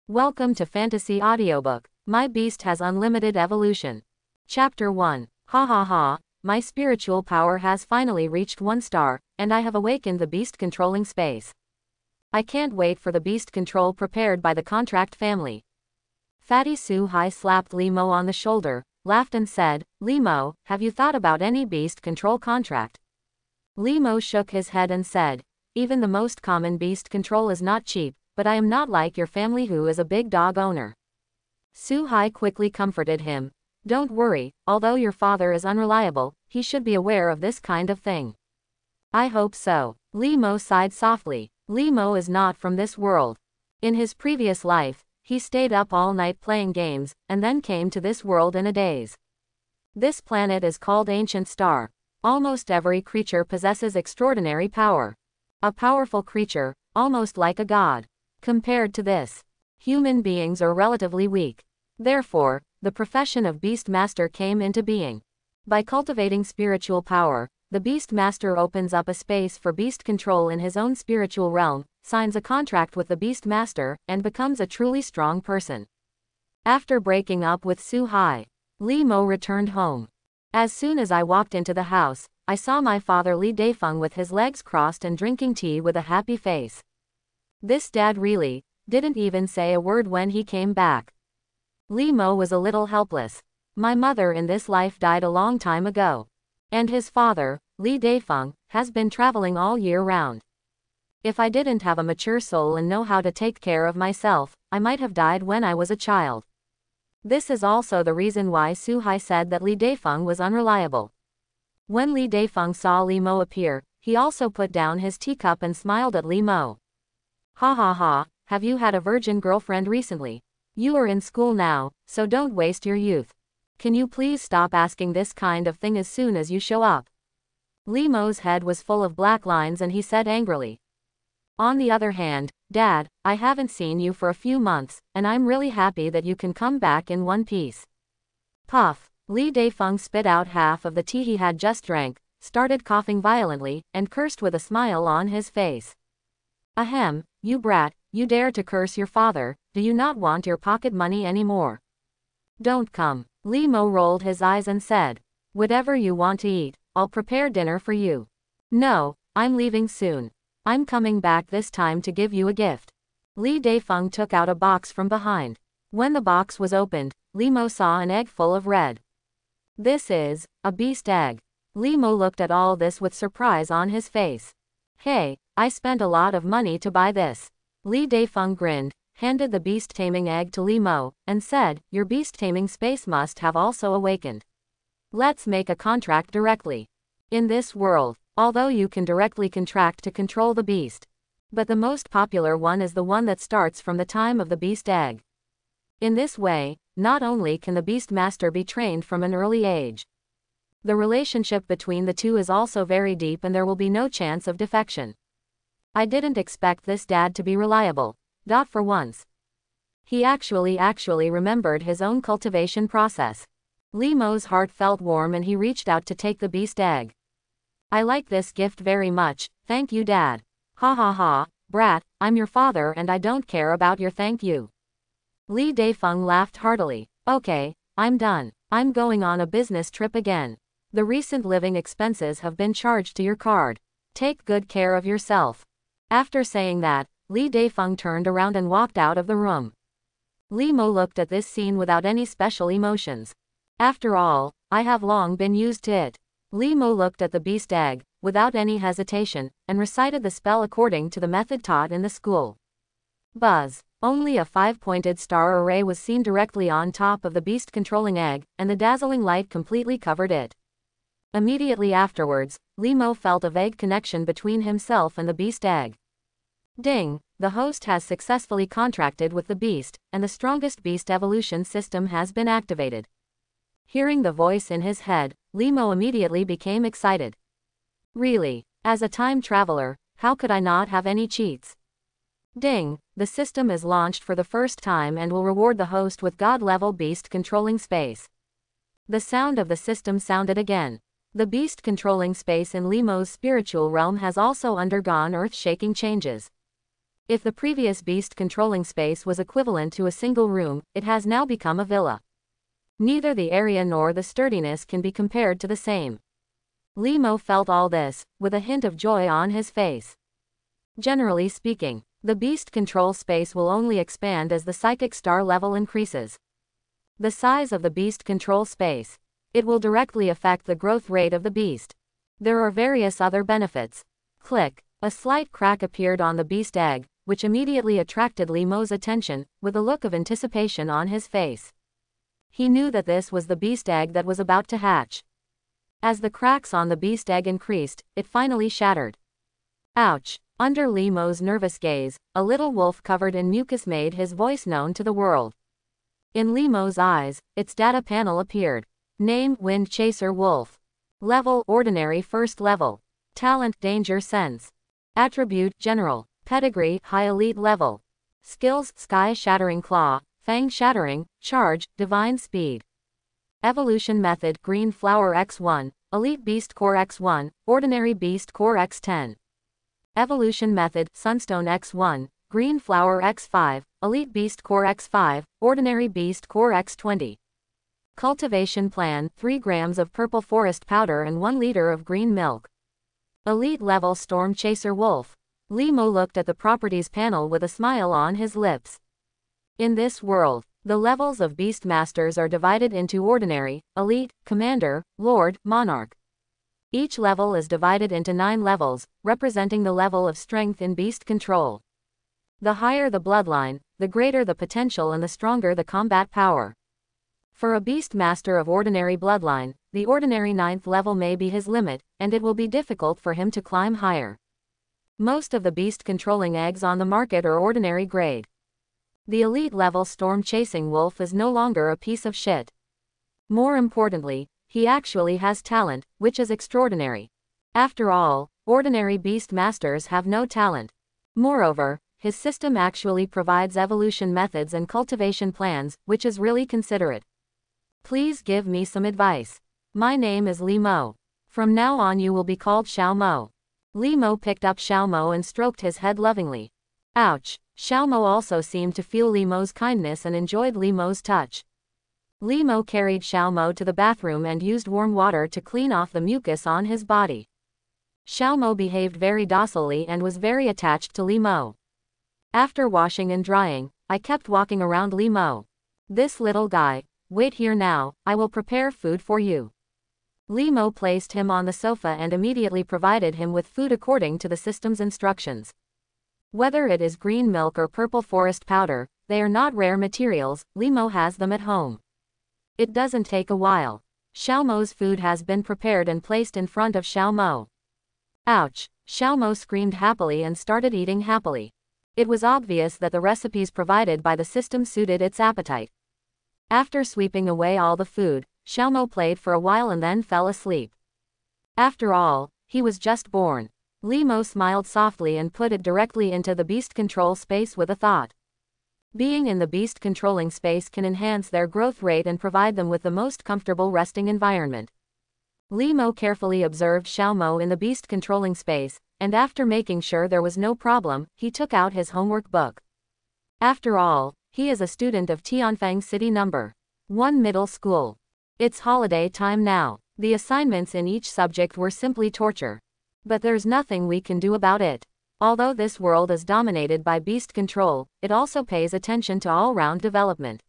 Welcome to Fantasy Audiobook. My beast has unlimited evolution. Chapter 1. Ha ha ha, my spiritual power has finally reached 1 star, and I have awakened the beast controlling space. I can't wait for the beast control prepared by the contract family. Fatty Su-Hai slapped Limo on the shoulder, laughed and said, Limo, have you thought about any beast control contract? Limo shook his head and said, even the most common beast control is not cheap, but I am not like your family who is a big dog owner. Su-Hai quickly comforted him. Don't worry, although your father is unreliable, he should be aware of this kind of thing. I hope so. Limo sighed softly. Limo is not from this world. In his previous life, he stayed up all night playing games, and then came to this world in a daze. This planet is called Ancient Star. Almost every creature possesses extraordinary power. A powerful creature, almost like a god. Compared to this, human beings are relatively weak. Therefore, the profession of Beast Master came into being. By cultivating spiritual power, the Beast Master opens up a space for beast control in his own spiritual realm, signs a contract with the Beast Master, and becomes a truly strong person. After breaking up with Su-Hai, Limo returned home. As soon as I walked into the house, I saw my father Li Daifeng with his legs crossed and drinking tea with a happy face. This dad really didn't even say a word when he came back. Limo was a little helpless. My mother in this life died a long time ago. And his father, Li Daifeng, has been traveling all year round. If I didn't have a mature soul and know how to take care of myself, I might have died when I was a child. This is also the reason why Su-Hai said that Li Daifeng was unreliable. When Li Daifeng saw Limo appear, he also put down his teacup and smiled at Limo. Ha ha ha, have you had a virgin girlfriend recently? You are in school now, so don't waste your youth. Can you please stop asking this kind of thing as soon as you show up? Limo's head was full of black lines and he said angrily. On the other hand, Dad, I haven't seen you for a few months, and I'm really happy that you can come back in one piece. Puff. Li Daifeng spit out half of the tea he had just drank, started coughing violently, and cursed with a smile on his face. Ahem, you brat, you dare to curse your father, do you not want your pocket money anymore? Don't come. Limo rolled his eyes and said, whatever you want to eat, I'll prepare dinner for you. No, I'm leaving soon. I'm coming back this time to give you a gift. Li Daifeng took out a box from behind. When the box was opened, Limo saw an egg full of red. This is a beast egg. Limo looked at all this with surprise on his face. Hey, I spent a lot of money to buy this. Li Daifeng grinned, handed the beast-taming egg to Limo, and said, your beast-taming space must have also awakened. Let's make a contract directly. In this world, although you can directly contract to control the beast, but the most popular one is the one that starts from the time of the beast egg. In this way, not only can the Beast Master be trained from an early age, the relationship between the two is also very deep and there will be no chance of defection. I didn't expect this dad to be reliable. For once. He actually remembered his own cultivation process. Limo's heart felt warm and he reached out to take the beast egg. I like this gift very much, thank you Dad. Ha ha ha, brat, I'm your father and I don't care about your thank you. Li Daifeng laughed heartily. Okay, I'm done. I'm going on a business trip again. The recent living expenses have been charged to your card. Take good care of yourself. After saying that, Li Daifeng turned around and walked out of the room. Limo looked at this scene without any special emotions. After all, I have long been used to it. Limo looked at the beast egg, without any hesitation, and recited the spell according to the method taught in the school. Buzz. Only a 5-pointed star array was seen directly on top of the beast-controlling egg, and the dazzling light completely covered it. Immediately afterwards, Limo felt a vague connection between himself and the beast egg. Ding, the host has successfully contracted with the beast, and the strongest beast evolution system has been activated. Hearing the voice in his head, Limo immediately became excited. Really, as a time traveler, how could I not have any cheats? Ding, the system is launched for the first time and will reward the host with god-level beast controlling space. The sound of the system sounded again. The beast controlling space in Limo's spiritual realm has also undergone earth-shaking changes. If the previous beast controlling space was equivalent to a single room, it has now become a villa. Neither the area nor the sturdiness can be compared to the same. Limo felt all this, with a hint of joy on his face. Generally speaking, the beast control space will only expand as the psychic star level increases. The size of the beast control space. It will directly affect the growth rate of the beast. There are various other benefits. Click. A slight crack appeared on the beast egg, which immediately attracted Limo's attention, with a look of anticipation on his face. He knew that this was the beast egg that was about to hatch. As the cracks on the beast egg increased, it finally shattered. Ouch! Under Limo's nervous gaze, a little wolf covered in mucus made his voice known to the world. In Limo's eyes, its data panel appeared. Name: Wind Chaser Wolf. Level: Ordinary First Level. Talent: Danger Sense. Attribute: General. Pedigree: High Elite Level. Skills: Sky Shattering Claw, Fang Shattering, Charge, Divine Speed. Evolution Method: Green Flower X1, Elite Beast Core X1, Ordinary Beast Core X10. Evolution Method: Sunstone X1, Green Flower X5, Elite Beast Core X5, Ordinary Beast Core X20. Cultivation Plan: 3 grams of purple forest powder and 1 liter of green milk. Elite Level Storm Chaser Wolf. Limo looked at the properties panel with a smile on his lips. In this world, the levels of Beast Masters are divided into Ordinary, Elite, Commander, Lord, Monarch. Each level is divided into 9 levels, representing the level of strength in beast control. The higher the bloodline, the greater the potential and the stronger the combat power. For a beast master of ordinary bloodline, the ordinary 9th level may be his limit, and it will be difficult for him to climb higher. Most of the beast controlling eggs on the market are ordinary grade. The elite level storm chasing wolf is no longer a piece of shit. More importantly, he actually has talent, which is extraordinary. After all, ordinary beast masters have no talent. Moreover, his system actually provides evolution methods and cultivation plans, which is really considerate. Please give me some advice. My name is Limo. From now on you will be called Xiaomo. Limo picked up Xiaomo and stroked his head lovingly. Ouch! Xiaomo also seemed to feel Limo's kindness and enjoyed Limo's touch. Limo carried Xiaomo to the bathroom and used warm water to clean off the mucus on his body. Xiaomo behaved very docilely and was very attached to Limo. After washing and drying, I kept walking around Limo. This little guy, wait here now, I will prepare food for you. Limo placed him on the sofa and immediately provided him with food according to the system's instructions. Whether it is green milk or purple forest powder, they are not rare materials, Limo has them at home. It doesn't take a while. Xiaomo's food has been prepared and placed in front of Xiaomo. Ouch! Xiaomo screamed happily and started eating happily. It was obvious that the recipes provided by the system suited its appetite. After sweeping away all the food, Xiaomo played for a while and then fell asleep. After all, he was just born. Limo smiled softly and put it directly into the beast control space with a thought. Being in the beast controlling space can enhance their growth rate and provide them with the most comfortable resting environment. Limo carefully observed Xiaomo in the beast controlling space, and after making sure there was no problem, he took out his homework book. After all, he is a student of Tianfang City No. 1 Middle School. It's holiday time now. The assignments in each subject were simply torture. But there's nothing we can do about it. Although this world is dominated by beast control, it also pays attention to all-round development.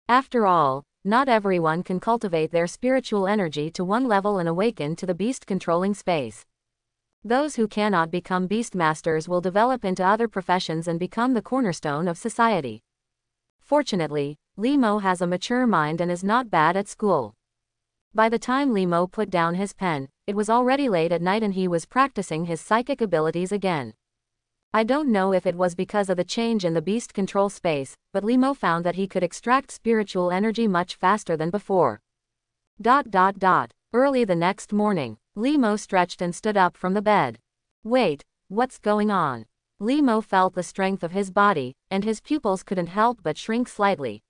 After all, not everyone can cultivate their spiritual energy to one level and awaken to the beast controlling space. Those who cannot become beast masters will develop into other professions and become the cornerstone of society. Fortunately, Limo has a mature mind and is not bad at school. By the time Limo put down his pen, it was already late at night and he was practicing his psychic abilities again. I don't know if it was because of the change in the beast control space, but Limo found that he could extract spiritual energy much faster than before. Early the next morning, Limo stretched and stood up from the bed. Wait, what's going on? Limo felt the strength of his body, and his pupils couldn't help but shrink slightly.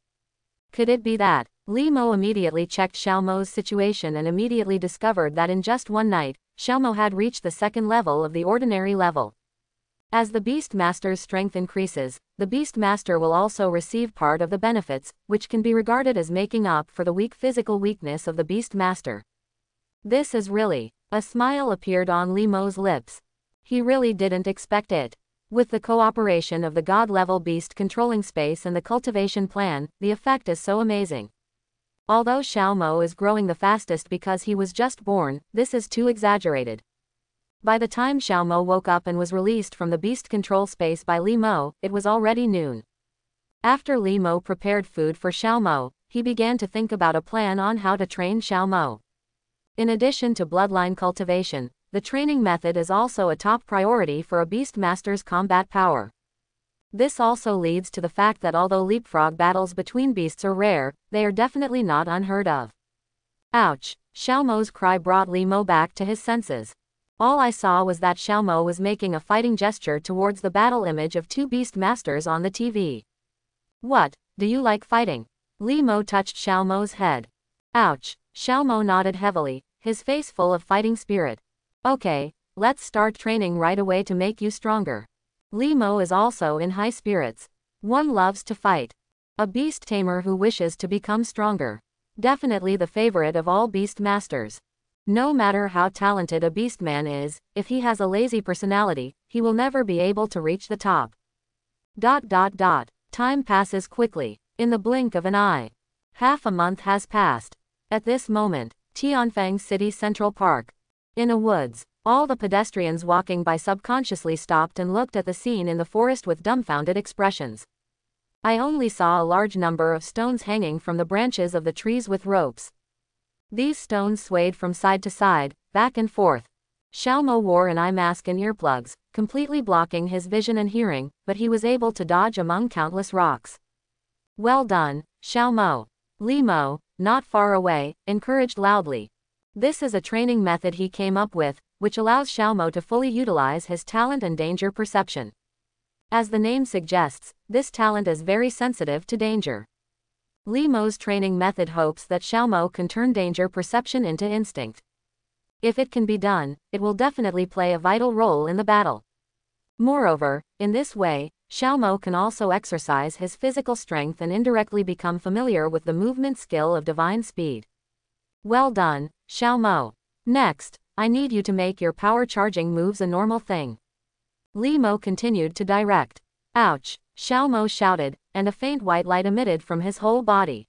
Could it be that? Limo immediately checked Xiaomo's situation and immediately discovered that in just one night, Xiaomo had reached the second level of the ordinary level. As the Beast Master's strength increases, the Beast Master will also receive part of the benefits, which can be regarded as making up for the weak physical weakness of the Beast Master. This is really... A smile appeared on Limo's lips. He really didn't expect it. With the cooperation of the God-level beast controlling space and the cultivation plan, the effect is so amazing. Although Xiaomo is growing the fastest because he was just born, this is too exaggerated. By the time Xiaomo woke up and was released from the beast control space by Limo, it was already noon. After Limo prepared food for Xiaomo, he began to think about a plan on how to train Xiaomo. In addition to bloodline cultivation, the training method is also a top priority for a beast master's combat power. This also leads to the fact that although leapfrog battles between beasts are rare, they are definitely not unheard of. Ouch! Xiaomo's cry brought Limo back to his senses. All I saw was that Xiaomo was making a fighting gesture towards the battle image of two beast masters on the TV. What, do you like fighting? Limo touched Xiaomo's head. Ouch! Xiaomo nodded heavily, his face full of fighting spirit. Okay, let's start training right away to make you stronger. Limo is also in high spirits. One loves to fight. A beast tamer who wishes to become stronger. Definitely the favorite of all beast masters. No matter how talented a beastman is, if he has a lazy personality, he will never be able to reach the top. Time passes quickly, in the blink of an eye. Half a month has passed. At this moment, Tianfeng City Central Park. In a woods, all the pedestrians walking by subconsciously stopped and looked at the scene in the forest with dumbfounded expressions. I only saw a large number of stones hanging from the branches of the trees with ropes. These stones swayed from side to side, back and forth. Xiaomo wore an eye mask and earplugs, completely blocking his vision and hearing, but he was able to dodge among countless rocks. Well done, Xiaomo. Limo, not far away, encouraged loudly. This is a training method he came up with, which allows Xiaomo to fully utilize his talent and danger perception. As the name suggests, this talent is very sensitive to danger. Limo's training method hopes that Xiaomo can turn danger perception into instinct. If it can be done, it will definitely play a vital role in the battle. Moreover, in this way, Xiaomo can also exercise his physical strength and indirectly become familiar with the movement skill of divine speed. Well done, Xiaomo. Next, I need you to make your power charging moves a normal thing. Limo continued to direct. Ouch, Xiaomo shouted, and a faint white light emitted from his whole body.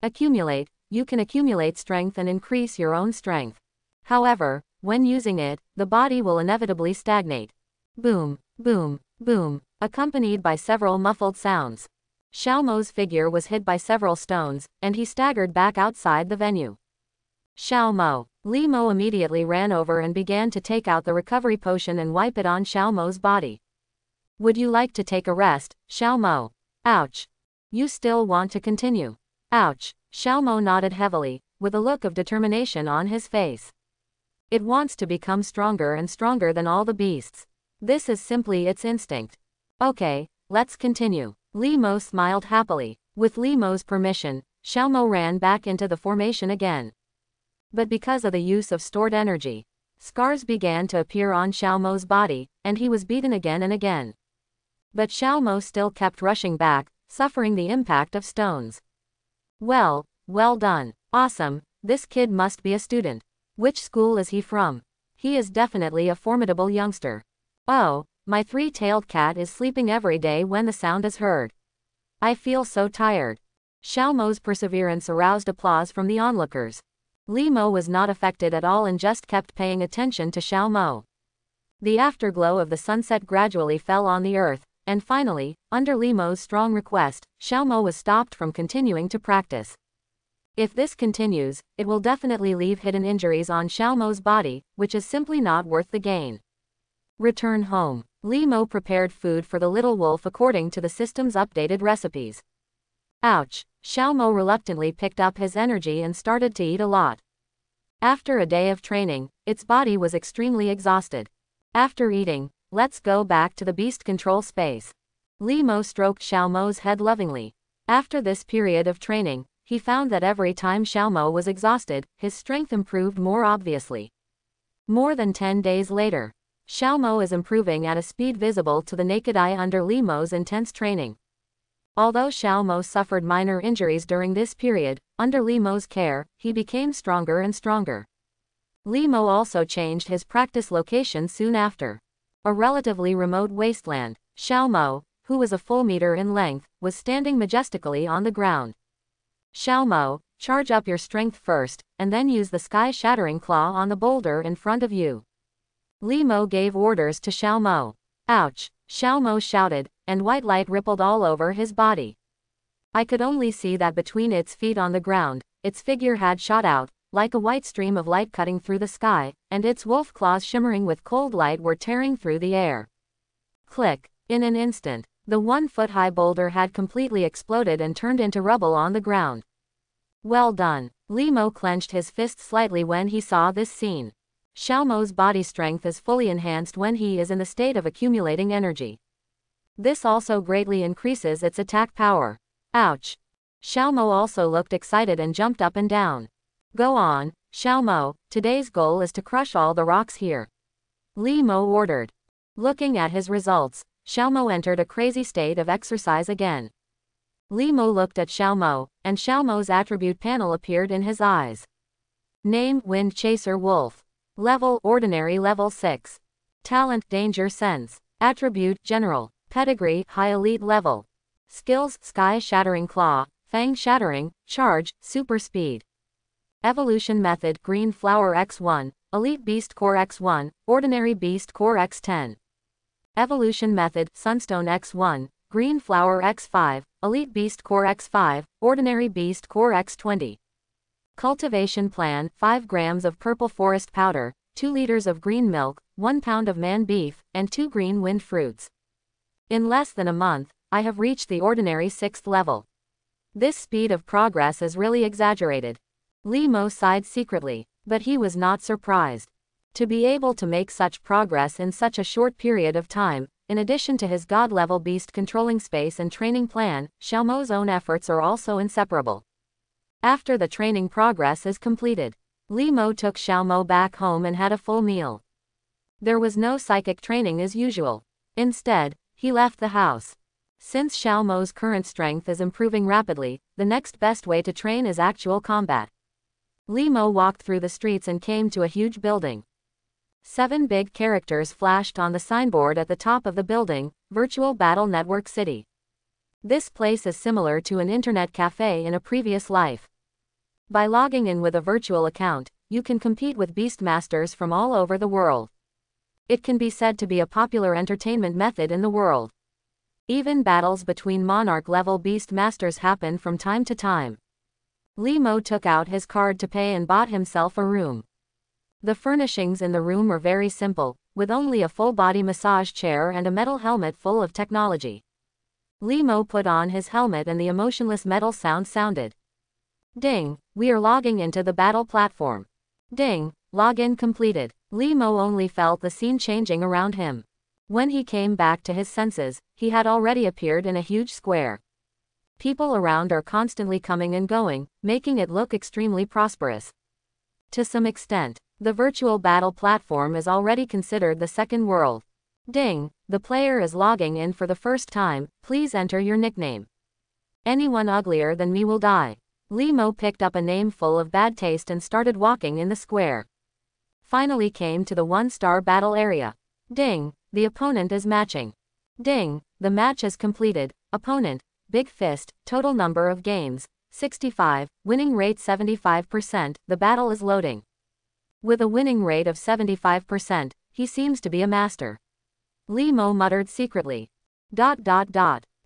Accumulate, you can accumulate strength and increase your own strength. However, when using it, the body will inevitably stagnate. Boom, boom, boom, accompanied by several muffled sounds. Xiaomo's figure was hit by several stones, and he staggered back outside the venue. Xiaomo. Limo immediately ran over and began to take out the recovery potion and wipe it on Xiaomo's body. Would you like to take a rest, Xiaomo? Ouch. You still want to continue? Ouch. Xiaomo nodded heavily, with a look of determination on his face. It wants to become stronger and stronger than all the beasts. This is simply its instinct. Okay, let's continue. Limo smiled happily. With Limo's permission, Xiaomo ran back into the formation again. But because of the use of stored energy, scars began to appear on Xiaomo's body, and he was beaten again and again. But Xiaomo still kept rushing back, suffering the impact of stones. Well done. Awesome, this kid must be a student. Which school is he from? He is definitely a formidable youngster. Oh, my three-tailed cat is sleeping every day when the sound is heard. I feel so tired. Xiaomo's perseverance aroused applause from the onlookers. Limo was not affected at all and just kept paying attention to Xiaomo. The afterglow of the sunset gradually fell on the earth, and finally, under Limo's strong request, Xiaomo was stopped from continuing to practice. If this continues, it will definitely leave hidden injuries on Xiaomo's body, which is simply not worth the gain. Return home. Limo prepared food for the little wolf according to the system's updated recipes. Ouch. Xiaomo reluctantly picked up his energy and started to eat a lot. After a day of training, its body was extremely exhausted. After eating, let's go back to the beast control space. Limo stroked Xiaomo's head lovingly. After this period of training, he found that every time Xiaomo was exhausted, his strength improved more obviously. More than 10 days later, Xiaomo is improving at a speed visible to the naked eye under Li Mo's intense training. Although Xiaomo suffered minor injuries during this period, under Li Mo's care, he became stronger and stronger. Li Mo also changed his practice location soon after. A relatively remote wasteland. Xiaomo, who was a full meter in length, was standing majestically on the ground. Xiaomo, charge up your strength first, and then use the sky-shattering claw on the boulder in front of you. Li Mo gave orders to Xiaomo. Ouch! Xiaomo shouted, and white light rippled all over his body. I could only see that between its feet on the ground, its figure had shot out, like a white stream of light cutting through the sky, and its wolf claws shimmering with cold light were tearing through the air. Click! In an instant, the 1-foot-high boulder had completely exploded and turned into rubble on the ground. Well done! Li Mo clenched his fist slightly when he saw this scene. Xiaomo's body strength is fully enhanced when he is in the state of accumulating energy. This also greatly increases its attack power. Ouch! Xiaomo also looked excited and jumped up and down. Go on, Xiaomo, today's goal is to crush all the rocks here. Li Mo ordered. Looking at his results, Xiaomo entered a crazy state of exercise again. Li Mo looked at Xiaomo, and Xiaomo's attribute panel appeared in his eyes. Name: Wind Chaser Wolf. Level: Ordinary Level 6. Talent: Danger Sense. Attribute: General. Pedigree: High Elite Level. Skills: Sky Shattering Claw, Fang Shattering, Charge, Super Speed. Evolution Method: Green Flower X1, Elite Beast Core X1, Ordinary Beast Core X10. Evolution Method: Sunstone X1, Green Flower X5, Elite Beast Core X5, Ordinary Beast Core X20. Cultivation Plan: 5 grams of purple forest powder, 2 liters of green milk, 1 pound of man beef, and 2 green wind fruits. In less than a month, I have reached the ordinary 6th level. This speed of progress is really exaggerated. Li Mo sighed secretly, but he was not surprised. To be able to make such progress in such a short period of time, in addition to his god-level beast controlling space and training plan, Xiaomo's own efforts are also inseparable. After the training progress is completed, Li Mo took Xiaomo back home and had a full meal. There was no psychic training as usual. Instead, he left the house. Since Xiaomo's current strength is improving rapidly, the next best way to train is actual combat. Li Mo walked through the streets and came to a huge building. 7 big characters flashed on the signboard at the top of the building: Virtual Battle Network City. This place is similar to an internet cafe in a previous life. By logging in with a virtual account, you can compete with beastmasters from all over the world. It can be said to be a popular entertainment method in the world. Even battles between monarch-level beastmasters happen from time to time. Li Mo took out his card to pay and bought himself a room. The furnishings in the room are very simple, with only a full-body massage chair and a metal helmet full of technology. Li Mo put on his helmet and the emotionless metal sound sounded. Ding, we are logging into the battle platform. Ding, login completed. Li Mo only felt the scene changing around him. When he came back to his senses, he had already appeared in a huge square. People around are constantly coming and going, making it look extremely prosperous. To some extent, the virtual battle platform is already considered the second world. Ding, the player is logging in for the first time, please enter your nickname. Anyone uglier than me will die. Li Mo picked up a name full of bad taste and started walking in the square. Finally came to the 1-star battle area. Ding, the opponent is matching. Ding, the match is completed. Opponent, Big Fist, total number of games, 65, winning rate 75%, the battle is loading. With a winning rate of 75%, he seems to be a master. Li Mo muttered secretly.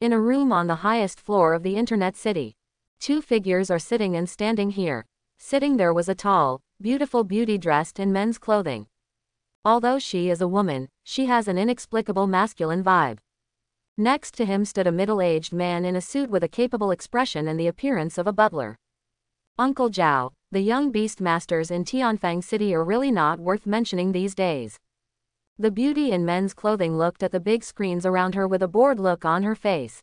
In a room on the highest floor of the internet city. 2 figures are sitting and standing here. Sitting there was a tall, beautiful beauty dressed in men's clothing. Although she is a woman, she has an inexplicable masculine vibe. Next to him stood a middle-aged man in a suit with a capable expression and the appearance of a butler. Uncle Zhao, the young beastmasters in Tianfang City are really not worth mentioning these days. The beauty in men's clothing looked at the big screens around her with a bored look on her face.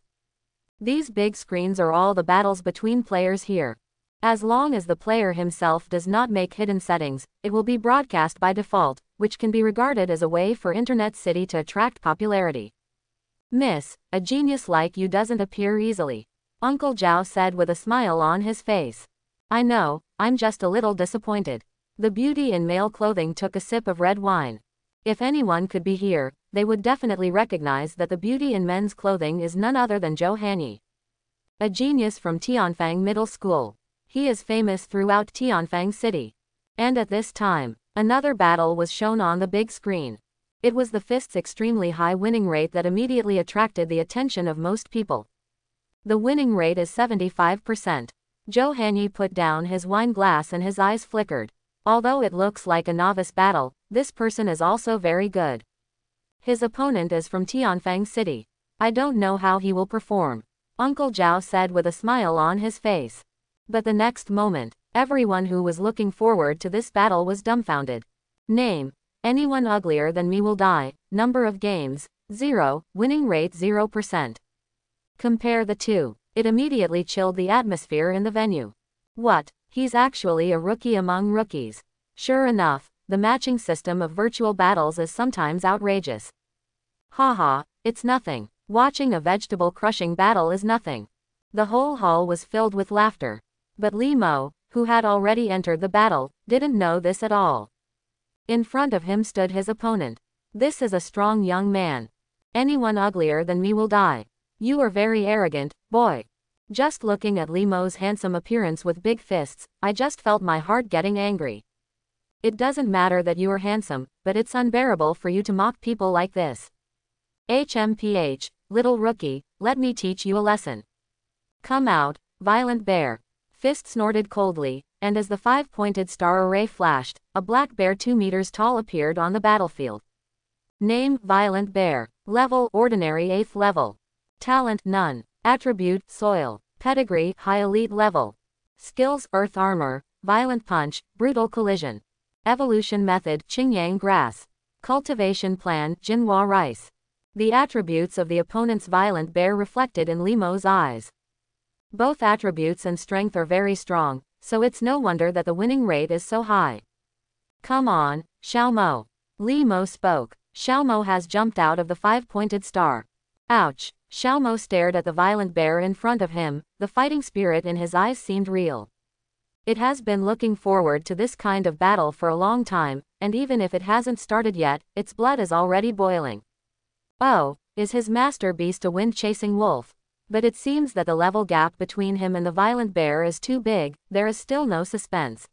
These big screens are all the battles between players here. As long as the player himself does not make hidden settings, it will be broadcast by default, which can be regarded as a way for Internet City to attract popularity. Miss, a genius like you doesn't appear easily, Uncle Zhao said with a smile on his face. I know, I'm just a little disappointed. The beauty in male clothing took a sip of red wine. If anyone could be here, they would definitely recognize that the beauty in men's clothing is none other than Zhou Hanyi. A genius from Tianfang Middle School. He is famous throughout Tianfang City. And at this time, another battle was shown on the big screen. It was the fist's extremely high winning rate that immediately attracted the attention of most people. The winning rate is 75%. Zhou Hanyi put down his wine glass and his eyes flickered. Although it looks like a novice battle, this person is also very good. His opponent is from Tianfang City. I don't know how he will perform, Uncle Zhao said with a smile on his face. But the next moment, everyone who was looking forward to this battle was dumbfounded. Name: anyone uglier than me will die. Number of games: 0. Winning rate 0%. Compare the two. It immediately chilled the atmosphere in the venue. What? He's actually a rookie among rookies. Sure enough, the matching system of virtual battles is sometimes outrageous. Haha, it's nothing. Watching a vegetable crushing battle is nothing. The whole hall was filled with laughter. But Li Mo, who had already entered the battle, didn't know this at all. In front of him stood his opponent. This is a strong young man. Anyone uglier than me will die. You are very arrogant, boy. Just looking at Li Mo's handsome appearance with big fists, I just felt my heart getting angry. It doesn't matter that you are handsome, but it's unbearable for you to mock people like this. HMPH, little rookie, let me teach you a lesson. Come out, violent bear. Fist snorted coldly, and as the 5-pointed star array flashed, a black bear 2 meters tall appeared on the battlefield. Name: Violent Bear. Level: Ordinary 8th level. Talent: None. Attribute: Soil. Pedigree: High Elite level. Skills: Earth Armor, Violent Punch, Brutal Collision. Evolution Method: Qingyang Grass. Cultivation Plan: Jinhua Rice. The attributes of the opponent's Violent Bear reflected in Li Mo's eyes. Both attributes and strength are very strong, so it's no wonder that the winning rate is so high. Come on, Xiao Mo. Li Mo spoke. Xiao Mo has jumped out of the 5-pointed star. Ouch. Xiao Mo stared at the Violent Bear in front of him, the fighting spirit in his eyes seemed real. It has been looking forward to this kind of battle for a long time, and even if it hasn't started yet, its blood is already boiling. Oh, is his master beast a wind-chasing wolf? But it seems that the level gap between him and the Violent Bear is too big, there is still no suspense.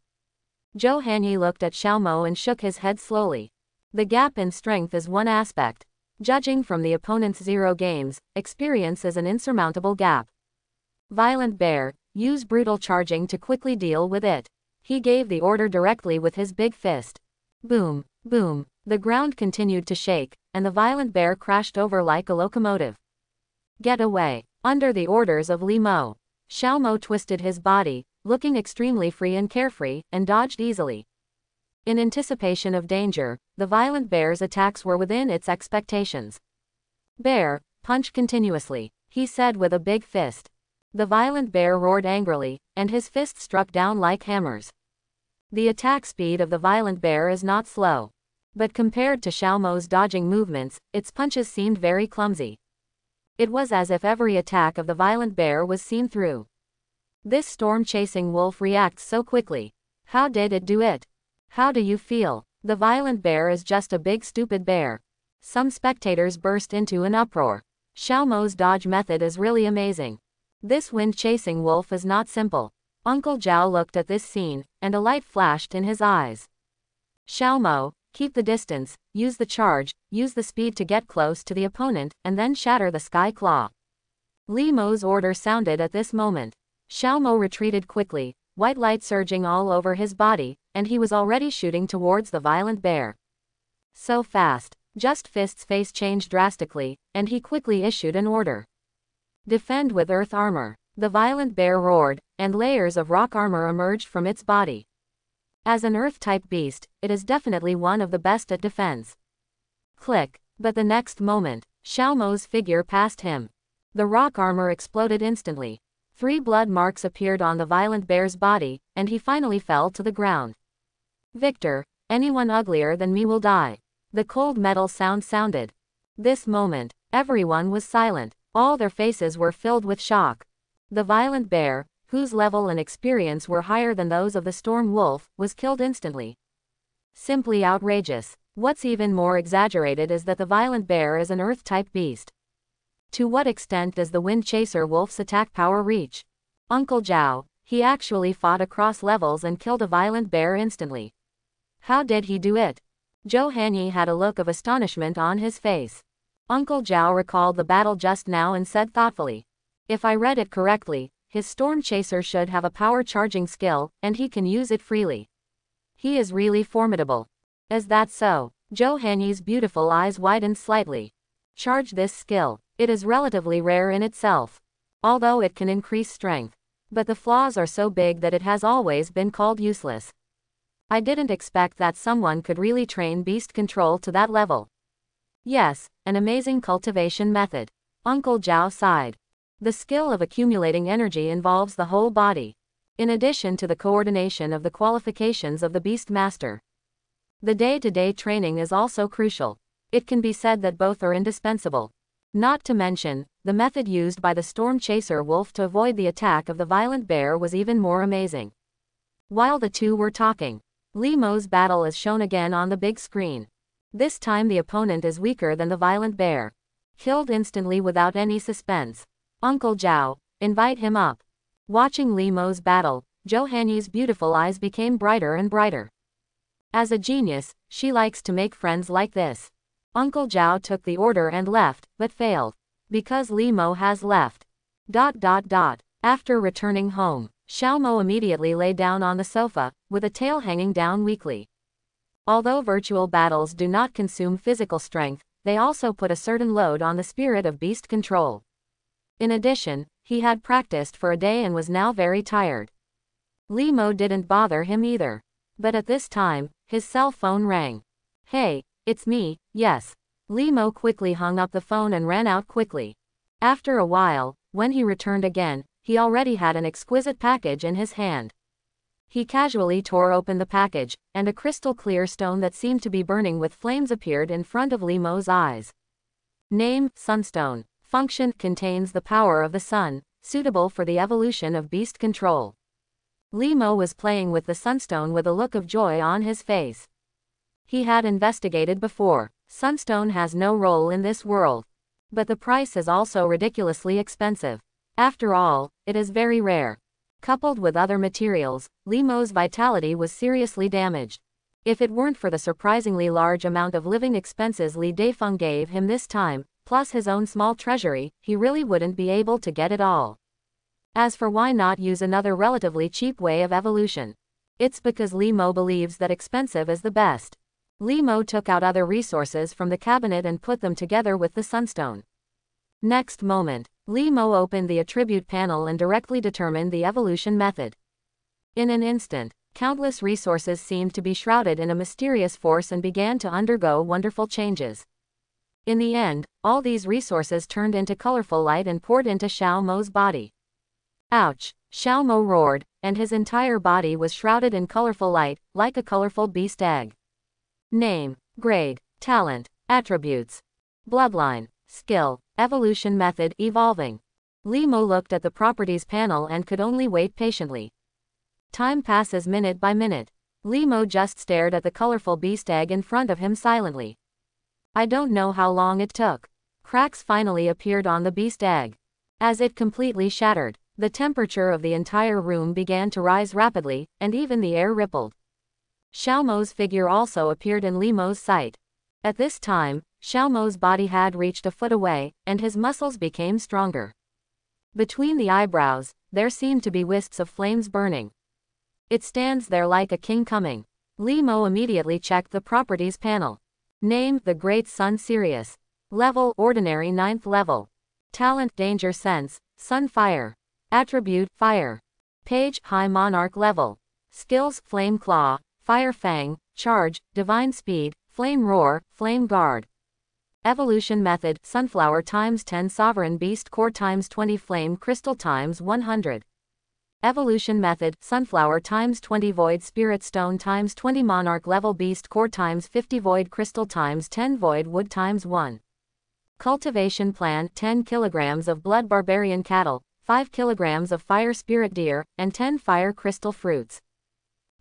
Zhou Hanyi looked at Xiao Mo and shook his head slowly. The gap in strength is one aspect. Judging from the opponent's 0 games, experience is an insurmountable gap. Violent Bear, use brutal charging to quickly deal with it. He gave the order directly with his big fist. Boom, boom, the ground continued to shake, and the Violent Bear crashed over like a locomotive. Get away. Under the orders of Li Mo, Xiao Mo twisted his body, looking extremely free and carefree, and dodged easily. In anticipation of danger, the Violent Bear's attacks were within its expectations. Bear, punch continuously, he said with a big fist. The Violent Bear roared angrily, and his fists struck down like hammers. The attack speed of the Violent Bear is not slow. But compared to Xiao Mo's dodging movements, its punches seemed very clumsy. It was as if every attack of the Violent Bear was seen through. This storm-chasing wolf reacts so quickly. How did it do it? How do you feel? The Violent Bear is just a big stupid bear. Some spectators burst into an uproar. Xiao Mo's dodge method is really amazing. This wind-chasing wolf is not simple. Uncle Zhao looked at this scene, and a light flashed in his eyes. Xiao Mo, keep the distance, use the charge, use the speed to get close to the opponent, and then shatter the Sky Claw. Li Mo's order sounded at this moment. Xiao Mo retreated quickly, white light surging all over his body, and he was already shooting towards the Violent Bear. So fast. Just Fist's face changed drastically, and he quickly issued an order. Defend with Earth Armor. The Violent Bear roared, and layers of rock armor emerged from its body. As an Earth-type beast, it is definitely one of the best at defense. Click. But the next moment, Xiao Mo's figure passed him. The rock armor exploded instantly. 3 blood marks appeared on the violent bear's body, and he finally fell to the ground. Victor, anyone uglier than me will die. The cold metal sound sounded. This moment, everyone was silent. All their faces were filled with shock. The violent bear, whose level and experience were higher than those of the storm wolf, was killed instantly. Simply outrageous. What's even more exaggerated is that the violent bear is an earth-type beast. To what extent does the wind chaser wolf's attack power reach? Uncle Zhao, he actually fought across levels and killed a violent bear instantly. How did he do it? Zhou Hanyi had a look of astonishment on his face. Uncle Zhao recalled the battle just now and said thoughtfully, "If I read it correctly, his storm chaser should have a power charging skill, and he can use it freely. He is really formidable." Is that so? Zhou Hanyi's beautiful eyes widened slightly. Charge this skill. It is relatively rare in itself. Although it can increase strength. But the flaws are so big that it has always been called useless. I didn't expect that someone could really train beast control to that level. Yes, an amazing cultivation method. Uncle Zhao sighed. The skill of accumulating energy involves the whole body. In addition to the coordination of the qualifications of the beast master. The day-to-day training is also crucial. It can be said that both are indispensable. Not to mention, the method used by the storm chaser wolf to avoid the attack of the violent bear was even more amazing. While the two were talking, Li Mo's battle is shown again on the big screen. This time the opponent is weaker than the violent bear. Killed instantly without any suspense. Uncle Zhao, invite him up. Watching Li Mo's battle, Zhou Hanyi's beautiful eyes became brighter and brighter. As a genius, she likes to make friends like this. Uncle Zhao took the order and left, but failed. Because Li Mo has left. After returning home, Xiao Mo immediately lay down on the sofa, with a tail hanging down weakly. Although virtual battles do not consume physical strength, they also put a certain load on the spirit of beast control. In addition, he had practiced for a day and was now very tired. Li Mo didn't bother him either. But at this time, his cell phone rang. "Hey, it's me, yes." Li Mo quickly hung up the phone and ran out quickly. After a while, when he returned again, he already had an exquisite package in his hand. He casually tore open the package, and a crystal clear stone that seemed to be burning with flames appeared in front of Li Mo's eyes. Name, Sunstone. Function, contains the power of the sun, suitable for the evolution of beast control. Li Mo was playing with the sunstone with a look of joy on his face. He had investigated before. Sunstone has no role in this world. But the price is also ridiculously expensive. After all, it is very rare. Coupled with other materials, Li Mo's vitality was seriously damaged. If it weren't for the surprisingly large amount of living expenses Li Daifeng gave him this time, plus his own small treasury, he really wouldn't be able to get it all. As for why not use another relatively cheap way of evolution? It's because Li Mo believes that expensive is the best. Li Mo took out other resources from the cabinet and put them together with the sunstone. Next moment, Li Mo opened the attribute panel and directly determined the evolution method. In an instant, countless resources seemed to be shrouded in a mysterious force and began to undergo wonderful changes. In the end, all these resources turned into colorful light and poured into Xiao Mo's body. Ouch! Xiao Mo roared, and his entire body was shrouded in colorful light, like a colorful beast egg. Name, grade, talent, attributes, bloodline, skill, evolution method, evolving. Li Mo looked at the properties panel and could only wait patiently. Time passes minute by minute. Li Mo just stared at the colorful beast egg in front of him silently. I don't know how long it took. Cracks finally appeared on the beast egg. As it completely shattered, the temperature of the entire room began to rise rapidly, and even the air rippled. Xiao Mo's figure also appeared in Li Mo's sight. At this time, Xiao Mo's body had reached a foot away, and his muscles became stronger. Between the eyebrows, there seemed to be wisps of flames burning. It stands there like a king coming. Li Mo immediately checked the properties panel. Name, the Great Sun Sirius. Level, ordinary 9th level. Talent, danger sense, sun fire. Attribute, fire. Page, high monarch level. Skills, flame claw, fire fang, charge, divine speed, flame roar, flame guard. Evolution method, sunflower times 10 sovereign beast core times 20 flame crystal times 100. Evolution method, sunflower times 20 void spirit stone times 20 monarch level beast core times 50 void crystal times 10 void wood times 1. Cultivation plan, 10 kilograms of blood barbarian cattle, 5 kilograms of fire spirit deer, and 10 fire crystal fruits.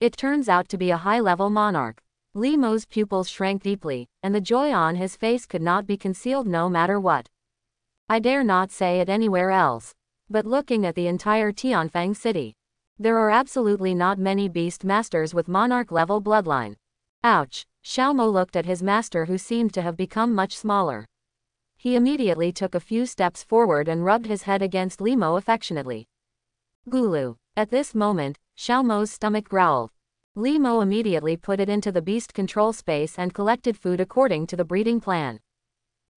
It turns out to be a high-level monarch. Li Mo's pupils shrank deeply, and the joy on his face could not be concealed no matter what. I dare not say it anywhere else. But looking at the entire Tianfang city, there are absolutely not many beast masters with monarch-level bloodline. Ouch! Xiaomo looked at his master who seemed to have become much smaller. He immediately took a few steps forward and rubbed his head against Li Mo affectionately. Gulu. At this moment, Xiaomo's stomach growled. Li Mo immediately put it into the beast control space and collected food according to the breeding plan.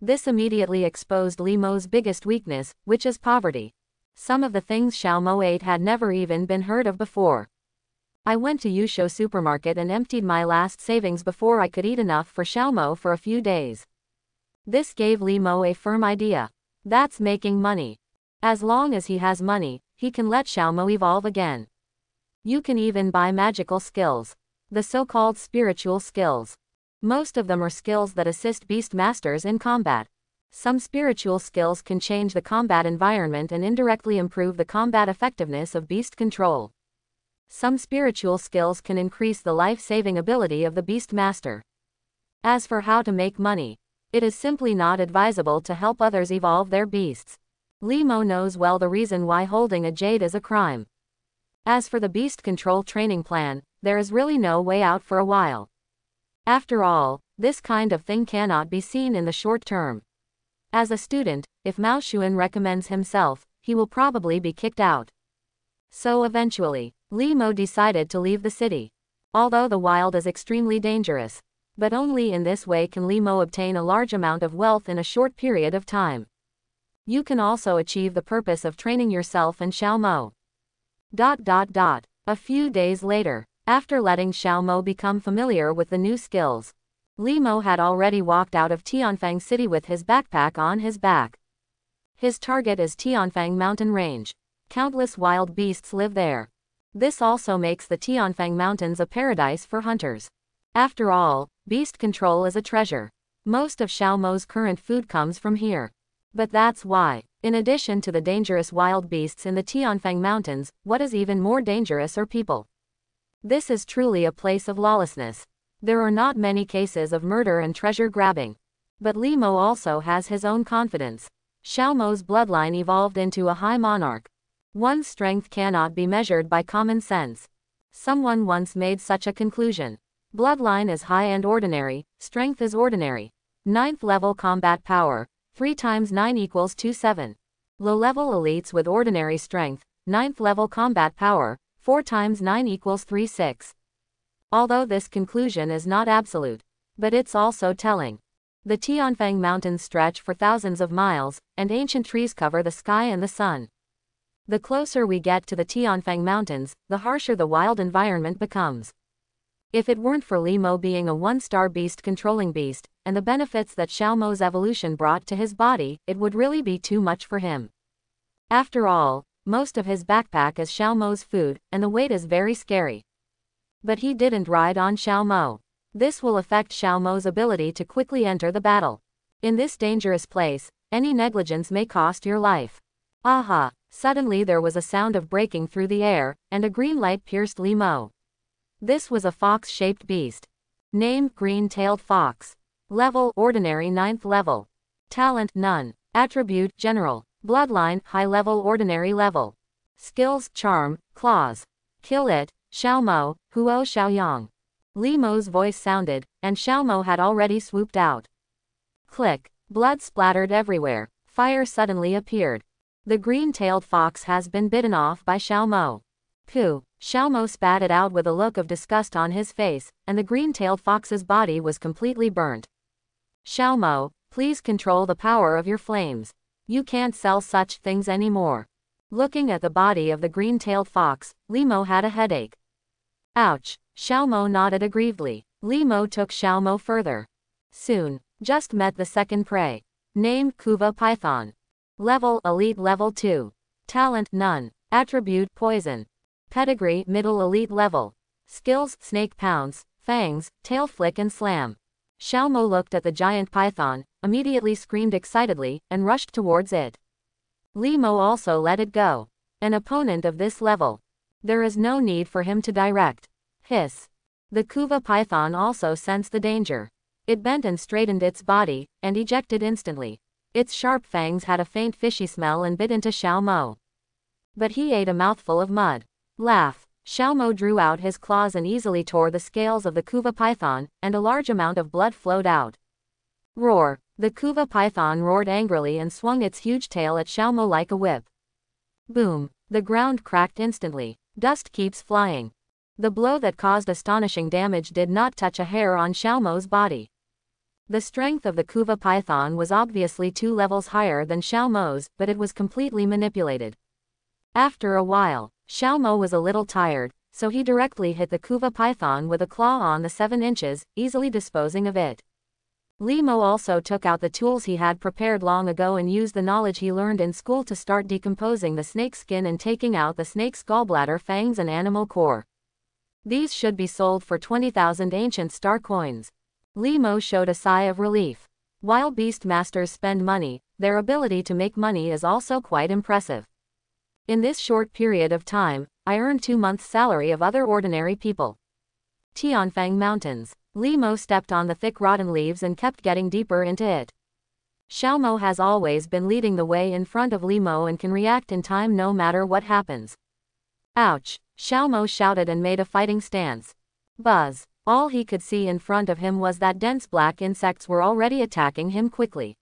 This immediately exposed Li Mo's biggest weakness, which is poverty. Some of the things Xiaomo ate had never even been heard of before. I went to Yusho supermarket and emptied my last savings before I could eat enough for Xiaomo for a few days. This gave Li Mo a firm idea. That's making money. As long as he has money, he can let Xiaomo evolve again. You can even buy magical skills. The so-called spiritual skills. Most of them are skills that assist beast masters in combat. Some spiritual skills can change the combat environment and indirectly improve the combat effectiveness of beast control. Some spiritual skills can increase the life-saving ability of the beast master. As for how to make money, it is simply not advisable to help others evolve their beasts. Li Mo knows well the reason why holding a jade is a crime. As for the beast control training plan, there is really no way out for a while. After all, this kind of thing cannot be seen in the short term. As a student, if Mao Xuan recommends himself, he will probably be kicked out. So eventually, Li Mo decided to leave the city. Although the wild is extremely dangerous. But only in this way can Li Mo obtain a large amount of wealth in a short period of time. You can also achieve the purpose of training yourself and Xiaomo. A few days later, after letting Xiaomo become familiar with the new skills, Li Mo had already walked out of Tianfang City with his backpack on his back. His target is Tianfang Mountain Range. Countless wild beasts live there. This also makes the Tianfang Mountains a paradise for hunters. After all, beast control is a treasure. Most of Xiaomo's current food comes from here. But that's why, in addition to the dangerous wild beasts in the Tianfang Mountains, what is even more dangerous are people. This is truly a place of lawlessness. There are not many cases of murder and treasure grabbing. But Li Mo also has his own confidence. Xiaomo's bloodline evolved into a high monarch. One's strength cannot be measured by common sense. Someone once made such a conclusion. Bloodline is high and ordinary, strength is ordinary. 9th level combat power, 3 times 9 equals 27. Low-level elites with ordinary strength, 9th level combat power, 4 times 9 equals 36. Although this conclusion is not absolute, but it's also telling. The Tianfang Mountains stretch for thousands of miles, and ancient trees cover the sky and the sun. The closer we get to the Tianfang Mountains, the harsher the wild environment becomes. If it weren't for Li Mo being a 1-star beast controlling beast, and the benefits that Xiaomo's evolution brought to his body, it would really be too much for him. After all, most of his backpack is Xiaomo's food, and the weight is very scary. But he didn't ride on Xiaomo. This will affect Xiaomo's ability to quickly enter the battle. In this dangerous place, any negligence may cost your life. Aha! Suddenly there was a sound of breaking through the air, and a green light pierced Li Mo. This was a fox-shaped beast. Name, green-tailed fox. Level, ordinary 9th level. Talent, none. Attribute, general. Bloodline, high level, ordinary level. Skills, charm, claws. Kill it, Xiaomo, Huo Xiaoyang. Li Mo's voice sounded, and Xiaomo had already swooped out. Click. Blood splattered everywhere. Fire suddenly appeared. The green-tailed fox has been bitten off by Xiaomo. Pooh. Xiaomo spat it out with a look of disgust on his face, and the green-tailed fox's body was completely burnt. Xiaomo, please control the power of your flames. You can't sell such things anymore. Looking at the body of the green-tailed fox, Li Mo had a headache. Ouch. Xiaomo nodded aggrievedly. Li Mo took Xiaomo further. Soon, Just met the second prey. Name Kuva Python. Level Elite Level 2. Talent None. Attribute Poison. Pedigree Middle Elite Level. Skills Snake Pounce, Fangs, Tail Flick and Slam. Xiaomo looked at the giant python, immediately screamed excitedly, and rushed towards it. Li Mo also let it go. An opponent of this level. There is no need for him to direct. Hiss. The Kuva python also sensed the danger. It bent and straightened its body, and ejected instantly. Its sharp fangs had a faint fishy smell and bit into Xiaomo. But he ate a mouthful of mud. Laugh. Xiaomo drew out his claws and easily tore the scales of the Kuva python, and a large amount of blood flowed out. Roar. The Kuva python roared angrily and swung its huge tail at Xiaomo like a whip. Boom. The ground cracked instantly. Dust keeps flying. The blow that caused astonishing damage did not touch a hair on Xiaomo's body. The strength of the Kuva python was obviously 2 levels higher than Xiaomo's, but it was completely manipulated. After a while, Xiaomo was a little tired, so he directly hit the Kuva python with a claw on the 7 inches, easily disposing of it. Li Mo also took out the tools he had prepared long ago and used the knowledge he learned in school to start decomposing the snake skin and taking out the snake's gallbladder, fangs and animal core. These should be sold for 20,000 ancient star coins. Li Mo showed a sigh of relief. While beast masters spend money, their ability to make money is also quite impressive. In this short period of time, I earned 2 months' salary of other ordinary people. Tianfang Mountains. Li Mo stepped on the thick rotten leaves and kept getting deeper into it. Xiaomo has always been leading the way in front of Li Mo and can react in time no matter what happens. Ouch! Xiaomo shouted and made a fighting stance. Buzz! All he could see in front of him was that dense black insects were already attacking him quickly.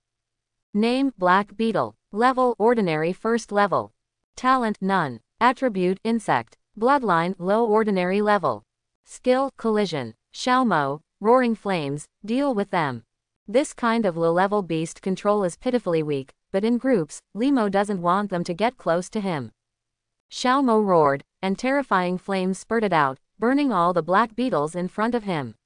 Name Black Beetle. Level Ordinary First Level. Talent None. Attribute Insect. Bloodline Low Ordinary Level. Skill Collision. Xiaomo, Roaring Flames, deal with them. This kind of low-level beast control is pitifully weak, but in groups, Li Mo doesn't want them to get close to him. Xiaomo roared, and terrifying flames spurted out, burning all the black beetles in front of him.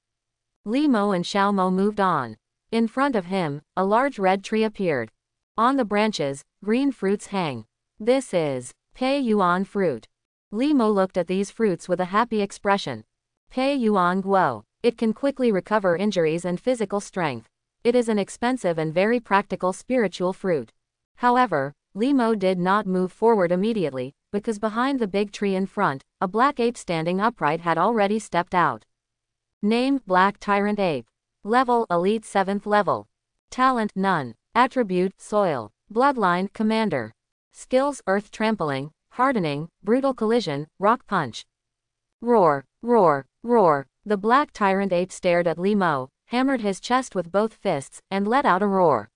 Li Mo and Xiaomo moved on. In front of him, a large red tree appeared. On the branches, green fruits hang. This is Pei Yuan fruit. Li Mo looked at these fruits with a happy expression. Pei Yuan Guo. It can quickly recover injuries and physical strength. It is an expensive and very practical spiritual fruit. However, Li Mo did not move forward immediately, because behind the big tree in front, a black ape standing upright had already stepped out. Name Black Tyrant Ape. Level Elite 7th Level. Talent None. Attribute Soil. Bloodline Commander. Skills Earth Trampling, Hardening, Brutal Collision, Rock Punch. Roar, roar, roar. The black tyrant ape stared at Li Mo, hammered his chest with both fists, and let out a roar.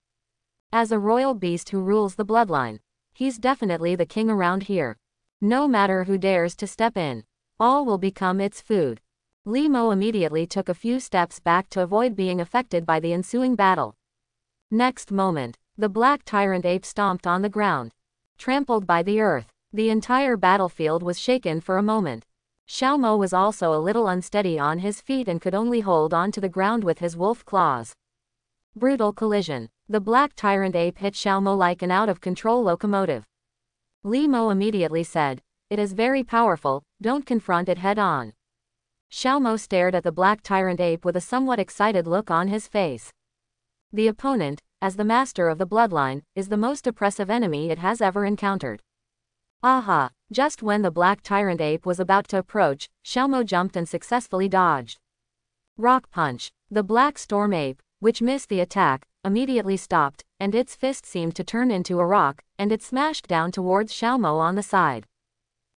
As a royal beast who rules the bloodline, he's definitely the king around here. No matter who dares to step in, all will become its food. Li Mo immediately took a few steps back to avoid being affected by the ensuing battle. Next moment, the black tyrant ape stomped on the ground. Trampled by the earth, the entire battlefield was shaken for a moment. Xiaomo was also a little unsteady on his feet and could only hold on to the ground with his wolf claws. Brutal collision. The black tyrant ape hit Xiaomo like an out-of-control locomotive. Li Mo immediately said, "It is very powerful, don't confront it head-on." Xiaomo stared at the black tyrant ape with a somewhat excited look on his face. The opponent, as the master of the bloodline, is the most oppressive enemy it has ever encountered. Aha! Just when the black tyrant ape was about to approach, Xiaomo jumped and successfully dodged. Rock Punch. The black storm ape, which missed the attack, immediately stopped, and its fist seemed to turn into a rock, and it smashed down towards Xiaomo on the side.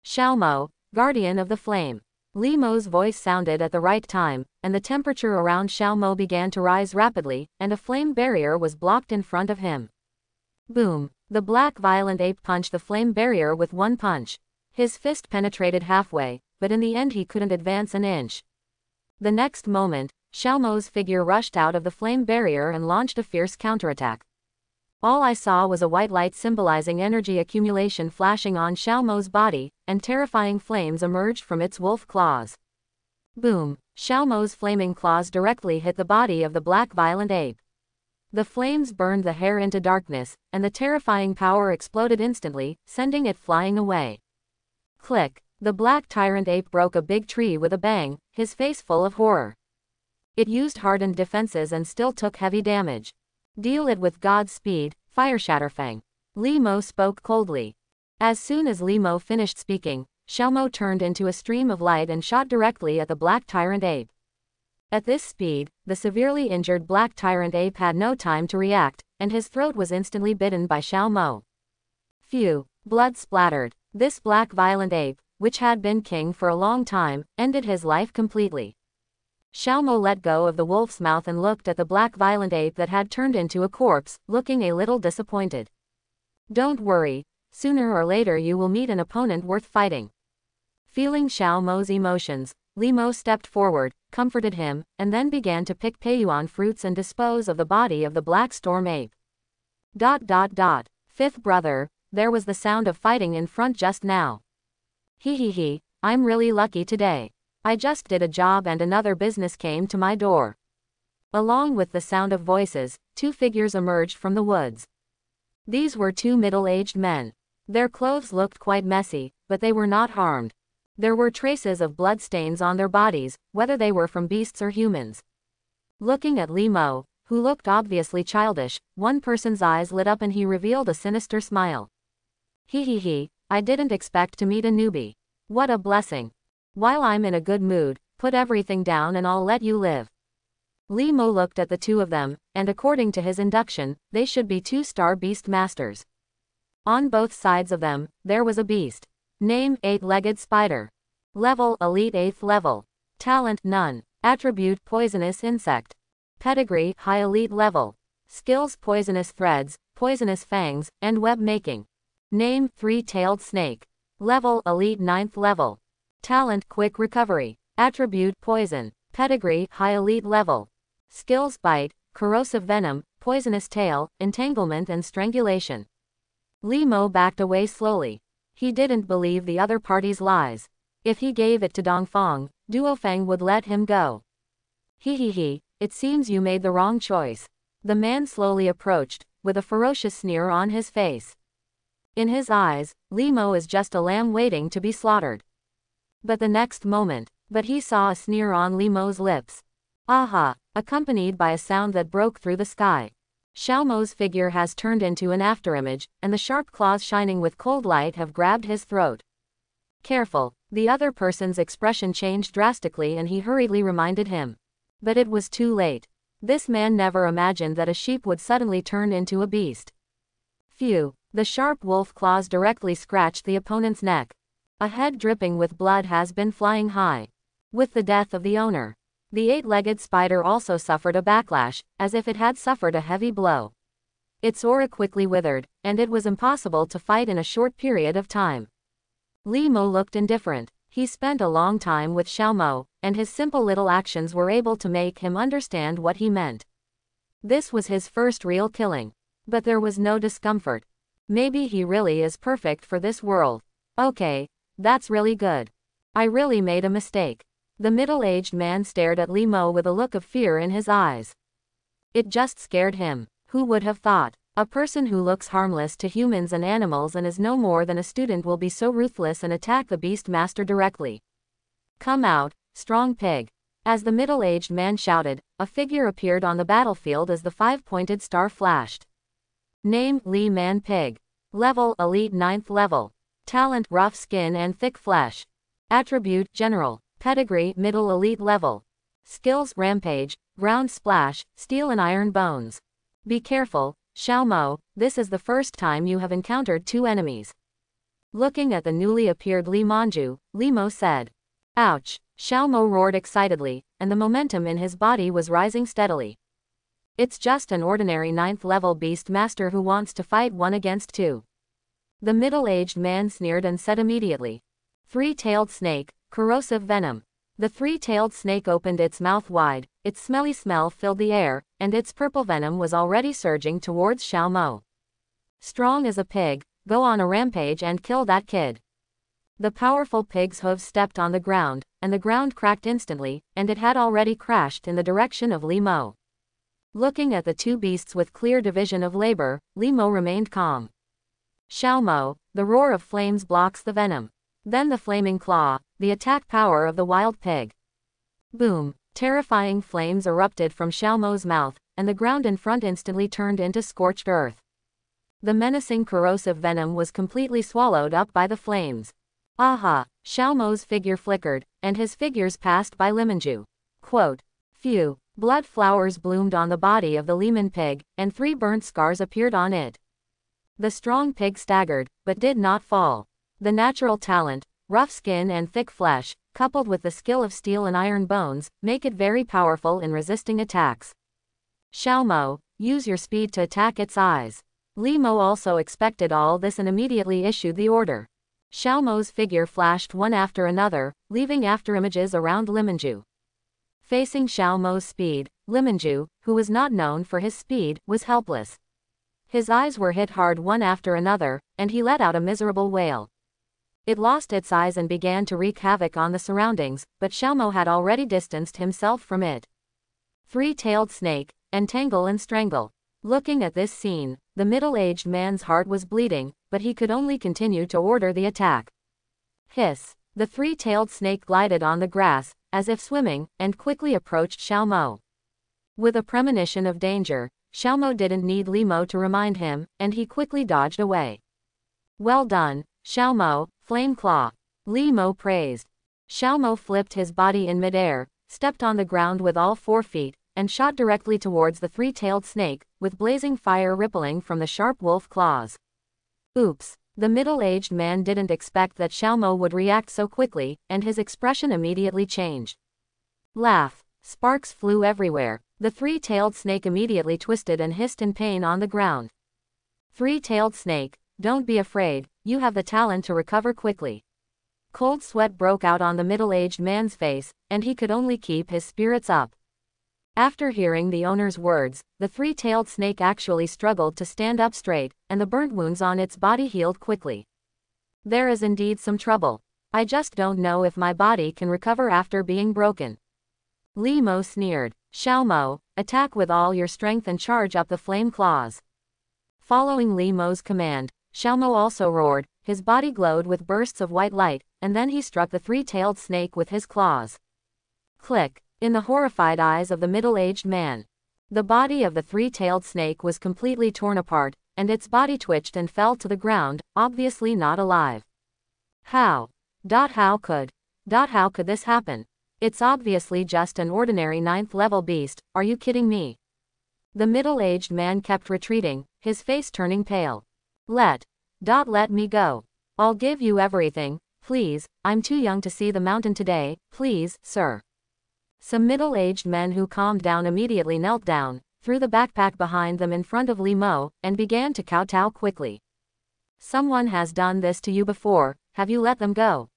Xiaomo, Guardian of the Flame. Li Mo's voice sounded at the right time, and the temperature around Xiaomo began to rise rapidly, and a flame barrier was blocked in front of him. Boom! The black violent ape punched the flame barrier with one punch. His fist penetrated halfway, but in the end he couldn't advance an inch. The next moment, Xiaomo's figure rushed out of the flame barrier and launched a fierce counterattack. All I saw was a white light symbolizing energy accumulation flashing on Xiaomo's body, and terrifying flames emerged from its wolf claws. Boom! Xiaomo's flaming claws directly hit the body of the black violent ape. The flames burned the hair into darkness, and the terrifying power exploded instantly, sending it flying away. Click! The black tyrant ape broke a big tree with a bang, his face full of horror. It used hardened defenses and still took heavy damage. Deal it with God's speed, Fireshatterfang. Li Mo spoke coldly. As soon as Li Mo finished speaking, Xiao Mo turned into a stream of light and shot directly at the black tyrant ape. At this speed, the severely injured black tyrant ape had no time to react, and his throat was instantly bitten by Xiao Mo. Phew! Blood splattered. This black violent ape, which had been king for a long time, ended his life completely. Xiao Mo let go of the wolf's mouth and looked at the black violent ape that had turned into a corpse, looking a little disappointed. Don't worry, sooner or later you will meet an opponent worth fighting. Feeling Xiao Mo's emotions, Li Mo stepped forward, comforted him, and then began to pick Peiyuan fruits and dispose of the body of the black storm ape. Fifth brother, there was the sound of fighting in front just now. He, I'm really lucky today. I just did a job and another business came to my door. Along with the sound of voices, two figures emerged from the woods. These were two middle-aged men. Their clothes looked quite messy, but they were not harmed. There were traces of blood stains on their bodies, whether they were from beasts or humans. Looking at Li Mo, who looked obviously childish, one person's eyes lit up and he revealed a sinister smile. He, I didn't expect to meet a newbie. What a blessing. While I'm in a good mood, put everything down and I'll let you live. Li Mo looked at the two of them, and according to his induction, they should be two-star beast masters. On both sides of them, there was a beast. Name: 8-legged spider. Level: Elite 8th level. Talent: none. Attribute: poisonous insect. Pedigree: high elite level. Skills: poisonous threads, poisonous fangs, and web making. Name: 3-tailed snake. Level: Elite 9th level. Talent: quick recovery. Attribute: poison. Pedigree: high elite level. Skills: bite, corrosive venom, poisonous tail, entanglement and strangulation. Li Mo backed away slowly. He didn't believe the other party's lies. If he gave it to Dongfang, Duofeng would let him go. He, it seems you made the wrong choice. The man slowly approached, with a ferocious sneer on his face. In his eyes, Li Mo is just a lamb waiting to be slaughtered. But the next moment, he saw a sneer on Li Mo's lips. Aha! Accompanied by a sound that broke through the sky. Xiao Mo's figure has turned into an afterimage, and the sharp claws shining with cold light have grabbed his throat. Careful! The other person's expression changed drastically and he hurriedly reminded him. But it was too late. This man never imagined that a sheep would suddenly turn into a beast. Phew! The sharp wolf claws directly scratched the opponent's neck. A head dripping with blood has been flying high. With the death of the owner, the 8-legged spider also suffered a backlash, as if it had suffered a heavy blow. Its aura quickly withered, and it was impossible to fight in a short period of time. Li Mo looked indifferent. He spent a long time with Xiao Mo, and his simple little actions were able to make him understand what he meant. This was his first real killing. But there was no discomfort. Maybe he really is perfect for this world. Okay, that's really good. I really made a mistake. The middle-aged man stared at Li Mo with a look of fear in his eyes. It just scared him. Who would have thought? A person who looks harmless to humans and animals and is no more than a student will be so ruthless and attack the beast master directly. Come out, strong pig. As the middle-aged man shouted, a figure appeared on the battlefield as the 5-pointed star flashed. Name: Li Man Pig. Level: Elite 9th level. Talent: rough skin and thick flesh. Attribute: general. Pedigree: middle elite level. Skills: rampage, ground splash, steel and iron bones. Be careful, Xiao Mo, this is the first time you have encountered two enemies. Looking at the newly appeared Li Manju, Li Mo said. Ouch! Xiao Mo roared excitedly, and the momentum in his body was rising steadily. It's just an ordinary 9th level beast master who wants to fight 1 against 2. The middle-aged man sneered and said immediately. 3-tailed snake, corrosive venom. The 3-tailed snake opened its mouth wide, its smelly smell filled the air, and its purple venom was already surging towards Xiao Mo. Strong as a pig, go on a rampage and kill that kid. The powerful pig's hooves stepped on the ground, and the ground cracked instantly, and it had already crashed in the direction of Li Mo. Looking at the two beasts with clear division of labor, Li Mo remained calm. Xiao Mo, the roar of flames blocks the venom. Then the flaming claw, the attack power of the wild pig. Boom! Terrifying flames erupted from Xiao Mo's mouth, and the ground in front instantly turned into scorched earth. The menacing corrosive venom was completely swallowed up by the flames. Aha! Xiao Mo's figure flickered, and his figures passed by Limanju. Quote. Phew! Blood flowers bloomed on the body of the lemon pig, and 3 burnt scars appeared on it. The strong pig staggered, but did not fall. The natural talent, rough skin and thick flesh, coupled with the skill of steel and iron bones, make it very powerful in resisting attacks. Xiao Mo, use your speed to attack its eyes. Li Mo also expected all this and immediately issued the order. Xiao Mo's figure flashed one after another, leaving afterimages around Limanju. Facing Xiao Mo's speed, Limanju, who was not known for his speed, was helpless. His eyes were hit hard one after another, and he let out a miserable wail. It lost its eyes and began to wreak havoc on the surroundings, but Xiao Mo had already distanced himself from it. 3-tailed snake, entangle and strangle. Looking at this scene, the middle-aged man's heart was bleeding, but he could only continue to order the attack. Hiss! The 3-tailed snake glided on the grass, as if swimming, and quickly approached Xiao Mo. With a premonition of danger, Xiao Mo didn't need Li Mo to remind him, and he quickly dodged away. Well done, Xiao Mo, Flame Claw. Li Mo praised. Xiao Mo flipped his body in midair, stepped on the ground with all 4 feet, and shot directly towards the 3-tailed snake, with blazing fire rippling from the sharp wolf claws. Oops! The middle-aged man didn't expect that Xiao Mo would react so quickly, and his expression immediately changed. Laugh! Sparks flew everywhere. The 3-tailed snake immediately twisted and hissed in pain on the ground. 3-tailed snake, don't be afraid, you have the talent to recover quickly. Cold sweat broke out on the middle-aged man's face, and he could only keep his spirits up. After hearing the owner's words, the 3-tailed snake actually struggled to stand up straight, and the burnt wounds on its body healed quickly. There is indeed some trouble. I just don't know if my body can recover after being broken. Li Mo sneered. Xiao Mo, attack with all your strength and charge up the flame claws. Following Li Mo's command, Xiao Mo also roared, his body glowed with bursts of white light, and then he struck the 3-tailed snake with his claws. Click! In the horrified eyes of the middle-aged man. The body of the 3-tailed snake was completely torn apart, and its body twitched and fell to the ground, obviously not alive. How could this happen? It's obviously just an ordinary 9th-level beast, are you kidding me? The middle-aged man kept retreating, his face turning pale. Let me go. I'll give you everything, please, I'm too young to see the mountain today, please, sir. Some middle-aged men who calmed down immediately knelt down, threw the backpack behind them in front of Li Mo, and began to kowtow quickly. Someone has done this to you before, have you let them go?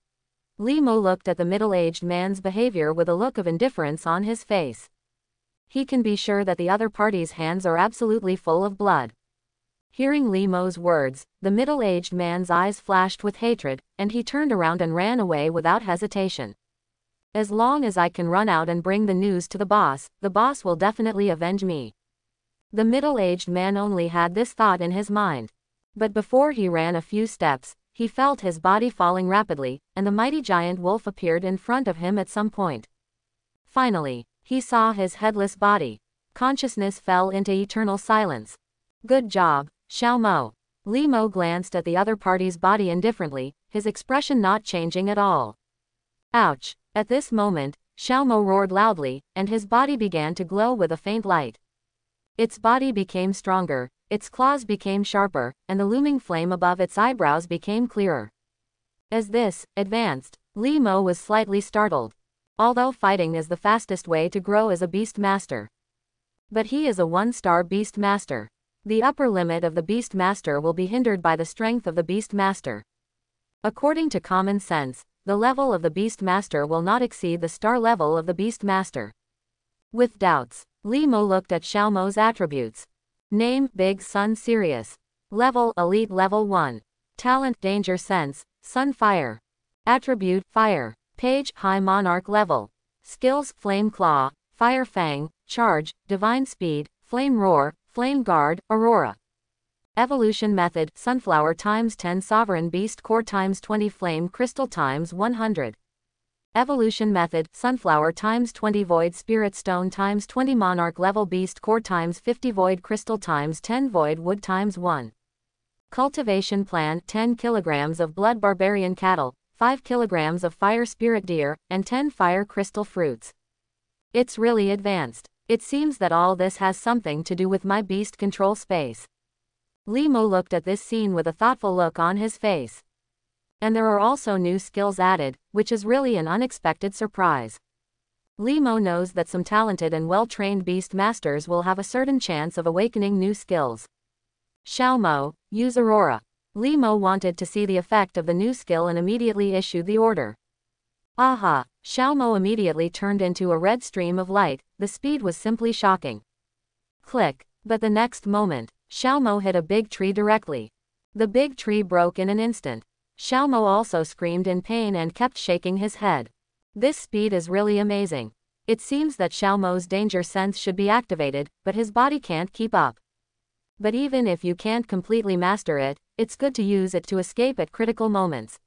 Li Mo looked at the middle-aged man's behavior with a look of indifference on his face. He can be sure that the other party's hands are absolutely full of blood. Hearing Li Mo's words, the middle-aged man's eyes flashed with hatred, and he turned around and ran away without hesitation. As long as I can run out and bring the news to the boss will definitely avenge me. The middle-aged man only had this thought in his mind. But before he ran a few steps, he felt his body falling rapidly, and the mighty giant wolf appeared in front of him at some point. Finally, he saw his headless body. Consciousness fell into eternal silence. Good job, Xiao Mo. Li Mo glanced at the other party's body indifferently, his expression not changing at all. Ouch! At this moment, Xiao Mo roared loudly, and his body began to glow with a faint light. Its body became stronger, its claws became sharper, and the looming flame above its eyebrows became clearer. As this advanced, Li Mo was slightly startled. Although fighting is the fastest way to grow as a beast master. But he is a 1-star beast master. The upper limit of the beast master will be hindered by the strength of the beast master. According to common sense, the level of the beast master will not exceed the star level of the beast master. With doubts, Li Mo looked at Xiao Mo's attributes. Name, Big Sun Sirius. Level, Elite Level 1. Talent, Danger Sense, Sun Fire. Attribute, Fire. Page, High Monarch Level. Skills, Flame Claw, Fire Fang, Charge, Divine Speed, Flame Roar, Flame Guard, Aurora. Evolution Method, Sunflower times 10 Sovereign Beast Core times 20 Flame Crystal times 100. Evolution Method, Sunflower times 20 Void Spirit Stone times 20 Monarch Level Beast Core times 50 Void Crystal times 10 Void Wood times 1. Cultivation Plan, 10 kilograms of Blood Barbarian Cattle, 5 kilograms of Fire Spirit Deer, and 10 Fire Crystal Fruits. It's really advanced. It seems that all this has something to do with my beast control space. Limo looked at this scene with a thoughtful look on his face. And there are also new skills added, which is really an unexpected surprise. Limo knows that some talented and well-trained beast masters will have a certain chance of awakening new skills. Xiaomo, use Aurora. Limo wanted to see the effect of the new skill and immediately issued the order. Aha! Xiaomo immediately turned into a red stream of light. The speed was simply shocking. Click. But the next moment, Xiaomo hit a big tree directly. The big tree broke in an instant. Xiaomo also screamed in pain and kept shaking his head. This speed is really amazing. It seems that Xiaomo's danger sense should be activated, but his body can't keep up. But even if you can't completely master it, it's good to use it to escape at critical moments.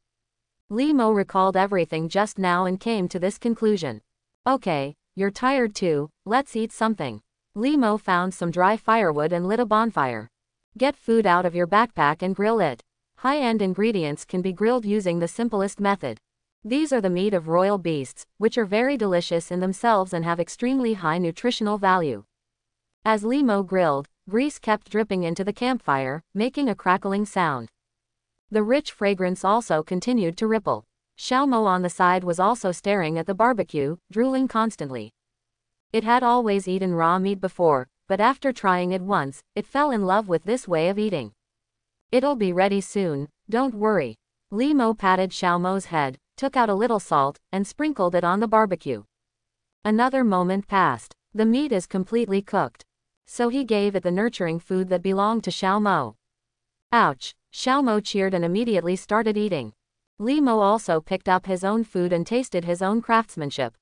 Limo recalled everything just now and came to this conclusion. Okay, you're tired too, let's eat something. Limo found some dry firewood and lit a bonfire. Get food out of your backpack and grill it. High-end ingredients can be grilled using the simplest method. These are the meat of royal beasts, which are very delicious in themselves and have extremely high nutritional value. As Limo grilled, grease kept dripping into the campfire, making a crackling sound. The rich fragrance also continued to ripple. Xiaomo on the side was also staring at the barbecue, drooling constantly. It had always eaten raw meat before, but after trying it once, it fell in love with this way of eating. It'll be ready soon, don't worry. Limo patted Xiaomo's head, took out a little salt, and sprinkled it on the barbecue. Another moment passed. The meat is completely cooked. So he gave it the nurturing food that belonged to Xiaomo. Ouch! Xiaomo cheered and immediately started eating. Limo also picked up his own food and tasted his own craftsmanship.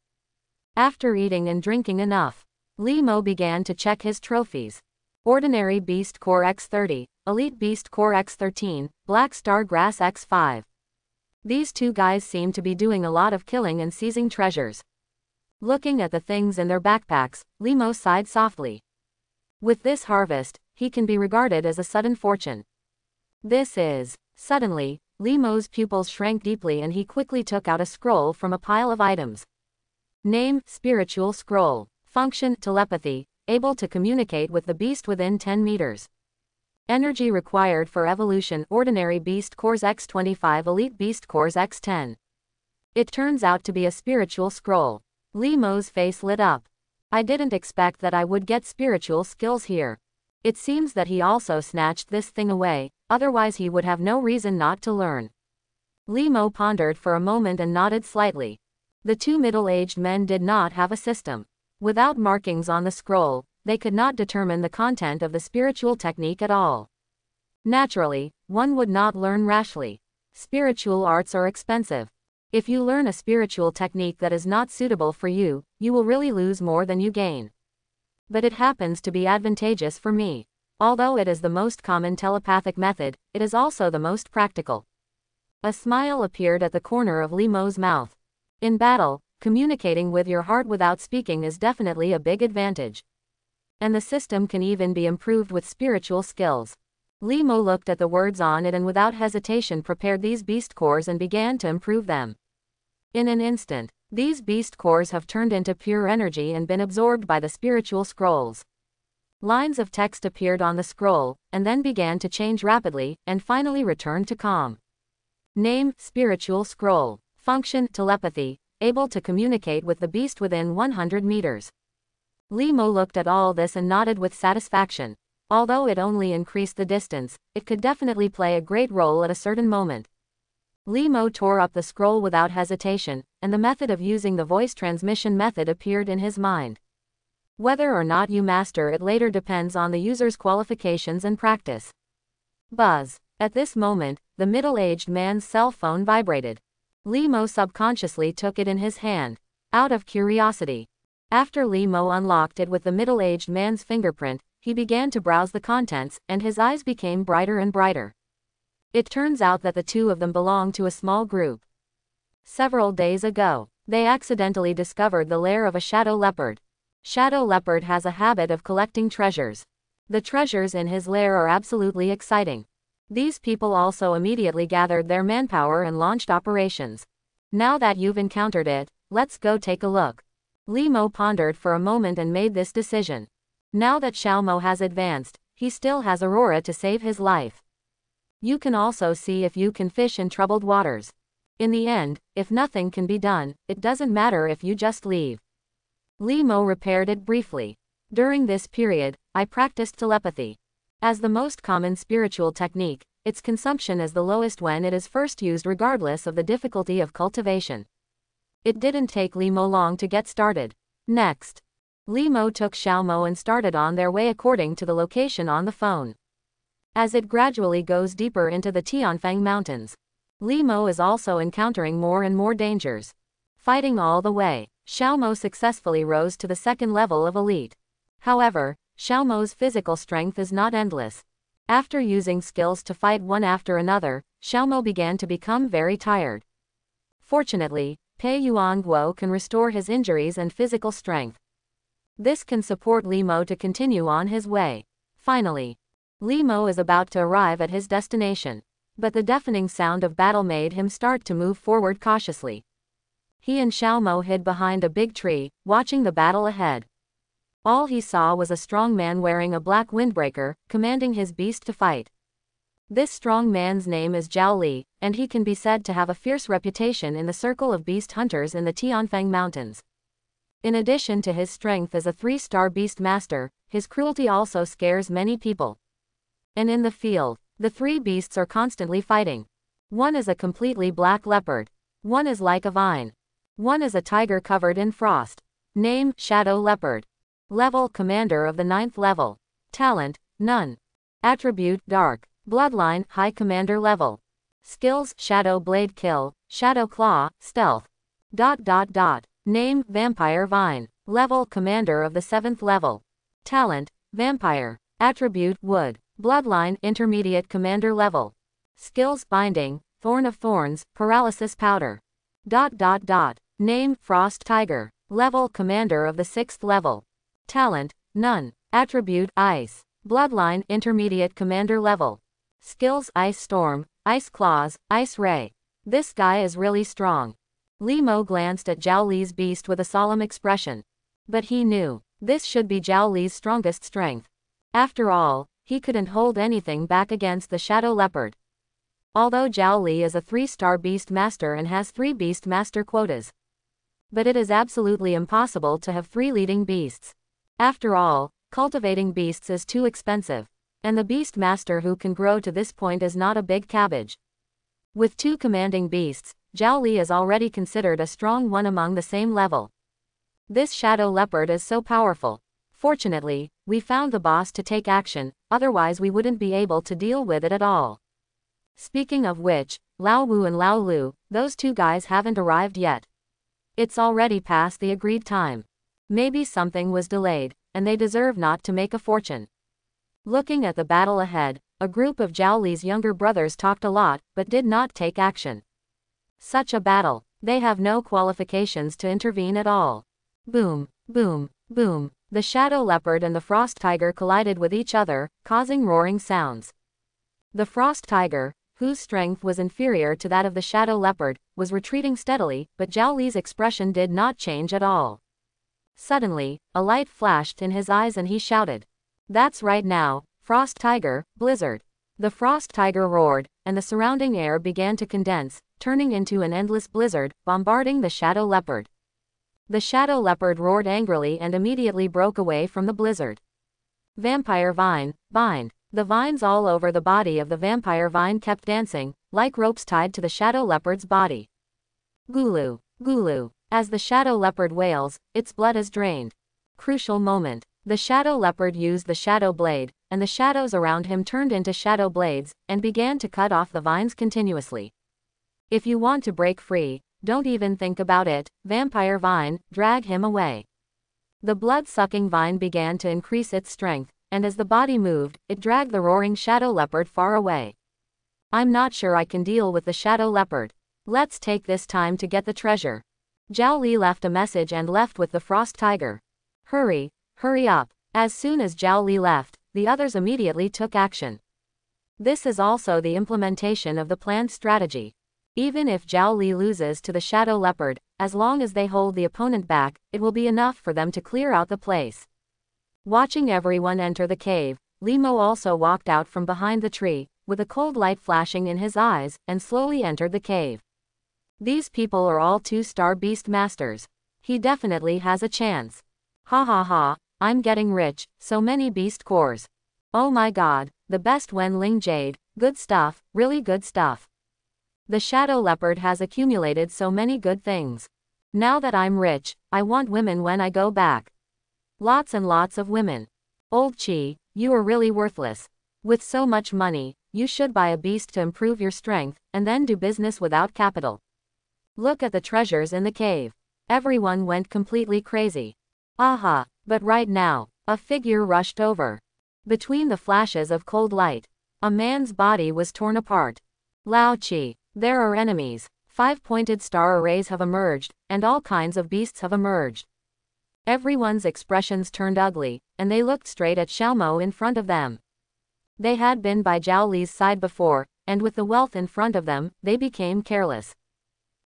After eating and drinking enough, Limo began to check his trophies. Ordinary Beast Core X30, Elite Beast Core X13, Black Star Grass X5. These two guys seem to be doing a lot of killing and seizing treasures. Looking at the things in their backpacks, Limo sighed softly. With this harvest, he can be regarded as a sudden fortune. This is. Suddenly, Limo's pupils shrank deeply and he quickly took out a scroll from a pile of items. Name, Spiritual Scroll. Function, Telepathy, able to communicate with the beast within 10 meters. Energy required for evolution, Ordinary Beast Cores X25, Elite Beast Cores X10. It turns out to be a spiritual scroll. Limo's face lit up. I didn't expect that I would get spiritual skills here. It seems that he also snatched this thing away, otherwise he would have no reason not to learn. Limo pondered for a moment and nodded slightly. The two middle-aged men did not have a system. Without markings on the scroll, they could not determine the content of the spiritual technique at all. Naturally, one would not learn rashly. Spiritual arts are expensive. If you learn a spiritual technique that is not suitable for you, you will really lose more than you gain. But it happens to be advantageous for me. Although it is the most common telepathic method, it is also the most practical. A smile appeared at the corner of Limo's mouth. In battle, communicating with your heart without speaking is definitely a big advantage. And the system can even be improved with spiritual skills. Limo looked at the words on it and without hesitation prepared these beast cores and began to improve them. In an instant, these beast cores have turned into pure energy and been absorbed by the spiritual scrolls. Lines of text appeared on the scroll, and then began to change rapidly, and finally returned to calm. Name, Spiritual Scroll. Function, Telepathy, able to communicate with the beast within 100 meters. Limo looked at all this and nodded with satisfaction. Although it only increased the distance, it could definitely play a great role at a certain moment. Limo tore up the scroll without hesitation, and the method of using the voice transmission method appeared in his mind. Whether or not you master it later depends on the user's qualifications and practice. Buzz. At this moment, the middle-aged man's cell phone vibrated. Limo subconsciously took it in his hand, out of curiosity. After Limo unlocked it with the middle-aged man's fingerprint, he began to browse the contents, and his eyes became brighter and brighter. It turns out that the two of them belong to a small group. Several days ago, they accidentally discovered the lair of a shadow leopard. Shadow leopard has a habit of collecting treasures. The treasures in his lair are absolutely exciting. These people also immediately gathered their manpower and launched operations. Now that you've encountered it, let's go take a look. Li Mo pondered for a moment and made this decision. Now that Xiao Mo has advanced, he still has Aurora to save his life. You can also see if you can fish in troubled waters. In the end, if nothing can be done, it doesn't matter if you just leave. Li Mo repaired it briefly. During this period, I practiced telepathy. As the most common spiritual technique, its consumption is the lowest when it is first used regardless of the difficulty of cultivation. It didn't take Li Mo long to get started. Next, Li Mo took Xiao Mo and started on their way according to the location on the phone. As it gradually goes deeper into the Tianfang Mountains, Li Mo is also encountering more and more dangers. Fighting all the way, Xiao Mo successfully rose to the second level of elite. However, Xiao Mo's physical strength is not endless. After using skills to fight one after another, Xiao Mo began to become very tired. Fortunately, Pei Yuanguo can restore his injuries and physical strength. This can support Li Mo to continue on his way. Finally, Li Mo is about to arrive at his destination. But the deafening sound of battle made him start to move forward cautiously. He and Xiao Mo hid behind a big tree, watching the battle ahead. All he saw was a strong man wearing a black windbreaker, commanding his beast to fight. This strong man's name is Zhao Li, and he can be said to have a fierce reputation in the circle of beast hunters in the Tianfang Mountains. In addition to his strength as a 3-star beast master, his cruelty also scares many people. And in the field, the 3 beasts are constantly fighting. One is a completely black leopard. One is like a vine. One is a tiger covered in frost. Name, Shadow Leopard. Level, Commander of the 9th level. Talent, none. Attribute, Dark. Bloodline, High Commander level. Skills, Shadow Blade Kill, Shadow Claw, Stealth. Name, Vampire Vine. Level, Commander of the 7th level. Talent, Vampire. Attribute, Wood. Bloodline, Intermediate Commander level. Skills, Binding, Thorn of Thorns, Paralysis Powder. Name, Frost Tiger. Level, Commander of the 6th level. Talent, none. Attribute, Ice. Bloodline, Intermediate Commander level. Skills, Ice Storm, Ice Claws, Ice Ray. This guy is really strong. Li Mo glanced at Zhao Li's beast with a solemn expression. But he knew, this should be Zhao Li's strongest strength. After all, he couldn't hold anything back against the Shadow Leopard. Although Zhao Li is a 3-star beast master and has 3 beast master quotas. But it is absolutely impossible to have 3 leading beasts. After all, cultivating beasts is too expensive. And the beast master who can grow to this point is not a big cabbage. With 2 commanding beasts, Zhao Li is already considered a strong one among the same level. This Shadow Leopard is so powerful. Fortunately, we found the boss to take action, otherwise we wouldn't be able to deal with it at all. Speaking of which, Lao Wu and Lao Lu, those 2 guys haven't arrived yet. It's already past the agreed time. Maybe something was delayed, and they deserve not to make a fortune. Looking at the battle ahead, a group of Zhao Li's younger brothers talked a lot, but did not take action. Such a battle, they have no qualifications to intervene at all. Boom, boom, boom. The Shadow Leopard and the Frost Tiger collided with each other, causing roaring sounds. The Frost Tiger, whose strength was inferior to that of the Shadow Leopard, was retreating steadily, but Zhao Li's expression did not change at all. Suddenly, a light flashed in his eyes and he shouted. That's right now, Frost Tiger, Blizzard. The Frost Tiger roared, and the surrounding air began to condense, turning into an endless blizzard, bombarding the Shadow Leopard. The Shadow Leopard roared angrily and immediately broke away from the blizzard. Vampire Vine, Bind. The vines all over the body of the Vampire Vine kept dancing, like ropes tied to the Shadow Leopard's body. Gulu, Gulu. As the Shadow Leopard wails, its blood is drained. Crucial moment. The Shadow Leopard used the Shadow Blade, and the shadows around him turned into shadow blades, and began to cut off the vines continuously. If you want to break free, don't even think about it, Vampire Vine, drag him away. The blood-sucking vine began to increase its strength, and as the body moved, it dragged the roaring shadow leopard far away. I'm not sure I can deal with the shadow leopard. Let's take this time to get the treasure. Zhao Li left a message and left with the frost tiger. Hurry, hurry up. As soon as Zhao Li left, the others immediately took action. This is also the implementation of the planned strategy. Even if Zhao Li loses to the shadow leopard, as long as they hold the opponent back, it will be enough for them to clear out the place. Watching everyone enter the cave, Li Mo also walked out from behind the tree, with a cold light flashing in his eyes, and slowly entered the cave. These people are all 2-star beast masters. He definitely has a chance. Ha ha ha, I'm getting rich, so many beast cores. Oh my god, the best Wenling Jade, good stuff, really good stuff. The shadow leopard has accumulated so many good things. Now that I'm rich, I want women when I go back. Lots and lots of women. Old Chi, you are really worthless. With so much money, you should buy a beast to improve your strength, and then do business without capital. Look at the treasures in the cave. Everyone went completely crazy. Aha, but right now, a figure rushed over. Between the flashes of cold light, a man's body was torn apart. Lao Chi, there are enemies. 5-pointed star arrays have emerged, and all kinds of beasts have emerged. Everyone's expressions turned ugly, and they looked straight at Xiaomo in front of them. They had been by Zhao Li's side before, and with the wealth in front of them, they became careless.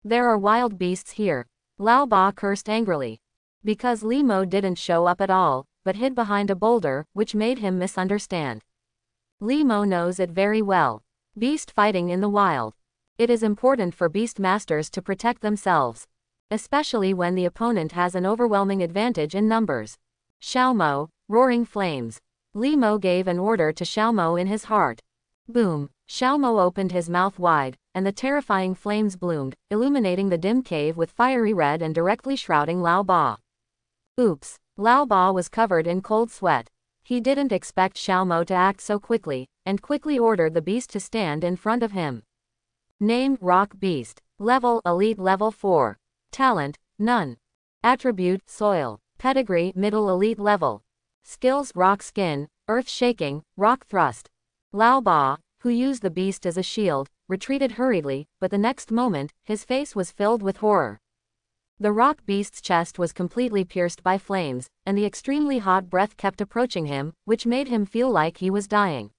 There are wild beasts here. Lao Ba cursed angrily. Because Li Mo didn't show up at all, but hid behind a boulder, which made him misunderstand. Li Mo knows it very well. Beast fighting in the wild. It is important for beast masters to protect themselves, especially when the opponent has an overwhelming advantage in numbers. Xiaomo, roaring flames. Li Mo gave an order to Xiaomo in his heart. Boom, Xiaomo opened his mouth wide, and the terrifying flames bloomed, illuminating the dim cave with fiery red and directly shrouding Lao Ba. Oops, Lao Ba was covered in cold sweat. He didn't expect Xiaomo to act so quickly, and quickly ordered the beast to stand in front of him. Name, Rock Beast. Level, Elite Level 4. Talent, none. Attribute, Soil. Pedigree, Middle Elite Level. Skills, Rock Skin, Earth Shaking, Rock Thrust. Lao Ba, who used the beast as a shield, retreated hurriedly, but the next moment, his face was filled with horror. The rock beast's chest was completely pierced by flames, and the extremely hot breath kept approaching him, which made him feel like he was dying.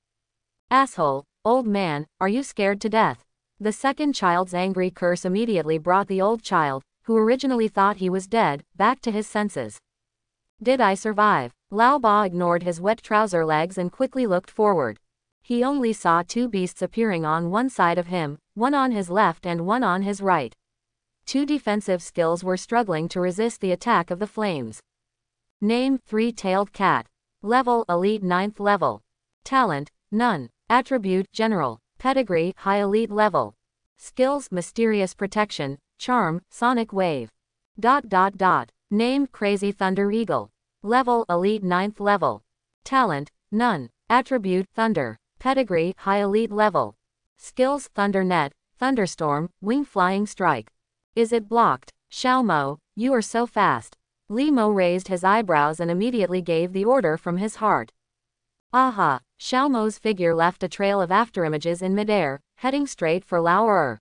Asshole, old man, are you scared to death? The second child's angry curse immediately brought the old child, who originally thought he was dead, back to his senses. Did I survive? Lao Ba ignored his wet trouser legs and quickly looked forward. He only saw 2 beasts appearing on one side of him, one on his left and one on his right. 2 defensive skills were struggling to resist the attack of the flames. Name, 3-tailed cat. Level, Elite 9th level. Talent, none. Attribute, General. Pedigree, High Elite level. Skills, Mysterious Protection, Charm, Sonic Wave. Name, Crazy Thunder Eagle. Level, Elite 9th level. Talent, none. Attribute, Thunder. Pedigree, High Elite level. Skills, Thunder Net, Thunderstorm, Wing Flying Strike. Is it blocked? Xiaomo, you are so fast. Li Mo raised his eyebrows and immediately gave the order from his heart. Aha, Xiaomo's figure left a trail of afterimages in midair, heading straight for Lao Er.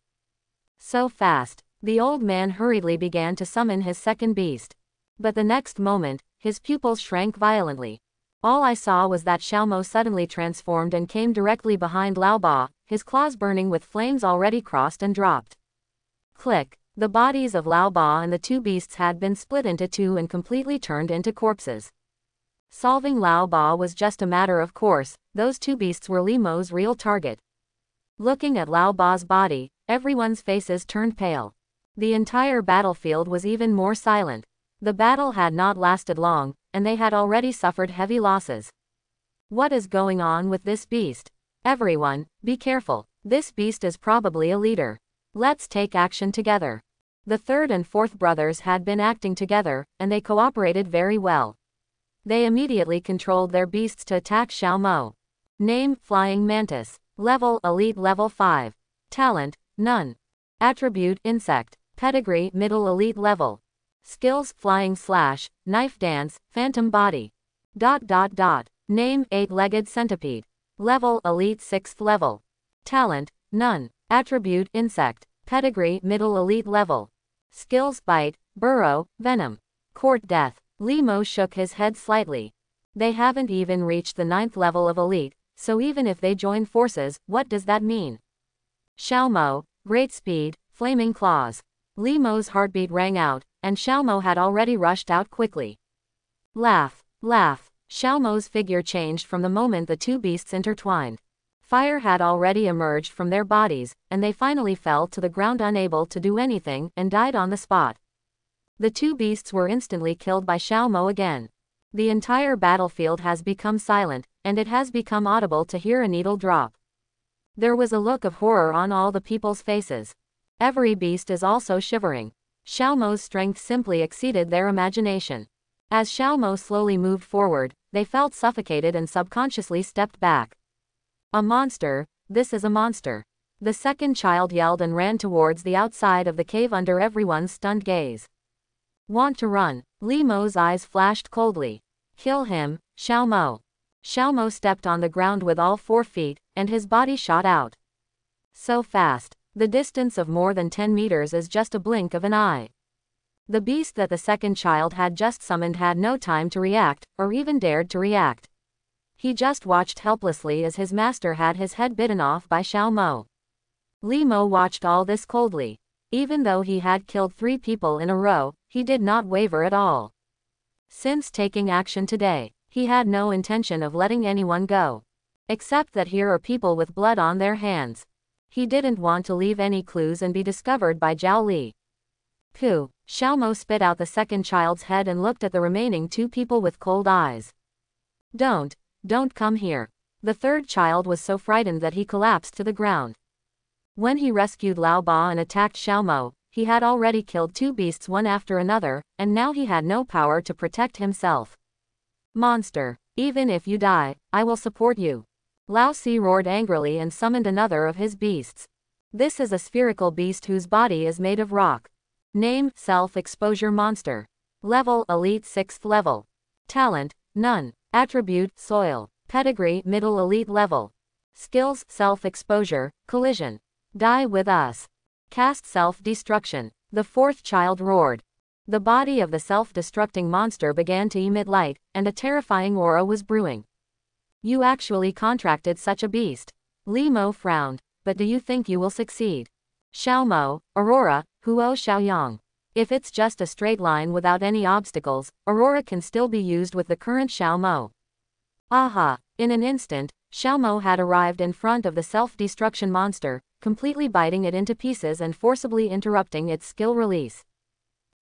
So fast. The old man hurriedly began to summon his second beast. But the next moment, his pupils shrank violently. All I saw was that Xiaomo suddenly transformed and came directly behind Lao Ba, his claws burning with flames already crossed and dropped. Click. The bodies of Lao Ba and the 2 beasts had been split into 2 and completely turned into corpses. Solving Lao Ba was just a matter of course, those 2 beasts were Li Mo's real target. Looking at Lao Ba's body, everyone's faces turned pale. The entire battlefield was even more silent. The battle had not lasted long, and they had already suffered heavy losses. What is going on with this beast? Everyone, be careful. This beast is probably a leader. Let's take action together. The 3rd and 4th brothers had been acting together, and they cooperated very well. They immediately controlled their beasts to attack Xiaomo. Name, Flying Mantis. Level, Elite Level 5. Talent, none. Attribute, Insect. Pedigree, Middle Elite level. Skills, Flying Slash, Knife Dance, Phantom Body. Name: 8-legged centipede. Level: Elite 6th level. Talent: none. Attribute: insect. Pedigree: middle elite level. Skills: bite, burrow, venom. Court death. Limo shook his head slightly. They haven't even reached the 9th level of elite, so even if they join forces, what does that mean? Xiaomo, great speed, flaming claws. Limo's heartbeat rang out, and Xiaomo had already rushed out quickly. Laugh, laugh. Xiaomo's figure changed from the moment the two beasts intertwined. Fire had already emerged from their bodies, and they finally fell to the ground unable to do anything, and died on the spot. The two beasts were instantly killed by Xiaomo again. The entire battlefield has become silent, and it has become audible to hear a needle drop. There was a look of horror on all the people's faces. Every beast is also shivering. Xiaomo's strength simply exceeded their imagination. As Xiaomo slowly moved forward, they felt suffocated and subconsciously stepped back. A monster, this is a monster. The second child yelled and ran towards the outside of the cave under everyone's stunned gaze. Want to run? Limo's eyes flashed coldly. Kill him, Xiaomo. Xiaomo stepped on the ground with all 4 feet, and his body shot out. So fast. The distance of more than 10 meters is just a blink of an eye. The beast that the second child had just summoned had no time to react, or even dared to react. He just watched helplessly as his master had his head bitten off by Xiaomo. Limo watched all this coldly. Even though he had killed 3 people in a row, he did not waver at all. Since taking action today, he had no intention of letting anyone go. Except that here are people with blood on their hands. He didn't want to leave any clues and be discovered by Zhao Li. Pooh. Xiaomo spit out the second child's head and looked at the remaining 2 people with cold eyes. Don't come here. The third child was so frightened that he collapsed to the ground. When he rescued Lao Ba and attacked Xiaomo, he had already killed 2 beasts one after another, and now he had no power to protect himself. Monster, even if you die, I will support you. Lao Si roared angrily and summoned another of his beasts. This is a spherical beast whose body is made of rock. Name: Self-Exposure Monster. Level: Elite 6th level. Talent: none. Attribute: soil. Pedigree: middle elite level. Skills: self-exposure, collision. Die with us. Cast self-destruction. The fourth child roared. The body of the self-destructing monster began to emit light, and a terrifying aura was brewing. You actually contracted such a beast. Limo frowned. But do you think you will succeed? Xiaomo, Aurora, Huo Xiaoyang. If it's just a straight line without any obstacles, Aurora can still be used with the current Xiaomo. Aha! In an instant, Xiaomo had arrived in front of the self-destruction monster, completely biting it into pieces and forcibly interrupting its skill release.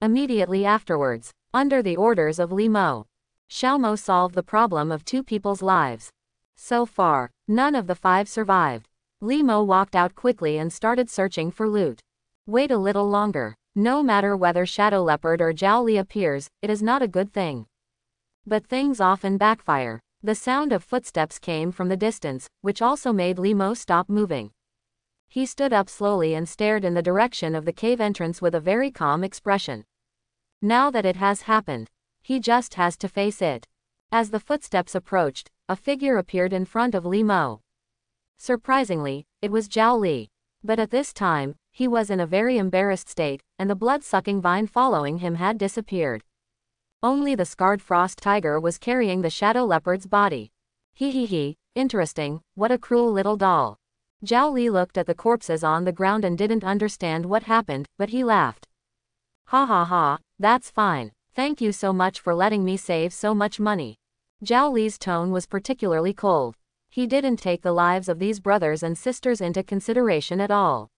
Immediately afterwards, under the orders of Limo, Xiaomo solved the problem of 2 people's lives. So far, none of the 5 survived. Limo walked out quickly and started searching for loot. Wait a little longer. No matter whether Shadow Leopard or Zhao Li appears, it is not a good thing. But things often backfire. The sound of footsteps came from the distance, which also made Limo stop moving. He stood up slowly and stared in the direction of the cave entrance with a very calm expression. Now that it has happened, he just has to face it. As the footsteps approached, a figure appeared in front of Limo. Surprisingly, it was Zhao Li. But at this time, he was in a very embarrassed state, and the blood-sucking vine following him had disappeared. Only the scarred frost tiger was carrying the shadow leopard's body. He, interesting, what a cruel little doll. Zhao Li looked at the corpses on the ground and didn't understand what happened, but he laughed. Ha ha ha, that's fine. Thank you so much for letting me save so much money. Zhao Li's tone was particularly cold. He didn't take the lives of these brothers and sisters into consideration at all.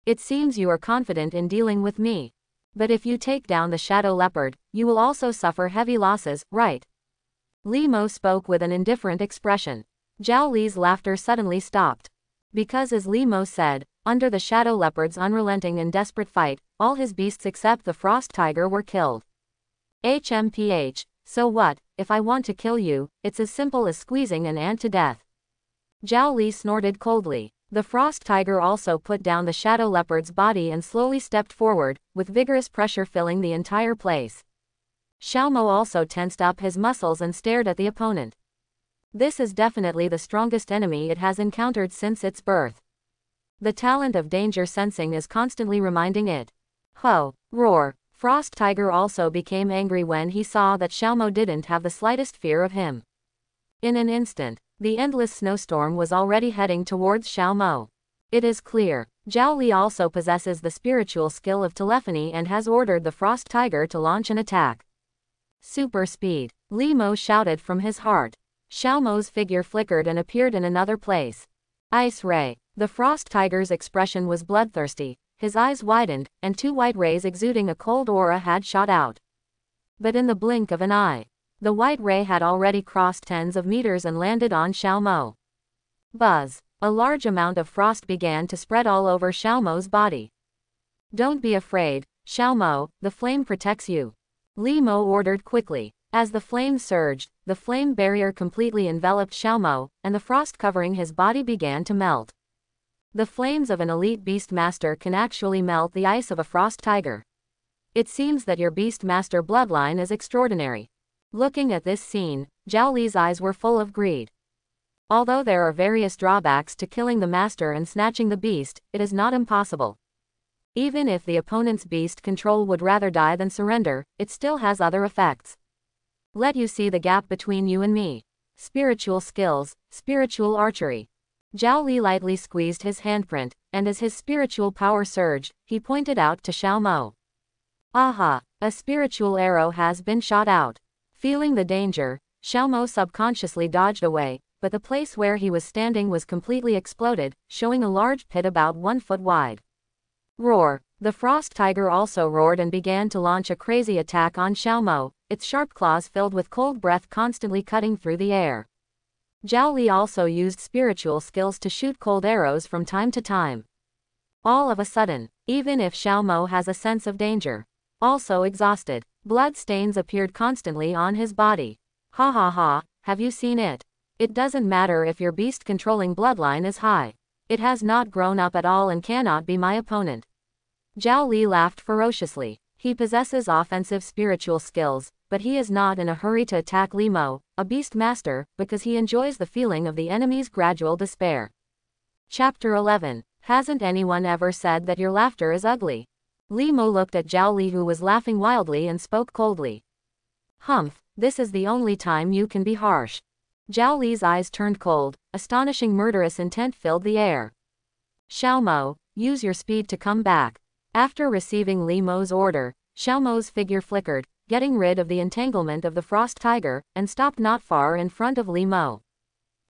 It seems you are confident in dealing with me. But if you take down the shadow leopard, you will also suffer heavy losses, right? Limo spoke with an indifferent expression. Zhao Li's laughter suddenly stopped. Because as Limo said, under the shadow leopard's unrelenting and desperate fight, all his beasts except the frost tiger were killed. HMPH, so what, if I want to kill you, it's as simple as squeezing an ant to death. Zhao Li snorted coldly. The frost tiger also put down the shadow leopard's body and slowly stepped forward, with vigorous pressure filling the entire place. Xiaomo also tensed up his muscles and stared at the opponent. This is definitely the strongest enemy it has encountered since its birth. The talent of danger sensing is constantly reminding it. Ho! Roar! Frost Tiger also became angry when he saw that Xiaomo didn't have the slightest fear of him. In an instant, the endless snowstorm was already heading towards Xiaomo. It is clear, Zhao Li also possesses the spiritual skill of telephony and has ordered the Frost Tiger to launch an attack. Super speed! Li Mo shouted from his heart. Xiaomo's figure flickered and appeared in another place. Ice Ray! The Frost Tiger's expression was bloodthirsty, his eyes widened, and two white rays exuding a cold aura had shot out. But in the blink of an eye, the white ray had already crossed tens of meters and landed on Xiaomo. Buzz! A large amount of frost began to spread all over Xiaomo's body. Don't be afraid, Xiaomo, the flame protects you. Li Mo ordered quickly. As the flames surged, the flame barrier completely enveloped Xiaomo, and the frost covering his body began to melt. The flames of an elite beast master can actually melt the ice of a frost tiger. It seems that your beast master bloodline is extraordinary. Looking at this scene, Zhao Li's eyes were full of greed. Although there are various drawbacks to killing the master and snatching the beast, it is not impossible. Even if the opponent's beast control would rather die than surrender, it still has other effects. Let you see the gap between you and me. Spiritual skills, spiritual archery. Zhao Li lightly squeezed his handprint, and as his spiritual power surged, he pointed out to Xiaomo. Aha! A spiritual arrow has been shot out. Feeling the danger, Xiaomo subconsciously dodged away, but the place where he was standing was completely exploded, showing a large pit about 1 foot wide. Roar! The Frost Tiger also roared and began to launch a crazy attack on Xiaomo, its sharp claws filled with cold breath constantly cutting through the air. Zhao Li also used spiritual skills to shoot cold arrows from time to time. All of a sudden, even if Xiaomo has a sense of danger, also exhausted, blood stains appeared constantly on his body. Ha ha ha, have you seen it? It doesn't matter if your beast-controlling bloodline is high. It has not grown up at all and cannot be my opponent. Zhao Li laughed ferociously. He possesses offensive spiritual skills, but he is not in a hurry to attack Li Mo, a beast master, because he enjoys the feeling of the enemy's gradual despair. Chapter 11. Hasn't anyone ever said that your laughter is ugly? Li Mo looked at Zhao Li, who was laughing wildly, and spoke coldly. Humph, this is the only time you can be harsh. Zhao Li's eyes turned cold, astonishing murderous intent filled the air. Xiaomo, use your speed to come back. After receiving Li Mo's order, Xiaomo's figure flickered, getting rid of the entanglement of the Frost Tiger, and stopped not far in front of Li Mo.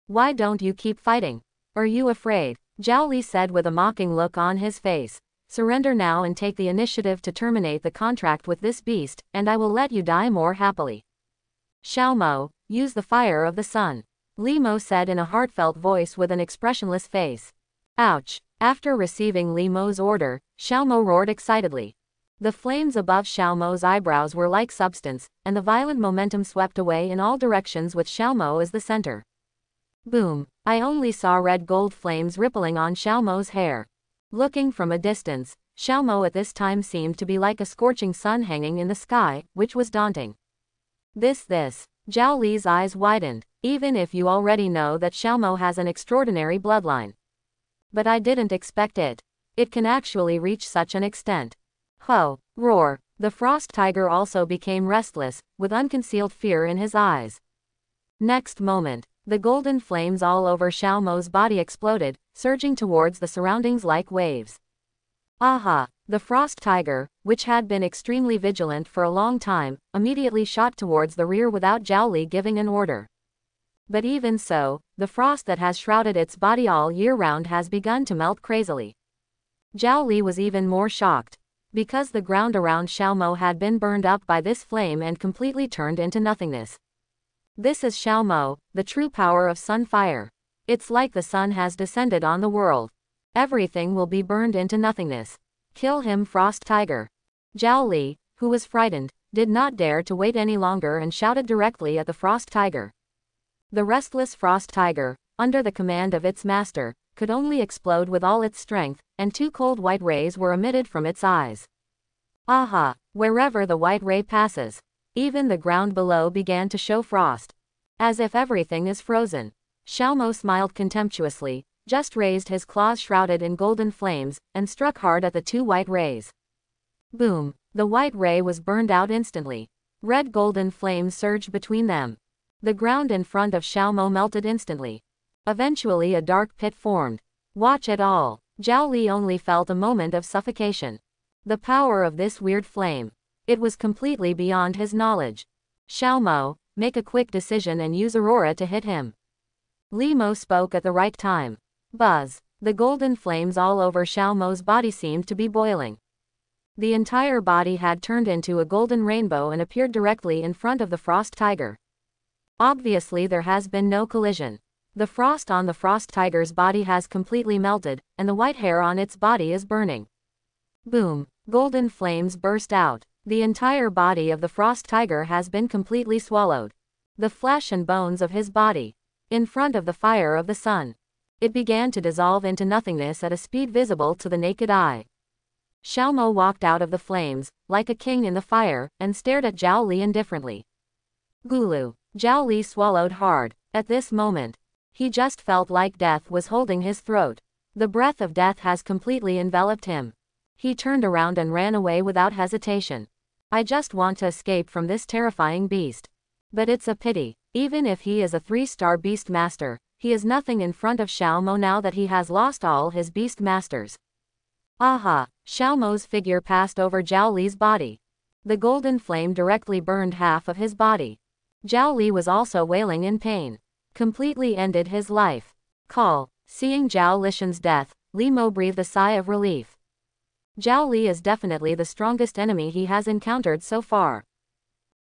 Why don't you keep fighting? Are you afraid? Zhao Li said with a mocking look on his face. Surrender now and take the initiative to terminate the contract with this beast, and I will let you die more happily. Xiaomo, use the fire of the sun. Li Mo said in a heartfelt voice with an expressionless face. Ouch! After receiving Li Mo's order, Xiaomo roared excitedly. The flames above Xiaomo's eyebrows were like substance, and the violent momentum swept away in all directions with Xiaomo as the center. Boom! I only saw red gold flames rippling on Xiaomo's hair. Looking from a distance, Xiaomo at this time seemed to be like a scorching sun hanging in the sky, which was daunting. This. Zhao Li's eyes widened. Even if you already know that Xiaomo has an extraordinary bloodline. But I didn't expect it. It can actually reach such an extent. Ho! Roar! The Frost Tiger also became restless, with unconcealed fear in his eyes. Next moment, the golden flames all over Xiaomo's body exploded, surging towards the surroundings like waves. Aha! The Frost Tiger, which had been extremely vigilant for a long time, immediately shot towards the rear without Zhao Li giving an order. But even so, the frost that has shrouded its body all year round has begun to melt crazily. Zhao Li was even more shocked. Because the ground around Xiaomo had been burned up by this flame and completely turned into nothingness. This is Xiaomo, the true power of sun fire. It's like the sun has descended on the world. Everything will be burned into nothingness. Kill him, Frost Tiger. Zhao Li, who was frightened, did not dare to wait any longer and shouted directly at the Frost Tiger. The restless Frost Tiger, under the command of its master, could only explode with all its strength, and two cold white rays were emitted from its eyes. Aha! Wherever the white ray passes, even the ground below began to show frost. As if everything is frozen. Xiaomo smiled contemptuously, just raised his claws shrouded in golden flames, and struck hard at the two white rays. Boom! The white ray was burned out instantly. Red golden flames surged between them. The ground in front of Xiaomo melted instantly. Eventually a dark pit formed. Watch it all. Zhao Li only felt a moment of suffocation. The power of this weird flame. It was completely beyond his knowledge. Xiaomo, make a quick decision and use Aurora to hit him. Li Mo spoke at the right time. Buzz. The golden flames all over Xiaomo's body seemed to be boiling. The entire body had turned into a golden rainbow and appeared directly in front of the Frost Tiger. Obviously there has been no collision. The frost on the Frost Tiger's body has completely melted, and the white hair on its body is burning. Boom! Golden flames burst out. The entire body of the Frost Tiger has been completely swallowed. The flesh and bones of his body. In front of the fire of the sun. It began to dissolve into nothingness at a speed visible to the naked eye. Xiaomo walked out of the flames, like a king in the fire, and stared at Zhao Li indifferently. Gulu. Zhao Li swallowed hard. At this moment, he just felt like death was holding his throat. The breath of death has completely enveloped him. He turned around and ran away without hesitation. I just want to escape from this terrifying beast. But it's a pity. Even if he is a 3-star beast master, he is nothing in front of Xiaomo now that he has lost all his beast masters. Aha! Xiaomo's figure passed over Zhao Li's body. The golden flame directly burned half of his body. Zhao Li was also wailing in pain. Completely ended his life. Call. Seeing Zhao Lishan's death, Li Mo breathed a sigh of relief. Zhao Li is definitely the strongest enemy he has encountered so far.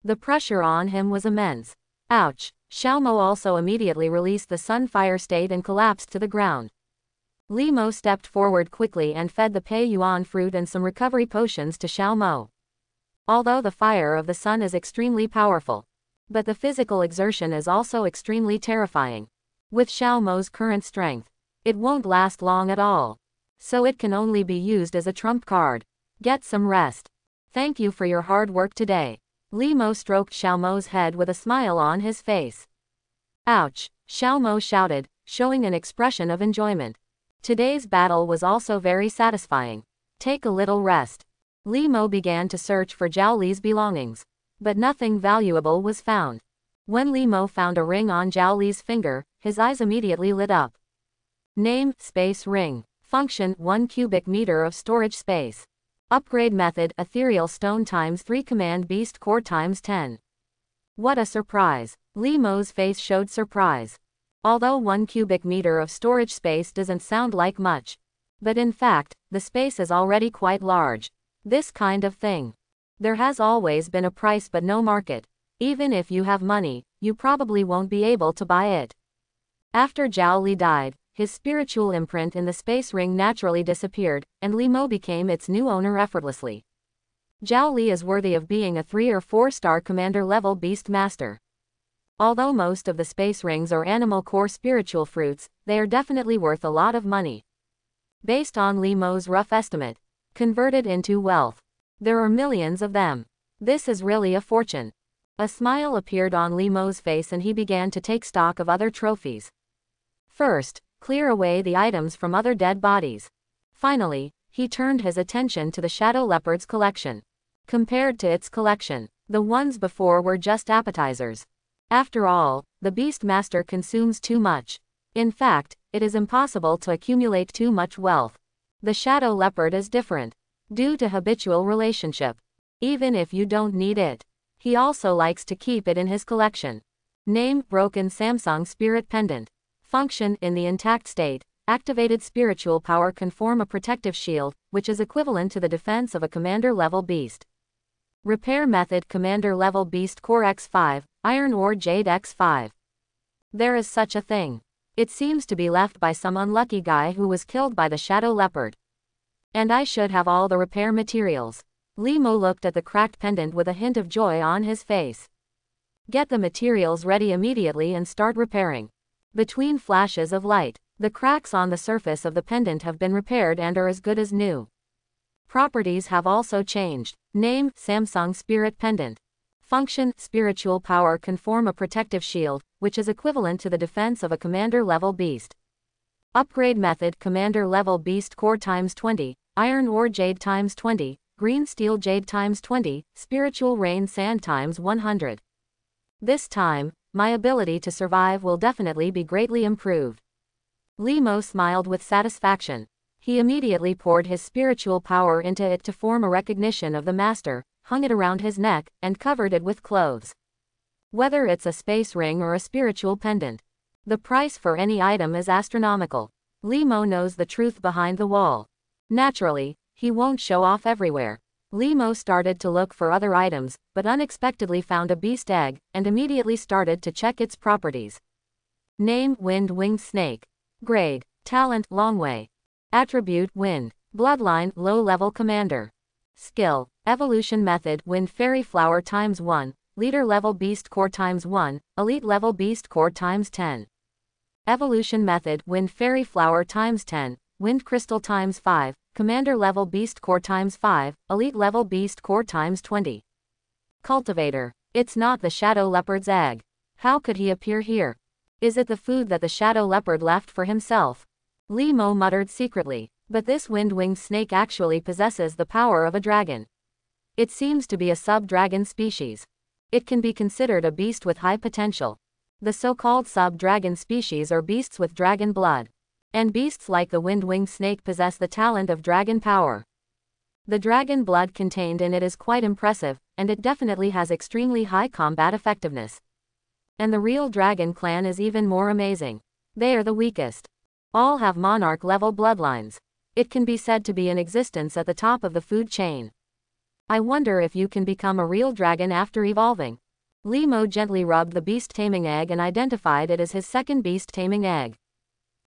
The pressure on him was immense. Ouch! Xiaomo also immediately released the Sunfire State and collapsed to the ground. Li Mo stepped forward quickly and fed the Pei Yuan fruit and some recovery potions to Xiaomo. Although the fire of the sun is extremely powerful, but the physical exertion is also extremely terrifying. With Xiaomo's current strength, it won't last long at all. So it can only be used as a trump card. Get some rest. Thank you for your hard work today. Li Mo stroked Xiaomo's head with a smile on his face. Ouch! Xiaomo shouted, showing an expression of enjoyment. Today's battle was also very satisfying. Take a little rest. Li Mo began to search for Zhao Li's belongings. But nothing valuable was found. When Li Mo found a ring on Zhao Li's finger, his eyes immediately lit up. Name, Space Ring. Function, 1 cubic meter of storage space. Upgrade method, Ethereal Stone times 3 Command Beast Core times 10. What a surprise. Li Mo's face showed surprise. Although 1 cubic meter of storage space doesn't sound like much. But in fact, the space is already quite large. This kind of thing. There has always been a price but no market. Even if you have money, you probably won't be able to buy it. After Zhao Li died, his spiritual imprint in the space ring naturally disappeared, and Li Mo became its new owner effortlessly. Zhao Li is worthy of being a 3 or 4-star commander level beast master. Although most of the space rings are animal core spiritual fruits, they are definitely worth a lot of money. Based on Li Mo's rough estimate, converted into wealth, there are millions of them. This is really a fortune. A smile appeared on Li Mo's face and he began to take stock of other trophies. First, clear away the items from other dead bodies. Finally, he turned his attention to the Shadow Leopard's collection. Compared to its collection, the ones before were just appetizers. After all, the Beast Master consumes too much. In fact, it is impossible to accumulate too much wealth. The Shadow Leopard is different. Due to habitual relationship. Even if you don't need it. He also likes to keep it in his collection. Name, Broken Samsung Spirit Pendant. Function, in the intact state, activated spiritual power can form a protective shield, which is equivalent to the defense of a commander-level beast. Repair method, Commander-level beast Core X5, Iron Ore Jade X5. There is such a thing. It seems to be left by some unlucky guy who was killed by the Shadow Leopard. And I should have all the repair materials. Li Mo looked at the cracked pendant with a hint of joy on his face. Get the materials ready immediately and start repairing. Between flashes of light, the cracks on the surface of the pendant have been repaired and are as good as new. Properties have also changed. Name, Samsung Spirit Pendant. Function: spiritual power can form a protective shield, which is equivalent to the defense of a commander-level beast. Upgrade method: commander-level beast core times 20, iron ore jade times 20, green steel jade times 20, spiritual rain sand times 100. This time, my ability to survive will definitely be greatly improved. Limo smiled with satisfaction. He immediately poured his spiritual power into it to form a recognition of the master, hung it around his neck, and covered it with clothes. Whether it's a space ring or a spiritual pendant, the price for any item is astronomical. Limo knows the truth behind the wall. Naturally, he won't show off everywhere. Limo started to look for other items, but unexpectedly found a beast egg, and immediately started to check its properties. Name: Wind-winged snake. Grade: Talent: Longway. Attribute: Wind. Bloodline: Low-level commander. Skill: Evolution method: Wind Fairy Flower times 1, Leader level Beast Core times 1, Elite level Beast Core times 10. Evolution method: Wind Fairy Flower times 10, Wind Crystal times 5, Commander level Beast Core times 5, Elite level Beast Core times 20. Cultivator: It's not the Shadow Leopard's egg. How could he appear here? Is it the food that the Shadow Leopard left for himself? Limo muttered secretly. But this wind-winged snake actually possesses the power of a dragon. It seems to be a sub-dragon species. It can be considered a beast with high potential. The so-called sub-dragon species are beasts with dragon blood. And beasts like the wind-winged snake possess the talent of dragon power. The dragon blood contained in it is quite impressive, and it definitely has extremely high combat effectiveness. And the real dragon clan is even more amazing. They are the weakest. All have monarch-level bloodlines. It can be said to be in existence at the top of the food chain. I wonder if you can become a real dragon after evolving. Limo gently rubbed the beast-taming egg and identified it as his second beast-taming egg.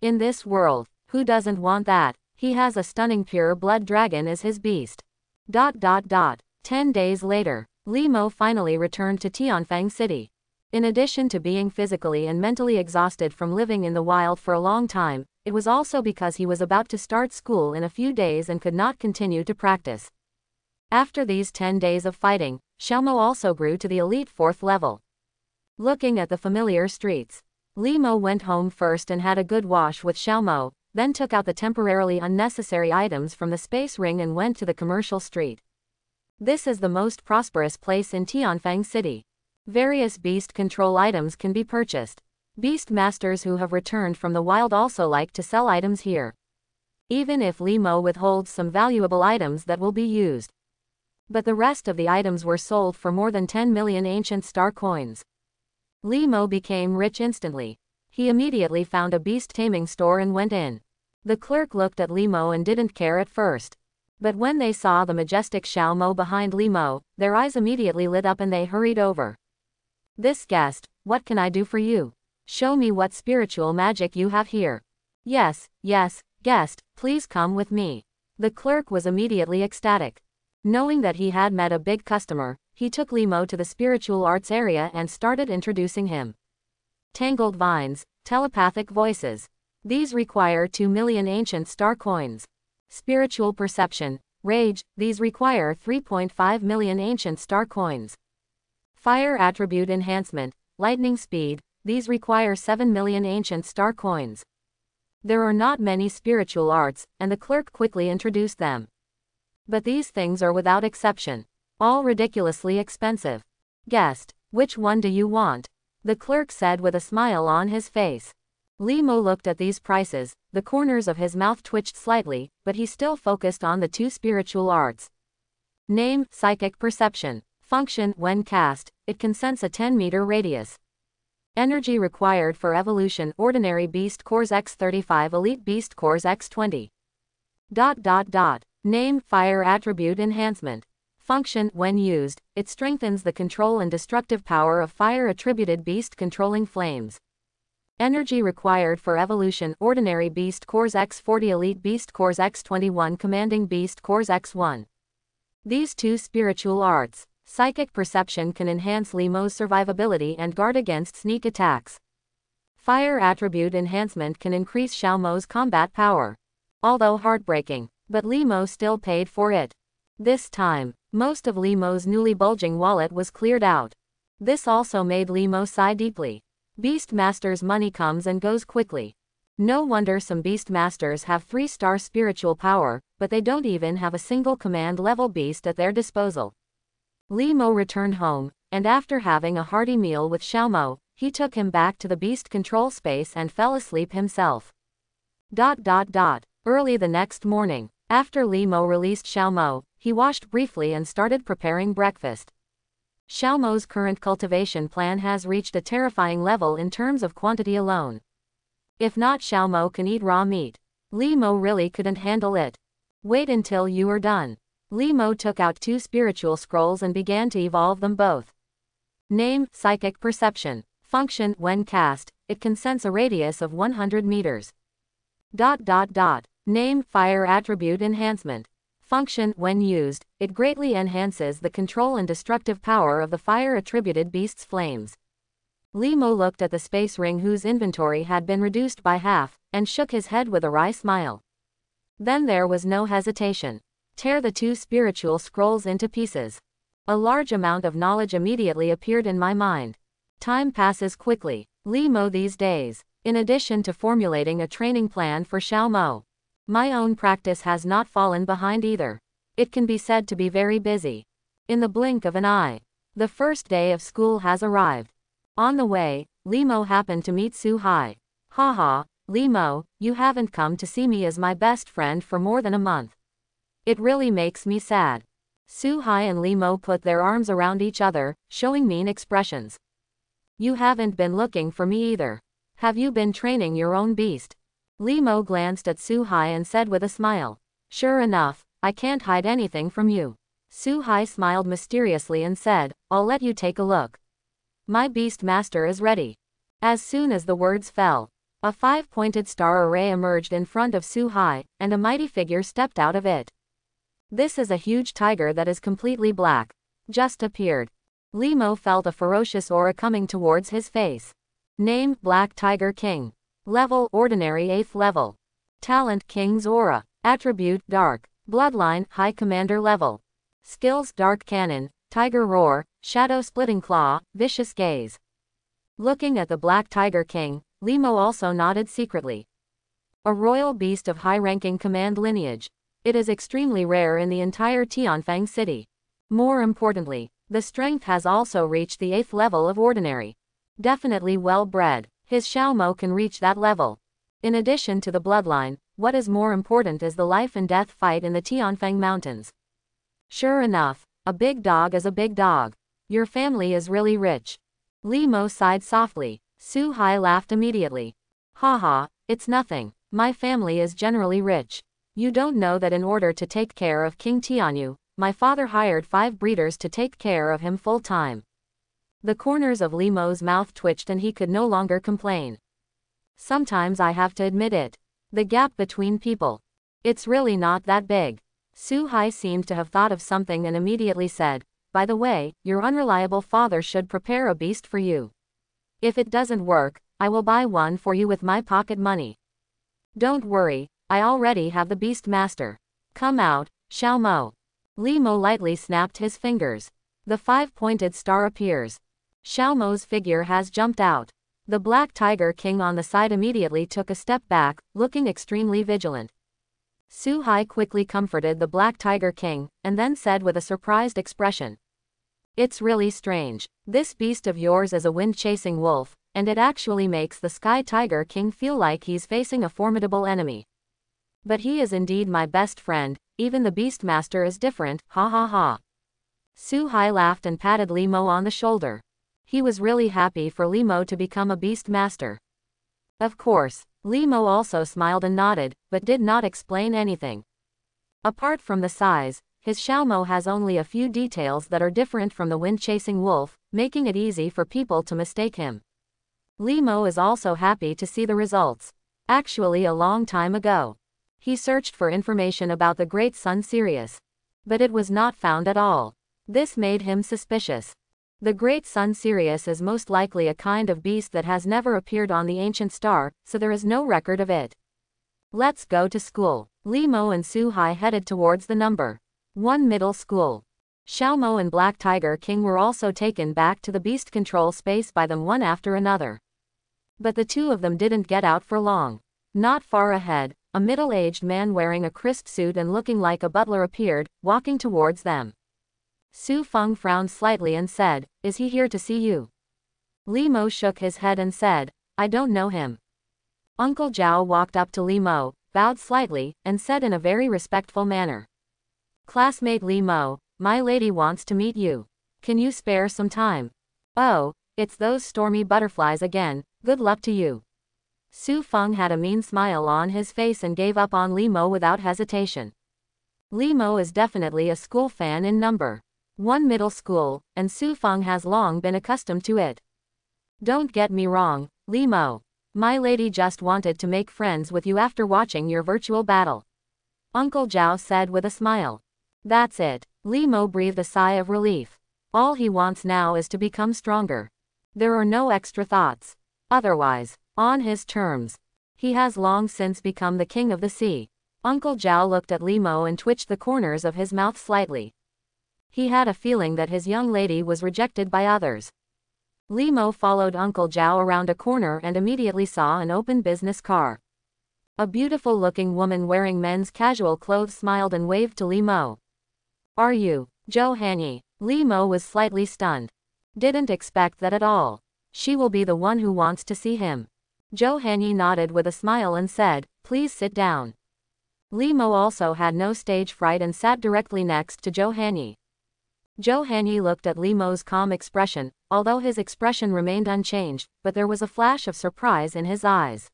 In this world, who doesn't want that? He has a stunning pure-blood dragon as his beast. 10 days later, Limo finally returned to Tianfang City. In addition to being physically and mentally exhausted from living in the wild for a long time, it was also because he was about to start school in a few days and could not continue to practice. After these 10 days of fighting, Xiaomo also grew to the elite 4th level. Looking at the familiar streets, Limo went home first and had a good wash with Xiaomo, then took out the temporarily unnecessary items from the space ring and went to the commercial street. This is the most prosperous place in Tianfang City. Various beast control items can be purchased. Beast masters who have returned from the wild also like to sell items here. Even if Limo withholds some valuable items that will be used. But the rest of the items were sold for more than 10 million ancient star coins. Limo became rich instantly. He immediately found a beast taming store and went in. The clerk looked at Limo and didn't care at first. But when they saw the majestic Xiaomo behind Limo, their eyes immediately lit up and they hurried over. This guest, what can I do for you? Show me what spiritual magic you have here. Yes, guest, please come with me. The clerk was immediately ecstatic. Knowing that he had met a big customer, he took Limo to the spiritual arts area and started introducing him. Tangled vines, telepathic voices. These require 2 million ancient star coins. Spiritual perception, rage, these require 3.5 million ancient star coins. Fire attribute enhancement, lightning speed, these require 7 million ancient star coins. There are not many spiritual arts, and the clerk quickly introduced them. But these things are without exception. All ridiculously expensive. Guest, which one do you want? The clerk said with a smile on his face. Limo looked at these prices, the corners of his mouth twitched slightly, but he still focused on the 2 spiritual arts. Name: Psychic Perception. Function: when cast, it can sense a 10-meter radius. Energy required for evolution: Ordinary Beast Cores X35, Elite Beast Cores X20. Name: Fire Attribute Enhancement. Function: when used, it strengthens the control and destructive power of fire attributed beast controlling flames. Energy required for evolution: Ordinary Beast Cores X40, Elite Beast Cores X21, Commanding Beast Cores X1. These 2 spiritual arts. Psychic Perception can enhance Limo's survivability and guard against sneak attacks. Fire Attribute Enhancement can increase Xiaomo's combat power. Although heartbreaking, but Limo still paid for it. This time, Most of Limo's newly bulging wallet was cleared out. This also made Limo sigh deeply. Beastmaster's money comes and goes quickly. No wonder some Beastmasters have 3-star spiritual power, but they don't even have a single command-level beast at their disposal. Limo returned home, and after having a hearty meal with Xiaomo, he took him back to the beast control space and fell asleep himself. Early the next morning, after Limo released Xiaomo, he washed briefly and started preparing breakfast. Xiaomo's current cultivation plan has reached a terrifying level in terms of quantity alone. If not Xiaomo can eat raw meat, Limo really couldn't handle it. Wait until you are done. Limo took out 2 spiritual scrolls and began to evolve them both. Name, Psychic Perception. Function, when cast, it can sense a radius of 100 meters. Name, Fire Attribute Enhancement. Function, when used, it greatly enhances the control and destructive power of the fire-attributed beast's flames. Limo looked at the space ring whose inventory had been reduced by half, and shook his head with a wry smile. Then there was no hesitation. Tear the 2 spiritual scrolls into pieces. A large amount of knowledge immediately appeared in my mind. Time passes quickly. Limo these days. In addition to formulating a training plan for Xiaomo, my own practice has not fallen behind either. It can be said to be very busy. In the blink of an eye, the first day of school has arrived. On the way, Limo happened to meet Su Hai. Haha, Limo, you haven't come to see me as my best friend for more than a month. It really makes me sad. Su Hai and Limo put their arms around each other, showing mean expressions. You haven't been looking for me either. Have you been training your own beast? Limo glanced at Su Hai and said with a smile. Sure enough, I can't hide anything from you. Su Hai smiled mysteriously and said, I'll let you take a look. My beast master is ready. As soon as the words fell, a 5-pointed star array emerged in front of Su Hai, and a mighty figure stepped out of it. This is a huge tiger that is completely black. Just appeared. Limo felt a ferocious aura coming towards his face. Name, Black Tiger King. Level, Ordinary 8th level. Talent, King's Aura. Attribute, Dark. Bloodline, High Commander level. Skills, Dark Cannon, Tiger Roar, Shadow Splitting Claw, Vicious Gaze. Looking at the Black Tiger King, Limo also nodded secretly. A royal beast of high-ranking command lineage. It is extremely rare in the entire Tianfang city. More importantly, the strength has also reached the 8th level of Ordinary. Definitely well-bred. His Xiaomo can reach that level. In addition to the bloodline, what is more important is the life and death fight in the Tianfang Mountains. Sure enough, a big dog is a big dog. Your family is really rich. Limo sighed softly. Su Hai laughed immediately. Haha, it's nothing. My family is generally rich. You don't know that in order to take care of King Tianyu, my father hired 5 breeders to take care of him full-time. The corners of Limo's mouth twitched and he could no longer complain. Sometimes I have to admit it. The gap between people. It's really not that big. Su Hai seemed to have thought of something and immediately said, by the way, your unreliable father should prepare a beast for you. If it doesn't work, I will buy one for you with my pocket money. Don't worry, I already have the beast master. Come out, Xiaomo. Limo lightly snapped his fingers. The 5-pointed star appears. Xiaomo's figure has jumped out. The Black Tiger King on the side immediately took a step back, looking extremely vigilant. Su Hai quickly comforted the Black Tiger King, and then said with a surprised expression. It's really strange. This beast of yours is a wind-chasing wolf, and it actually makes the Sky Tiger King feel like he's facing a formidable enemy. But he is indeed my best friend, even the Beastmaster is different, ha ha ha. Su Hai laughed and patted Limo on the shoulder. He was really happy for Limo to become a Beastmaster. Of course, Limo also smiled and nodded, but did not explain anything. Apart from the size, his Xiaomo has only a few details that are different from the wind-chasing wolf, making it easy for people to mistake him. Limo is also happy to see the results. Actually a long time ago, he searched for information about the Great Sun Sirius. But it was not found at all. This made him suspicious. The Great Sun Sirius is most likely a kind of beast that has never appeared on the ancient star, so there is no record of it. Let's go to school. Limo and Su Hai headed towards the number 1 middle school. Xiaomo and Black Tiger King were also taken back to the beast control space by them one after another. But the two of them didn't get out for long. Not far ahead, a middle-aged man wearing a crisp suit and looking like a butler appeared, walking towards them. Su Feng frowned slightly and said, "Is he here to see you?" Li Mo shook his head and said, "I don't know him." Uncle Zhao walked up to Li Mo, bowed slightly, and said in a very respectful manner, "Classmate Li Mo, my lady wants to meet you. Can you spare some time?" "Oh, it's those stormy butterflies again, good luck to you." Su Feng had a mean smile on his face and gave up on Li Mo without hesitation. Li Mo is definitely a school fan in number 1 middle school, and Su Feng has long been accustomed to it. "Don't get me wrong, Li Mo. My lady just wanted to make friends with you after watching your virtual battle," Uncle Zhao said with a smile. "That's it." Li Mo breathed a sigh of relief. All he wants now is to become stronger. There are no extra thoughts. Otherwise, on his terms. He has long since become the king of the sea. Uncle Zhao looked at Li Mo and twitched the corners of his mouth slightly. He had a feeling that his young lady was rejected by others. Li Mo followed Uncle Zhao around a corner and immediately saw an open business car. A beautiful-looking woman wearing men's casual clothes smiled and waved to Li Mo. "Are you Zhou Hanyi?" Li Mo was slightly stunned. Didn't expect that at all. She will be the one who wants to see him. Zhou Hanyi nodded with a smile and said, "Please sit down." Li Mo also had no stage fright and sat directly next to Zhou Hanyi. Zhou Hanyi looked at Li Mo's calm expression, although his expression remained unchanged, but there was a flash of surprise in his eyes.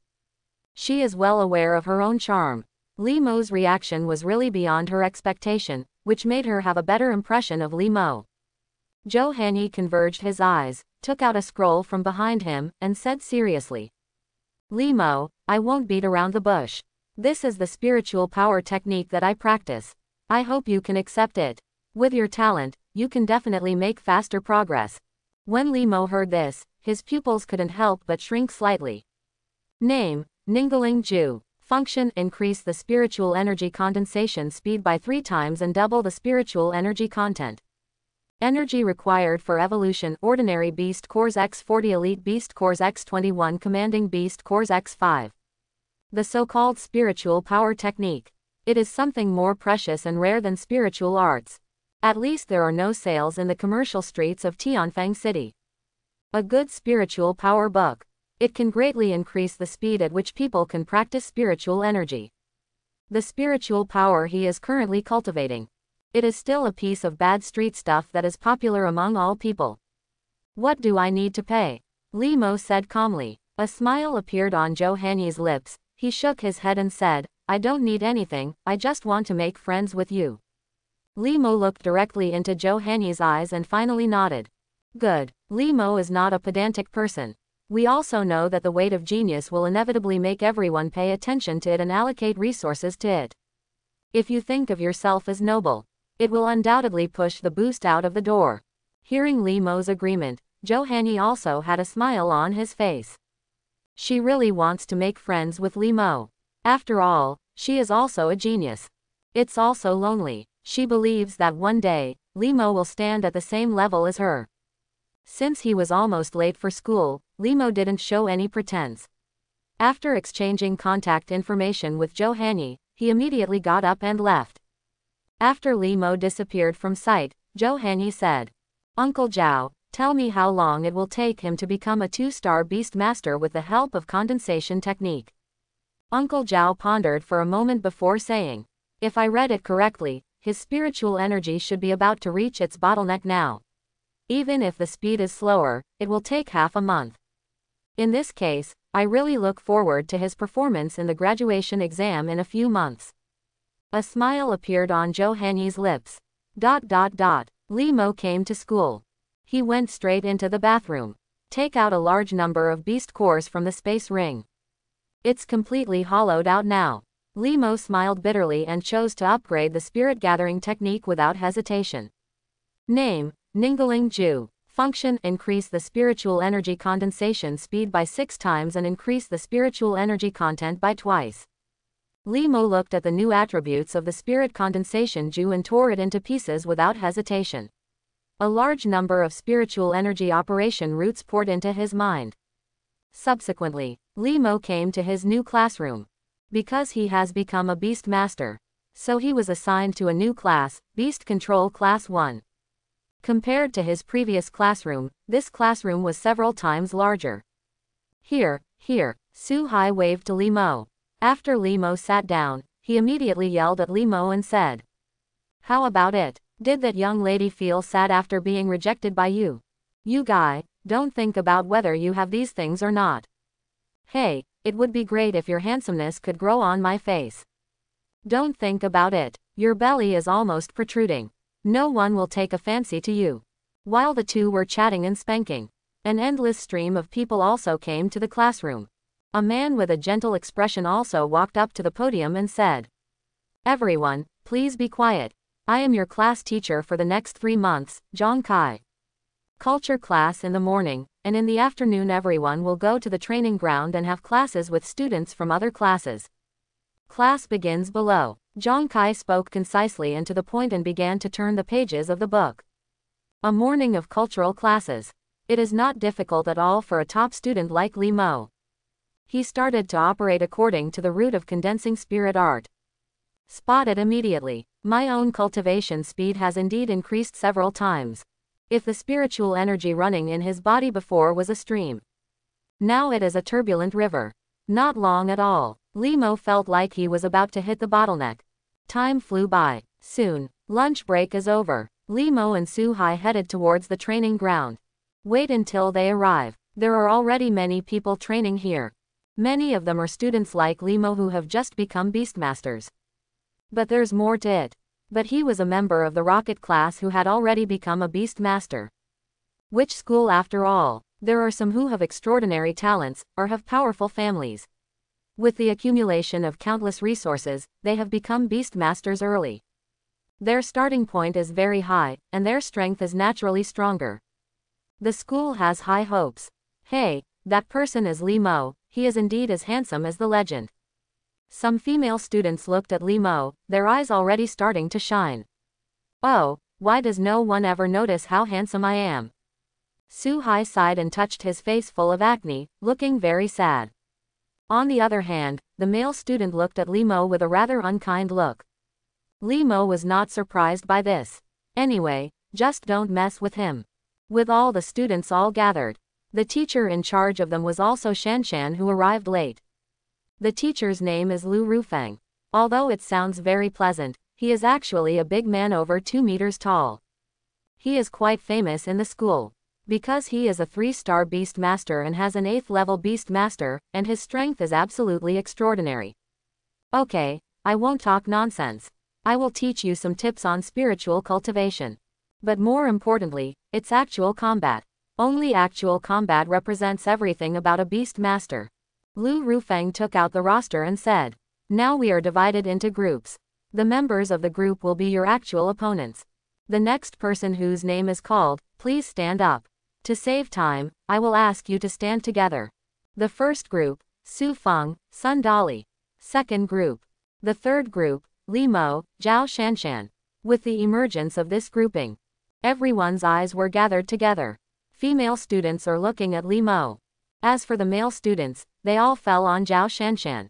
She is well aware of her own charm. Li Mo's reaction was really beyond her expectation, which made her have a better impression of Li Mo. Zhou Hanyi converged his eyes, took out a scroll from behind him, and said seriously, "Li Mo, I won't beat around the bush. This is the spiritual power technique that I practice. I hope you can accept it. With your talent, you can definitely make faster progress." When Li Mo heard this, his pupils couldn't help but shrink slightly. Name, Ningguling Ju. Function, increase the spiritual energy condensation speed by 3 times and double the spiritual energy content. Energy required for evolution, ordinary beast cores X40, elite beast cores X21, commanding beast cores X5. The so-called spiritual power technique. It is something more precious and rare than spiritual arts. At least there are no sales in the commercial streets of Tianfang City. A good spiritual power book. It can greatly increase the speed at which people can practice spiritual energy. The spiritual power he is currently cultivating. It is still a piece of bad street stuff that is popular among all people. "What do I need to pay?" Li Mo said calmly. A smile appeared on Zhou Hanyi's lips. He shook his head and said, "I don't need anything, I just want to make friends with you." Li Mo looked directly into Zhou Hanyi's eyes and finally nodded. Good. Li Mo is not a pedantic person. We also know that the weight of genius will inevitably make everyone pay attention to it and allocate resources to it. If you think of yourself as noble, it will undoubtedly push the boost out of the door. Hearing Li Mo's agreement, Zhou Hanyi also had a smile on his face. She really wants to make friends with Li Mo. After all, she is also a genius. It's also lonely. She believes that one day, Li Mo will stand at the same level as her. Since he was almost late for school, Li Mo didn't show any pretense. After exchanging contact information with Zhou Hanyi, he immediately got up and left. After Li Mo disappeared from sight, Zhou Hanyi said, "Uncle Zhao, tell me how long it will take him to become a 2-star beast master with the help of condensation technique." Uncle Zhao pondered for a moment before saying, "If I read it correctly, his spiritual energy should be about to reach its bottleneck now. Even if the speed is slower, it will take half a month. In this case, I really look forward to his performance in the graduation exam in a few months." A smile appeared on Zhou Hanyi's lips. Li Mo came to school. He went straight into the bathroom. Take out a large number of beast cores from the space ring. It's completely hollowed out now. Li Mo smiled bitterly and chose to upgrade the spirit gathering technique without hesitation. Name, Ningguling Ju. Function, increase the spiritual energy condensation speed by 6 times and increase the spiritual energy content by twice. Li Mo looked at the new attributes of the spirit condensation Ju and tore it into pieces without hesitation. A large number of spiritual energy operation roots poured into his mind. Subsequently, Li Mo came to his new classroom. Because he has become a beast master, so he was assigned to a new class, Beast Control Class 1. Compared to his previous classroom, this classroom was several times larger. Here, Su Hai waved to Li Mo. After Li Mo sat down, he immediately yelled at Li Mo and said, "How about it? Did that young lady feel sad after being rejected by you? You guy, don't think about whether you have these things or not. Hey, it would be great if your handsomeness could grow on my face. Don't think about it. Your belly is almost protruding. No one will take a fancy to you." While the two were chatting and spanking, an endless stream of people also came to the classroom. A man with a gentle expression also walked up to the podium and said, "Everyone, please be quiet. I am your class teacher for the next 3 months, Zhang Kai. Culture class in the morning, and in the afternoon everyone will go to the training ground and have classes with students from other classes. Class begins below." Zhang Kai spoke concisely and to the point and began to turn the pages of the book. A morning of cultural classes. It is not difficult at all for a top student like Li Mo. He started to operate according to the route of condensing spirit art. Spot it immediately. My own cultivation speed has indeed increased several times. If the spiritual energy running in his body before was a stream, now it is a turbulent river. Not long at all, Li Mo felt like he was about to hit the bottleneck. Time flew by. Soon, lunch break is over. Li Mo and Su Hai headed towards the training ground. Wait until they arrive. There are already many people training here. Many of them are students like Li Mo who have just become beastmasters. But there's more to it. But he was a member of the rocket class who had already become a beastmaster. Which school after all? There are some who have extraordinary talents, or have powerful families. With the accumulation of countless resources, they have become beastmasters early. Their starting point is very high, and their strength is naturally stronger. The school has high hopes. Hey, that person is Li Mo, he is indeed as handsome as the legend. Some female students looked at Li Mo, their eyes already starting to shine. Oh, why does no one ever notice how handsome I am? Su Hai sighed and touched his face full of acne, looking very sad. On the other hand, the male student looked at Li Mo with a rather unkind look. Li Mo was not surprised by this. Anyway, just don't mess with him. With all the students all gathered, the teacher in charge of them was also Shanshan, who arrived late. The teacher's name is Lu Rufang. Although it sounds very pleasant, he is actually a big man over 2 meters tall. He is quite famous in the school, because he is a 3-star beast master and has an 8th level beast master, and his strength is absolutely extraordinary. Okay, I won't talk nonsense. I will teach you some tips on spiritual cultivation. But more importantly, it's actual combat. Only actual combat represents everything about a beast master. Lu Rufang took out the roster and said, "Now we are divided into groups. The members of the group will be your actual opponents. The next person whose name is called, please stand up. To save time, I will ask you to stand together. The first group, Su Feng, Sun Dali. Second group. The third group, Li Mo, Zhao Shanshan." With the emergence of this grouping, everyone's eyes were gathered together. Female students are looking at Li Mo. As for the male students, they all fell on Zhao Shanshan.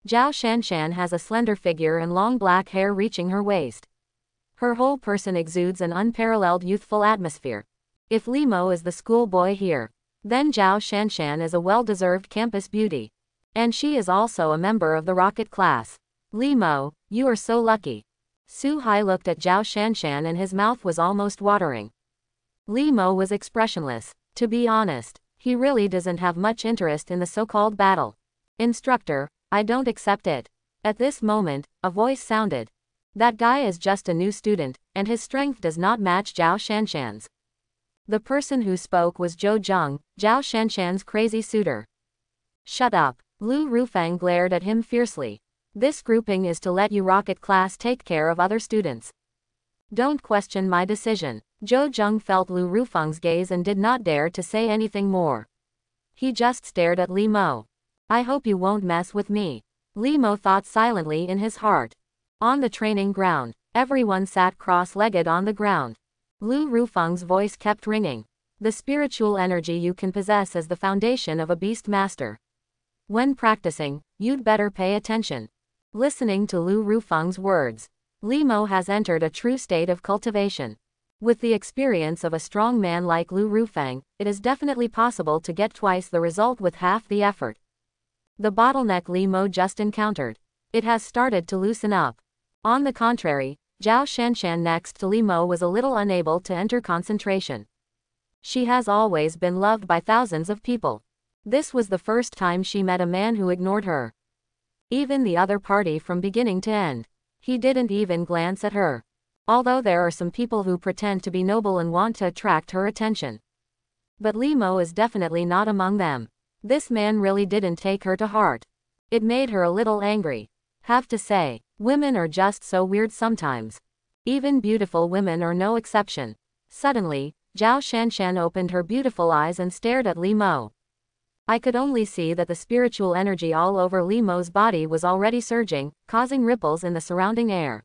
Zhao Shanshan has a slender figure and long black hair reaching her waist. Her whole person exudes an unparalleled youthful atmosphere. If Li Mo is the schoolboy here, then Zhao Shanshan is a well-deserved campus beauty. And she is also a member of the rocket class. Li Mo, you are so lucky. Su Hai looked at Zhao Shanshan and his mouth was almost watering. Li Mo was expressionless. To be honest, he really doesn't have much interest in the so-called battle. "Instructor, I don't accept it." At this moment, a voice sounded. That guy is just a new student, and his strength does not match Zhao Shanshan's. The person who spoke was Zhou Zheng, Zhao Shanshan's crazy suitor. "Shut up." Lu Rufang glared at him fiercely. "This grouping is to let you rocket class take care of other students. Don't question my decision." Zhou Zheng felt Lu Rufang's gaze and did not dare to say anything more. He just stared at Li Mo. "I hope you won't mess with me." Li Mo thought silently in his heart. On the training ground, everyone sat cross-legged on the ground. Lu Rufeng's voice kept ringing. The spiritual energy you can possess is the foundation of a beast master. When practicing, you'd better pay attention. Listening to Lu Rufeng's words, Li Mo has entered a true state of cultivation. With the experience of a strong man like Lu Rufeng, it is definitely possible to get twice the result with half the effort. The bottleneck Li Mo just encountered. It has started to loosen up. On the contrary, Zhao Shanshan next to Li Mo was a little unable to enter concentration. She has always been loved by thousands of people. This was the first time she met a man who ignored her. Even the other party from beginning to end. He didn't even glance at her. Although there are some people who pretend to be noble and want to attract her attention. But Li Mo is definitely not among them. This man really didn't take her to heart. It made her a little angry. Have to say, women are just so weird sometimes. Even beautiful women are no exception. Suddenly, Zhao Shanshan opened her beautiful eyes and stared at Li Mo. I could only see that the spiritual energy all over Li Mo's body was already surging, causing ripples in the surrounding air.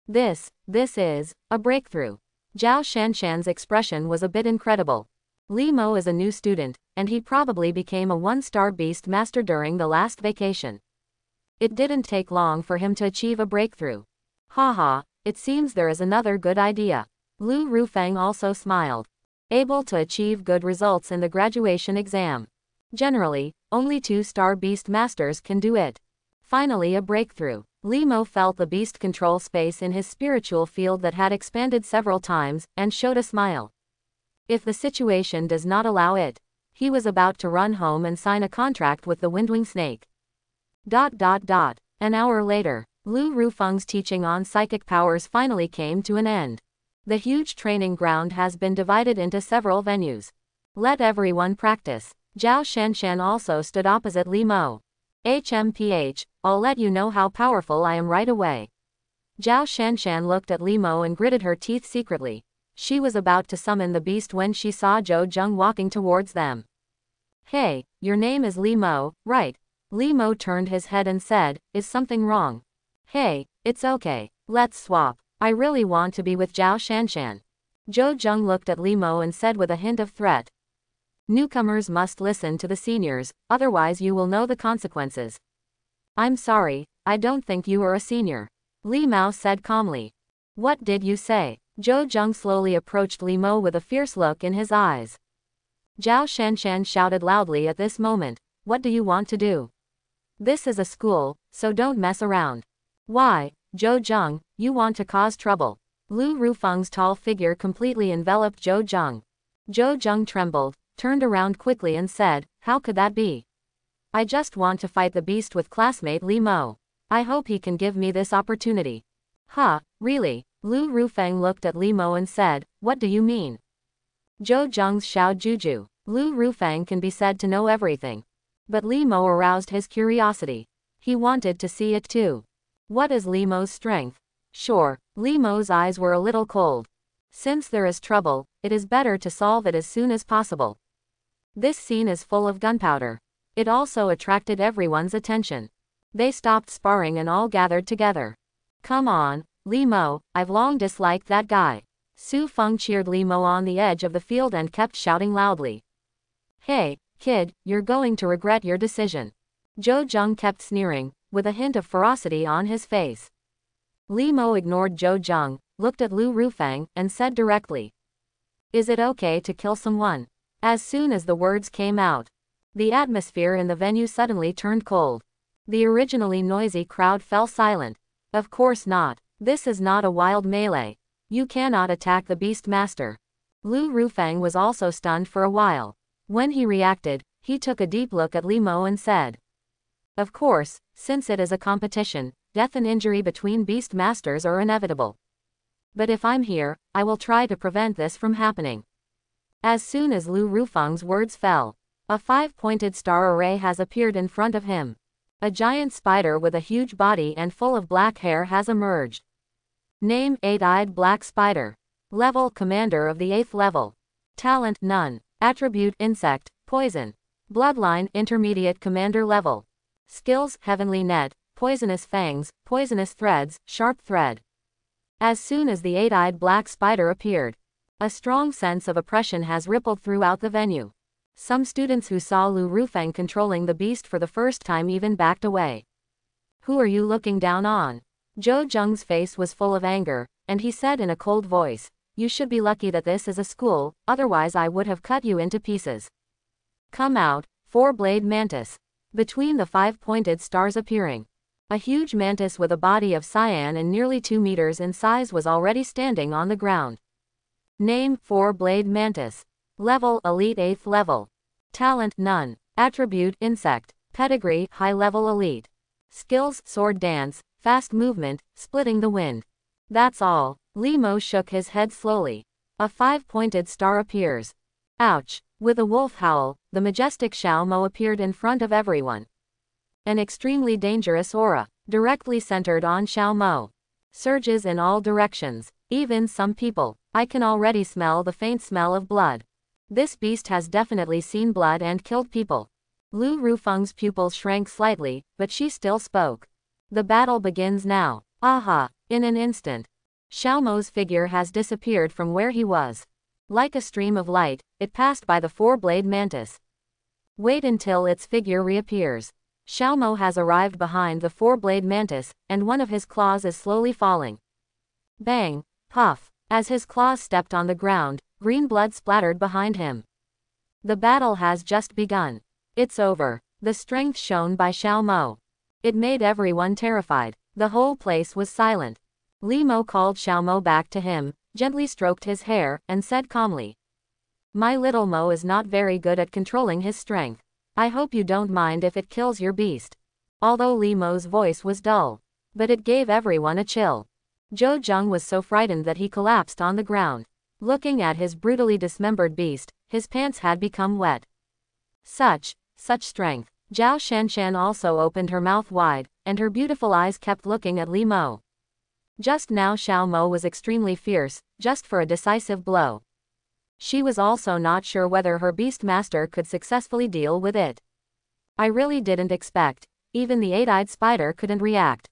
This is a breakthrough. Zhao Shanshan's expression was a bit incredible. Li Mo is a new student, and he probably became a one-star beast master during the last vacation. It didn't take long for him to achieve a breakthrough. Haha, it seems there is another good idea. Lu Rufeng also smiled. Able to achieve good results in the graduation exam. Generally, only two-star beast masters can do it. Finally a breakthrough. Li Mo felt the beast control space in his spiritual field that had expanded several times, and showed a smile. If the situation does not allow it, he was about to run home and sign a contract with the Windwing Snake. An hour later, Lu Rufeng's teaching on psychic powers finally came to an end. The huge training ground has been divided into several venues. Let everyone practice. Zhao Shanshan also stood opposite Li Mo. HMPH, I'll let you know how powerful I am right away. Zhao Shanshan looked at Li Mo and gritted her teeth secretly. She was about to summon the beast when she saw Zhou Zheng walking towards them. Hey, your name is Li Mo, right? Li Mo turned his head and said, is something wrong? Hey, it's okay, let's swap. I really want to be with Zhao Shanshan. Zhou Zheng looked at Li Mo and said with a hint of threat. Newcomers must listen to the seniors, otherwise you will know the consequences. I'm sorry, I don't think you are a senior. Li Mao said calmly. What did you say? Zhou Zheng slowly approached Li Mo with a fierce look in his eyes. Zhao Shanshan shouted loudly at this moment, what do you want to do? This is a school, so don't mess around. Why, Zhou Zheng, you want to cause trouble? Lu Rufeng's tall figure completely enveloped Zhou Zheng. Zhou Zheng trembled, turned around quickly and said, how could that be? I just want to fight the beast with classmate Li Mo. I hope he can give me this opportunity. Huh, really? Lu Rufeng looked at Li Mo and said, what do you mean? Zhou Zheng's Xiao Juju. Lu Rufeng can be said to know everything. But Li Mo aroused his curiosity. He wanted to see it too. What is Li Mo's strength? Sure, Li Mo's eyes were a little cold. Since there is trouble, it is better to solve it as soon as possible. This scene is full of gunpowder. It also attracted everyone's attention. They stopped sparring and all gathered together. Come on, Li Mo, I've long disliked that guy. Su Feng cheered Li Mo on the edge of the field and kept shouting loudly. Hey, kid, you're going to regret your decision. Zhou Zheng kept sneering, with a hint of ferocity on his face. Li Mo ignored Zhou Zheng, looked at Lu Rufeng, and said directly. Is it okay to kill someone? As soon as the words came out, the atmosphere in the venue suddenly turned cold. The originally noisy crowd fell silent. Of course not. This is not a wild melee. You cannot attack the beast master. Lu Rufeng was also stunned for a while. When he reacted, he took a deep look at Li Mo and said. Of course, since it is a competition, death and injury between beast masters are inevitable. But if I'm here, I will try to prevent this from happening. As soon as Lu Rufeng's words fell, a 5-pointed star array has appeared in front of him. A giant spider with a huge body and full of black hair has emerged. Name 8-eyed black spider. Level commander of the 8th level. Talent none. Attribute insect, poison. Bloodline intermediate commander level. Skills, heavenly net, poisonous fangs, poisonous threads, sharp thread. As soon as the eight-eyed black spider appeared, a strong sense of oppression has rippled throughout the venue. Some students who saw Lu Rufeng controlling the beast for the first time even backed away. Who are you looking down on? Zhou Zheng's face was full of anger, and he said in a cold voice, you should be lucky that this is a school, otherwise I would have cut you into pieces. Come out, four-blade mantis. Between the five-pointed stars appearing, a huge mantis with a body of cyan and nearly 2 meters in size was already standing on the ground. Name, four-blade mantis. Level, elite 8th level. Talent, none. Attribute, insect. Pedigree, high-level elite. Skills, sword dance, fast movement, splitting the wind. That's all. Li Mo shook his head slowly. A five-pointed star appears. Ouch. With a wolf howl, the majestic Xiao Mo appeared in front of everyone. An extremely dangerous aura, directly centered on Xiao Mo. Surges in all directions, even some people. I can already smell the faint smell of blood. This beast has definitely seen blood and killed people. Lu Rufeng's pupils shrank slightly, but she still spoke. The battle begins now. Aha! In an instant, Xiao Mo's figure has disappeared from where he was. Like a stream of light, it passed by the four-blade mantis. Wait until its figure reappears. Xiao Mo has arrived behind the four-blade mantis, and one of his claws is slowly falling. Bang! Puff! As his claws stepped on the ground, green blood splattered behind him. The battle has just begun. It's over. The strength shown by Xiao Mo. It made everyone terrified. The whole place was silent. Li Mo called Xiao Mo back to him, gently stroked his hair, and said calmly, my little Mo is not very good at controlling his strength. I hope you don't mind if it kills your beast. Although Li Mo's voice was dull, but it gave everyone a chill. Zhou Zheng was so frightened that he collapsed on the ground. Looking at his brutally dismembered beast, his pants had become wet. Such strength. Zhao Shanshan also opened her mouth wide, and her beautiful eyes kept looking at Li Mo. Just now Xiao Mo was extremely fierce, just for a decisive blow. She was also not sure whether her beast master could successfully deal with it. I really didn't expect. Even the eight-eyed spider couldn't react.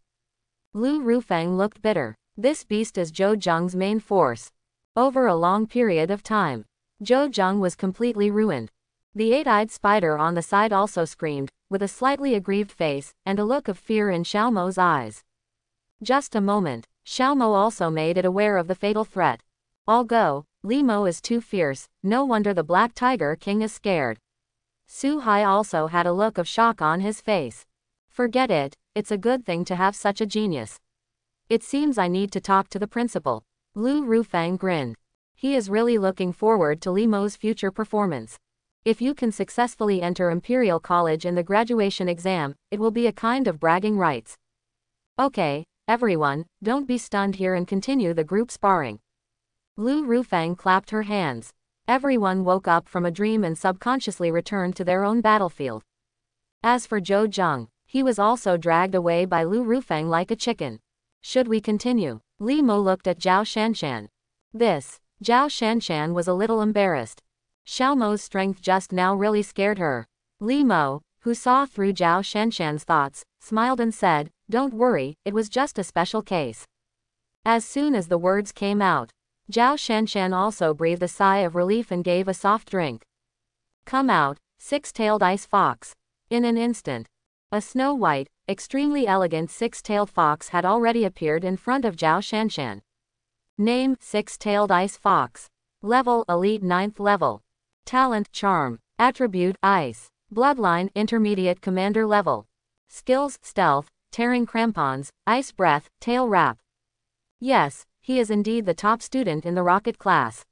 Lu Rufeng looked bitter. This beast is Zhou Zheng's main force. Over a long period of time, Zhou Zheng was completely ruined. The eight-eyed spider on the side also screamed, with a slightly aggrieved face, and a look of fear in Xiao Mo's eyes. Just a moment. Xiao Mo also made it aware of the fatal threat. I'll go. Li Mo is too fierce, no wonder the Black Tiger King is scared. Su Hai also had a look of shock on his face. Forget it, it's a good thing to have such a genius. It seems I need to talk to the principal. Lu Rufeng grinned. He is really looking forward to Li Mo's future performance. If you can successfully enter Imperial College in the graduation exam, it will be a kind of bragging rights. Okay, everyone, don't be stunned here and continue the group sparring. Lu Rufeng clapped her hands. Everyone woke up from a dream and subconsciously returned to their own battlefield. As for Zhou Zheng, he was also dragged away by Lu Rufeng like a chicken. Should we continue? Li Mo looked at Zhao Shanshan. Zhao Shanshan was a little embarrassed. Xiao Mo's strength just now really scared her. Li Mo, who saw through Zhao Shanshan's thoughts, smiled and said, don't worry, it was just a special case. As soon as the words came out, Zhao Shanshan also breathed a sigh of relief and gave a soft drink. Come out, six-tailed ice fox. In an instant, a snow-white, extremely elegant six-tailed fox had already appeared in front of Zhao Shanshan. Name, six-tailed ice fox. Level, elite 9th level. Talent, charm. Attribute, ice. Bloodline, intermediate commander level. Skills, stealth, tearing crampons, ice breath, tail wrap. Yes, he is indeed the top student in the rocket class.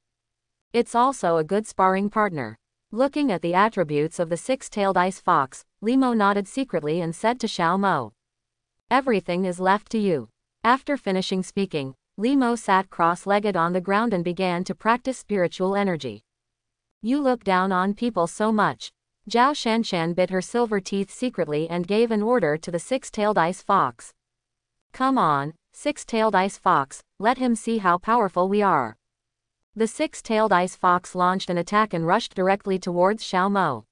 It's also a good sparring partner. Looking at the attributes of the six-tailed ice fox, Li Mo nodded secretly and said to Xiao Mo, everything is left to you. After finishing speaking, Li Mo sat cross-legged on the ground and began to practice spiritual energy. You look down on people so much. Zhao Shanshan bit her silver teeth secretly and gave an order to the six-tailed ice fox. Come on, six-tailed ice fox, let him see how powerful we are. The six-tailed ice fox launched an attack and rushed directly towards Xiao Mo.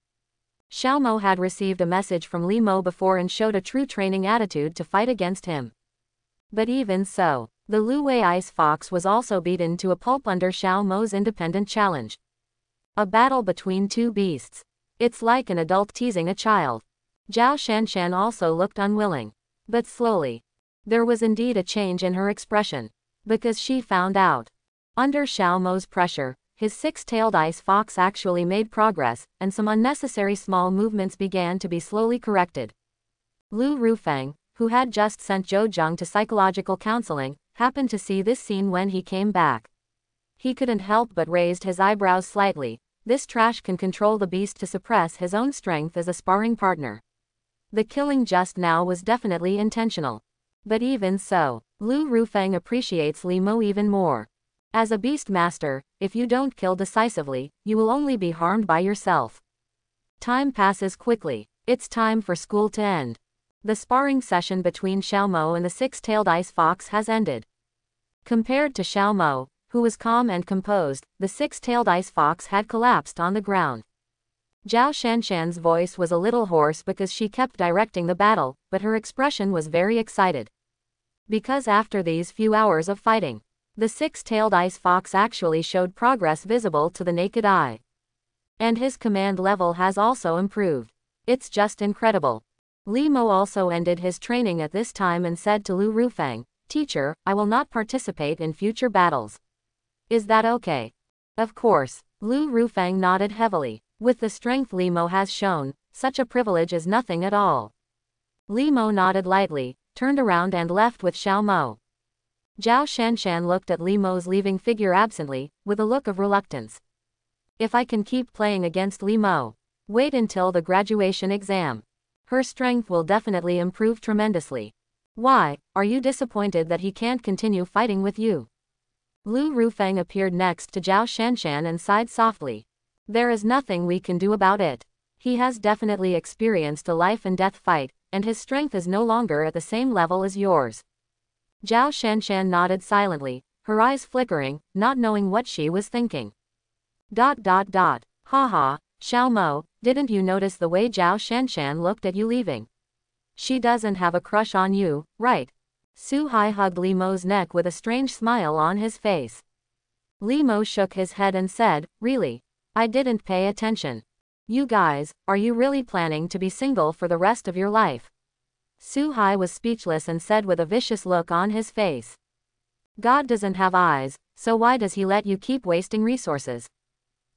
Xiao Mo had received a message from Li Mo before and showed a true training attitude to fight against him. But even so, the Lu Wei Ice Fox was also beaten to a pulp under Xiao Mo's independent challenge. A battle between two beasts. It's like an adult teasing a child. Zhao Shanshan also looked unwilling. But slowly, there was indeed a change in her expression. Because she found out. Under Xiao Mo's pressure, his six-tailed ice fox actually made progress, and some unnecessary small movements began to be slowly corrected. Lu Rufeng, who had just sent Zhou Zheng to psychological counseling, happened to see this scene when he came back. He couldn't help but raised his eyebrows slightly. This trash can control the beast to suppress his own strength as a sparring partner. The killing just now was definitely intentional. But even so, Lu Rufeng appreciates Li Mo even more. As a beast master, if you don't kill decisively, you will only be harmed by yourself. Time passes quickly. It's time for school to end. The sparring session between Xiao Mo and the six-tailed ice fox has ended. Compared to Xiao Mo, who was calm and composed, the six-tailed ice fox had collapsed on the ground. Zhao Shanshan's voice was a little hoarse because she kept directing the battle, but her expression was very excited. Because after these few hours of fighting, the six-tailed ice fox actually showed progress visible to the naked eye. And his command level has also improved. It's just incredible. Li Mo also ended his training at this time and said to Lu Rufeng, "Teacher, I will not participate in future battles. Is that okay?" Of course. Lu Rufeng nodded heavily. With the strength Li Mo has shown, such a privilege is nothing at all. Li Mo nodded lightly, turned around and left with Xiao Mo. Zhao Shanshan looked at Li Mo's leaving figure absently, with a look of reluctance. If I can keep playing against Li Mo, wait until the graduation exam. Her strength will definitely improve tremendously. Why, are you disappointed that he can't continue fighting with you? Lu Rufeng appeared next to Zhao Shanshan and sighed softly. There is nothing we can do about it. He has definitely experienced a life and death fight, and his strength is no longer at the same level as yours. Zhao Shanshan nodded silently, her eyes flickering, not knowing what she was thinking. Haha, Xiao Mo, didn't you notice the way Zhao Shanshan looked at you leaving? She doesn't have a crush on you, right? Su Hai hugged Li Mo's neck with a strange smile on his face. Li Mo shook his head and said, "Really? I didn't pay attention. You guys, are you really planning to be single for the rest of your life?" Su Hai was speechless and said with a vicious look on his face. God doesn't have eyes, so why does he let you keep wasting resources?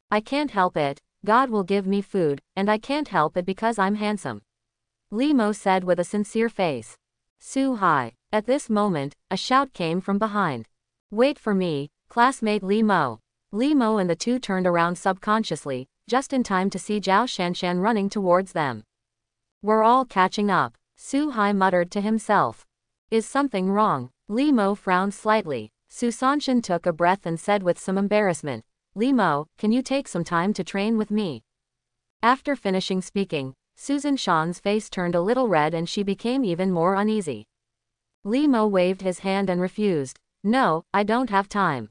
I can't help it, God will give me food, and I can't help it because I'm handsome. Li Mo said with a sincere face. Su Hai. At this moment, a shout came from behind. Wait for me, classmate Li Mo. Li Mo and the two turned around subconsciously, just in time to see Zhao Shanshan running towards them. We're all catching up, Su Hai muttered to himself. Is something wrong? Li Mo frowned slightly. Su Sanshan took a breath and said with some embarrassment, Li Mo, can you take some time to train with me? After finishing speaking, Susan Shan's face turned a little red and she became even more uneasy. Li Mo waved his hand and refused. No, I don't have time.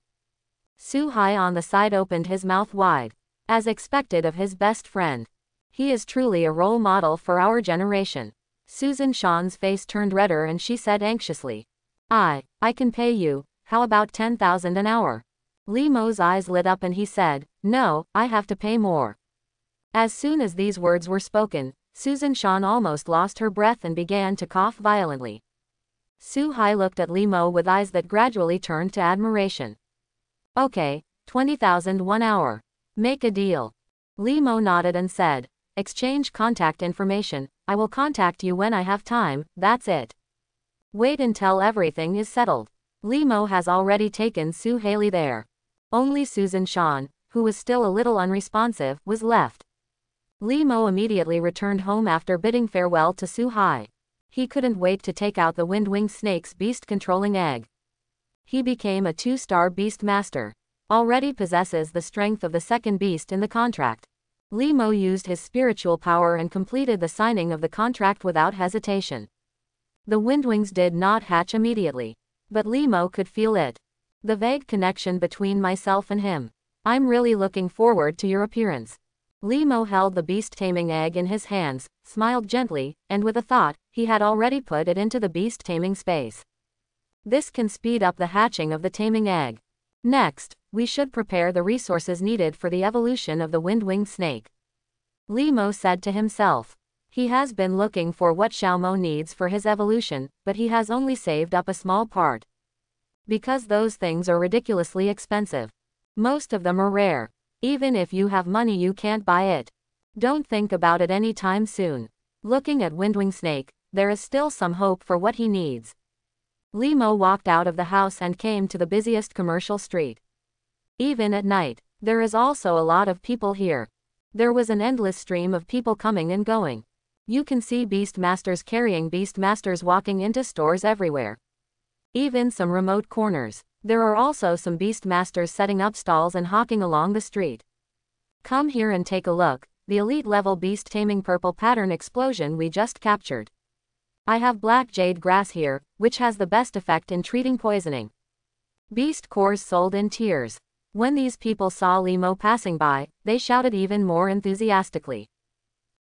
Su Hai on the side opened his mouth wide. As expected of his best friend. He is truly a role model for our generation. Susan Shan's face turned redder and she said anxiously. I can pay you, how about 10,000 an hour? Li Mo's eyes lit up and he said, no, I have to pay more. As soon as these words were spoken, Susan Shan almost lost her breath and began to cough violently. Su Hai looked at Li Mo with eyes that gradually turned to admiration. Okay, 20,000 1 hour. Make a deal. Li Mo nodded and said, exchange contact information, I will contact you when I have time, that's it. Wait until everything is settled. Li Mo has already taken Su Haley there. Only Susan Shan, who was still a little unresponsive, was left. Li Mo immediately returned home after bidding farewell to Su Hai. He couldn't wait to take out the Wind-Winged Snake's beast-controlling egg. He became a 2-star beast master. Already possesses the strength of the second beast in the contract. Li Mo used his spiritual power and completed the signing of the contract without hesitation. The Windwings did not hatch immediately. But Li Mo could feel it. The vague connection between myself and him. I'm really looking forward to your appearance. Limo held the beast-taming egg in his hands, smiled gently, and with a thought, he had already put it into the beast-taming space. This can speed up the hatching of the taming egg. Next, we should prepare the resources needed for the evolution of the wind-winged snake. Limo said to himself. He has been looking for what Xiaomo needs for his evolution, but he has only saved up a small part. Because those things are ridiculously expensive. Most of them are rare. Even if you have money you can't buy it. Don't think about it any time soon. Looking at Windwing Snake, there is still some hope for what he needs. Limo walked out of the house and came to the busiest commercial street. Even at night, there is also a lot of people here. There was an endless stream of people coming and going. You can see Beastmasters carrying Beastmasters walking into stores everywhere. Even some remote corners. There are also some Beastmasters setting up stalls and hawking along the street. Come here and take a look, the elite level beast taming purple pattern explosion we just captured. I have black jade grass here, which has the best effect in treating poisoning. Beast cores sold in tiers. When these people saw Limo passing by, they shouted even more enthusiastically.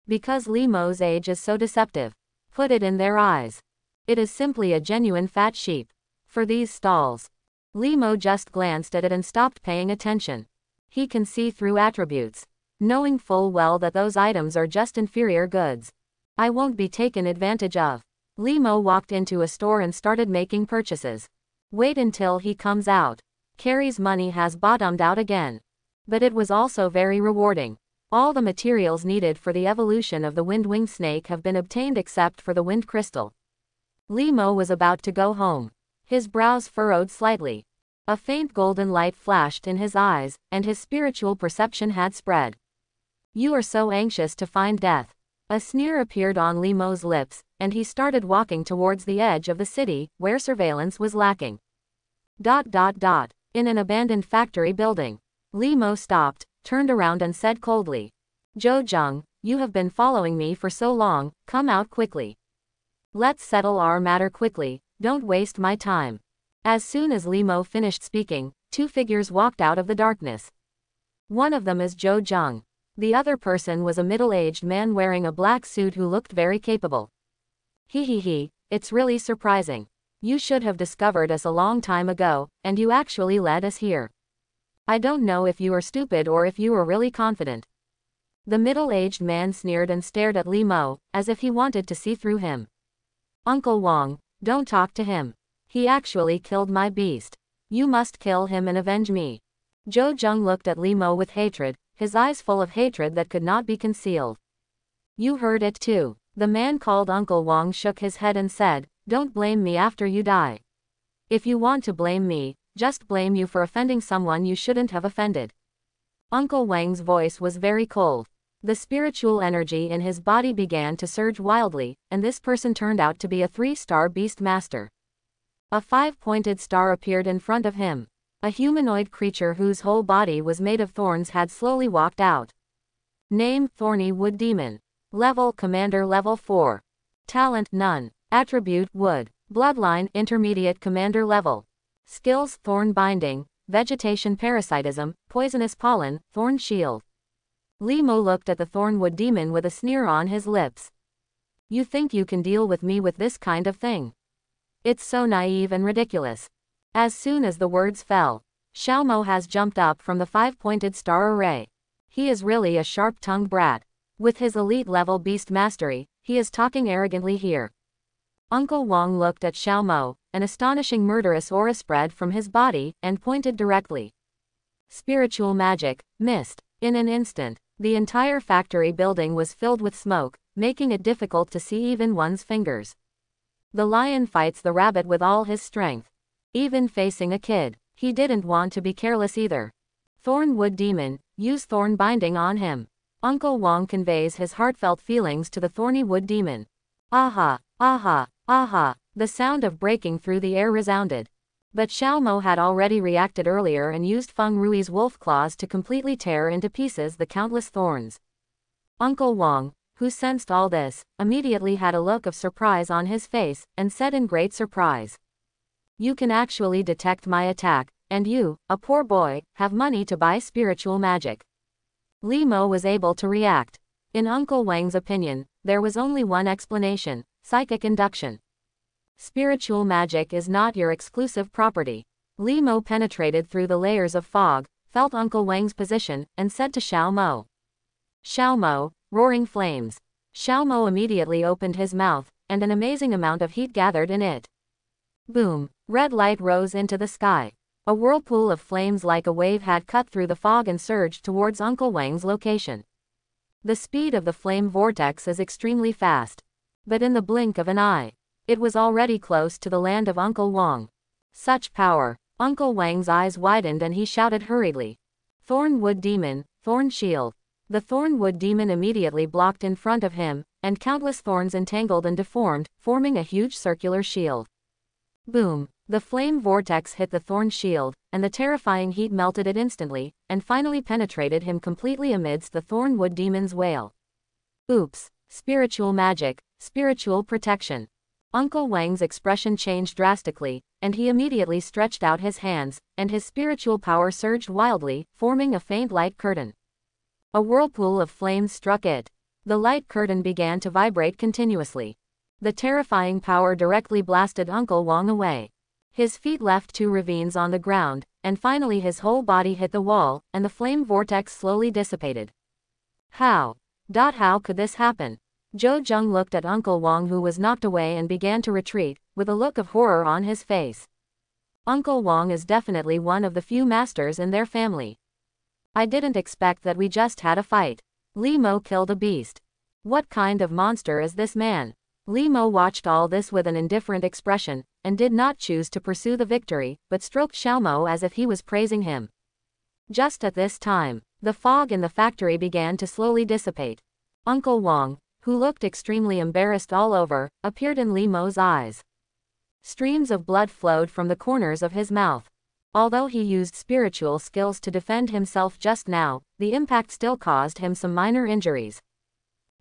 Because Limo's age is so deceptive. Put it in their eyes. It is simply a genuine fat sheep. For these stalls. Limo just glanced at it and stopped paying attention. He can see through attributes. Knowing full well that those items are just inferior goods. I won't be taken advantage of. Limo walked into a store and started making purchases. Wait until he comes out. Carrie's money has bottomed out again. But it was also very rewarding. All the materials needed for the evolution of the wind-winged snake have been obtained except for the wind crystal. Limo was about to go home. His brows furrowed slightly. A faint golden light flashed in his eyes, and his spiritual perception had spread. You are so anxious to find death. A sneer appeared on Limo's lips, and he started walking towards the edge of the city, where surveillance was lacking. In an abandoned factory building. Limo stopped, turned around and said coldly. Zhou Zheng, you have been following me for so long, come out quickly. Let's settle our matter quickly, don't waste my time. As soon as Limo finished speaking, two figures walked out of the darkness. One of them is Zhou Zheng. The other person was a middle-aged man wearing a black suit who looked very capable. It's really surprising. You should have discovered us a long time ago, and you actually led us here. I don't know if you are stupid or if you are really confident. The middle-aged man sneered and stared at Limo, as if he wanted to see through him. Uncle Wang, don't talk to him. He actually killed my beast. You must kill him and avenge me. Zhou Zheng looked at Limo with hatred, his eyes full of hatred that could not be concealed. You heard it too. The man called Uncle Wang shook his head and said, don't blame me after you die. If you want to blame me, just blame you for offending someone you shouldn't have offended. Uncle Wang's voice was very cold. The spiritual energy in his body began to surge wildly, and this person turned out to be a 3-star beast master. A 5-pointed star appeared in front of him. A humanoid creature whose whole body was made of thorns had slowly walked out. Name: Thorny Wood Demon. Level: Commander Level 4. Talent: None. Attribute: Wood. Bloodline: Intermediate Commander Level. Skills: Thorn Binding, Vegetation Parasitism, Poisonous Pollen, Thorn Shield. Limo looked at the Thornwood Demon with a sneer on his lips. You think you can deal with me with this kind of thing? It's so naive and ridiculous. As soon as the words fell, Xiaomo has jumped up from the 5-pointed star array. He is really a sharp-tongued brat. With his elite level beast mastery, he is talking arrogantly here. Uncle Wang looked at Xiaomo, an astonishing murderous aura spread from his body, and pointed directly. Spiritual magic, mist. In an instant, the entire factory building was filled with smoke, making it difficult to see even one's fingers. The lion fights the rabbit with all his strength. Even facing a kid, he didn't want to be careless either. Thornwood Demon, use thorn binding on him. Uncle Wang conveys his heartfelt feelings to the thorny wood demon. Aha, aha, aha, the sound of breaking through the air resounded. But Xiaomo had already reacted earlier and used Feng Rui's wolf claws to completely tear into pieces the countless thorns. Uncle Wang, who sensed all this, immediately had a look of surprise on his face, and said in great surprise. You can actually detect my attack, and you, a poor boy, have money to buy spiritual magic. Li Mo was able to react. In Uncle Wang's opinion, there was only one explanation: psychic induction. Spiritual magic is not your exclusive property. Li Mo penetrated through the layers of fog, felt Uncle Wang's position, and said to Xiao Mo. Xiao Mo, roaring flames. Xiao Mo immediately opened his mouth, and an amazing amount of heat gathered in it. Boom! Red light rose into the sky. A whirlpool of flames like a wave had cut through the fog and surged towards Uncle Wang's location. The speed of the flame vortex is extremely fast. But in the blink of an eye, it was already close to the land of Uncle Wang. Such power! Uncle Wang's eyes widened and he shouted hurriedly. Thornwood Demon, Thorn Shield. The Thornwood Demon immediately blocked in front of him, and countless thorns entangled and deformed, forming a huge circular shield. Boom! The flame vortex hit the thorn shield, and the terrifying heat melted it instantly, and finally penetrated him completely amidst the Thornwood Demon's wail. Oops! Spiritual magic, spiritual protection. Uncle Wang's expression changed drastically, and he immediately stretched out his hands, and his spiritual power surged wildly, forming a faint light curtain. A whirlpool of flames struck it. The light curtain began to vibrate continuously. The terrifying power directly blasted Uncle Wang away. His feet left 2 ravines on the ground, and finally his whole body hit the wall, and the flame vortex slowly dissipated. How could this happen? Zhou Zheng looked at Uncle Wang, who was knocked away, and began to retreat, with a look of horror on his face. Uncle Wang is definitely one of the few masters in their family. I didn't expect that we just had a fight. Li Mo killed a beast. What kind of monster is this man? Li Mo watched all this with an indifferent expression, and did not choose to pursue the victory, but stroked Xiao Mo as if he was praising him. Just at this time, the fog in the factory began to slowly dissipate. Uncle Wang, who looked extremely embarrassed all over, appeared in Li Mo's eyes. Streams of blood flowed from the corners of his mouth. Although he used spiritual skills to defend himself just now, the impact still caused him some minor injuries.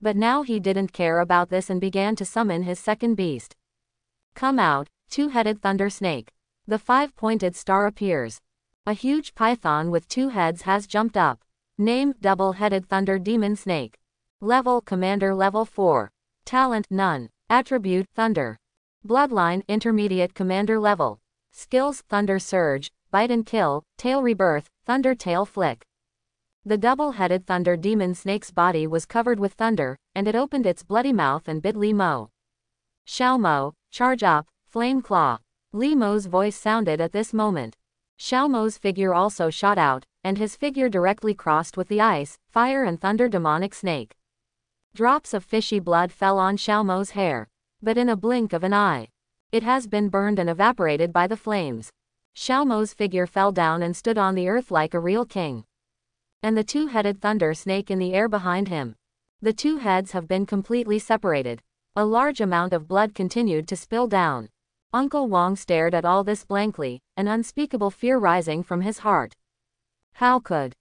But now he didn't care about this and began to summon his second beast. Come out, 2-headed thunder snake. The 5-pointed star appears. A huge python with 2 heads has jumped up. Name: double-headed thunder demon snake. Level: Commander level 4. Talent: none. Attribute: thunder. Bloodline: intermediate commander level. Skills: thunder surge, bite and kill, tail rebirth, thunder tail flick. The double-headed thunder demon snake's body was covered with thunder, and it opened its bloody mouth and bit Li Mo. Xiao Mo, charge up, flame claw. Li Mo's voice sounded at this moment. Xiao Mo's figure also shot out, and his figure directly crossed with the ice, fire and thunder demonic snake. Drops of fishy blood fell on Xiao Mo's hair. But in a blink of an eye, it has been burned and evaporated by the flames. Xiao Mo's figure fell down and stood on the earth like a real king. And the 2-headed thunder snake in the air behind him. The 2 heads have been completely separated. A large amount of blood continued to spill down. Uncle Wang stared at all this blankly, an unspeakable fear rising from his heart. How could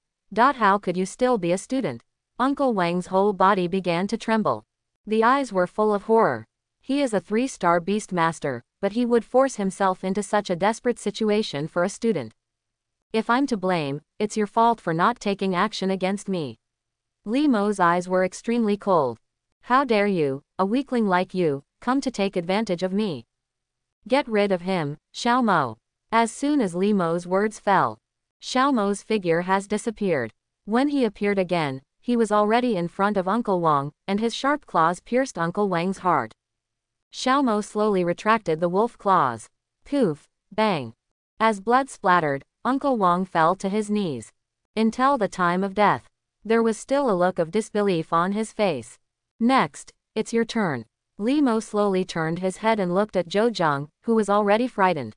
you still be a student? Uncle Wang's whole body began to tremble. The eyes were full of horror. He is a 3-star beast master, but he would force himself into such a desperate situation for a student. If I'm to blame, it's your fault for not taking action against me. Li Mo's eyes were extremely cold. How dare you, a weakling like you, come to take advantage of me? Get rid of him, Xiao Mo. As soon as Li Mo's words fell, Xiao Mo's figure has disappeared. When he appeared again, he was already in front of Uncle Wang, and his sharp claws pierced Uncle Wang's heart. Xiao Mo slowly retracted the wolf claws. Poof! Bang! As blood splattered, Uncle Wang fell to his knees. Until the time of death, there was still a look of disbelief on his face. Next, it's your turn. Li Mo slowly turned his head and looked at Zhou Zheng, who was already frightened.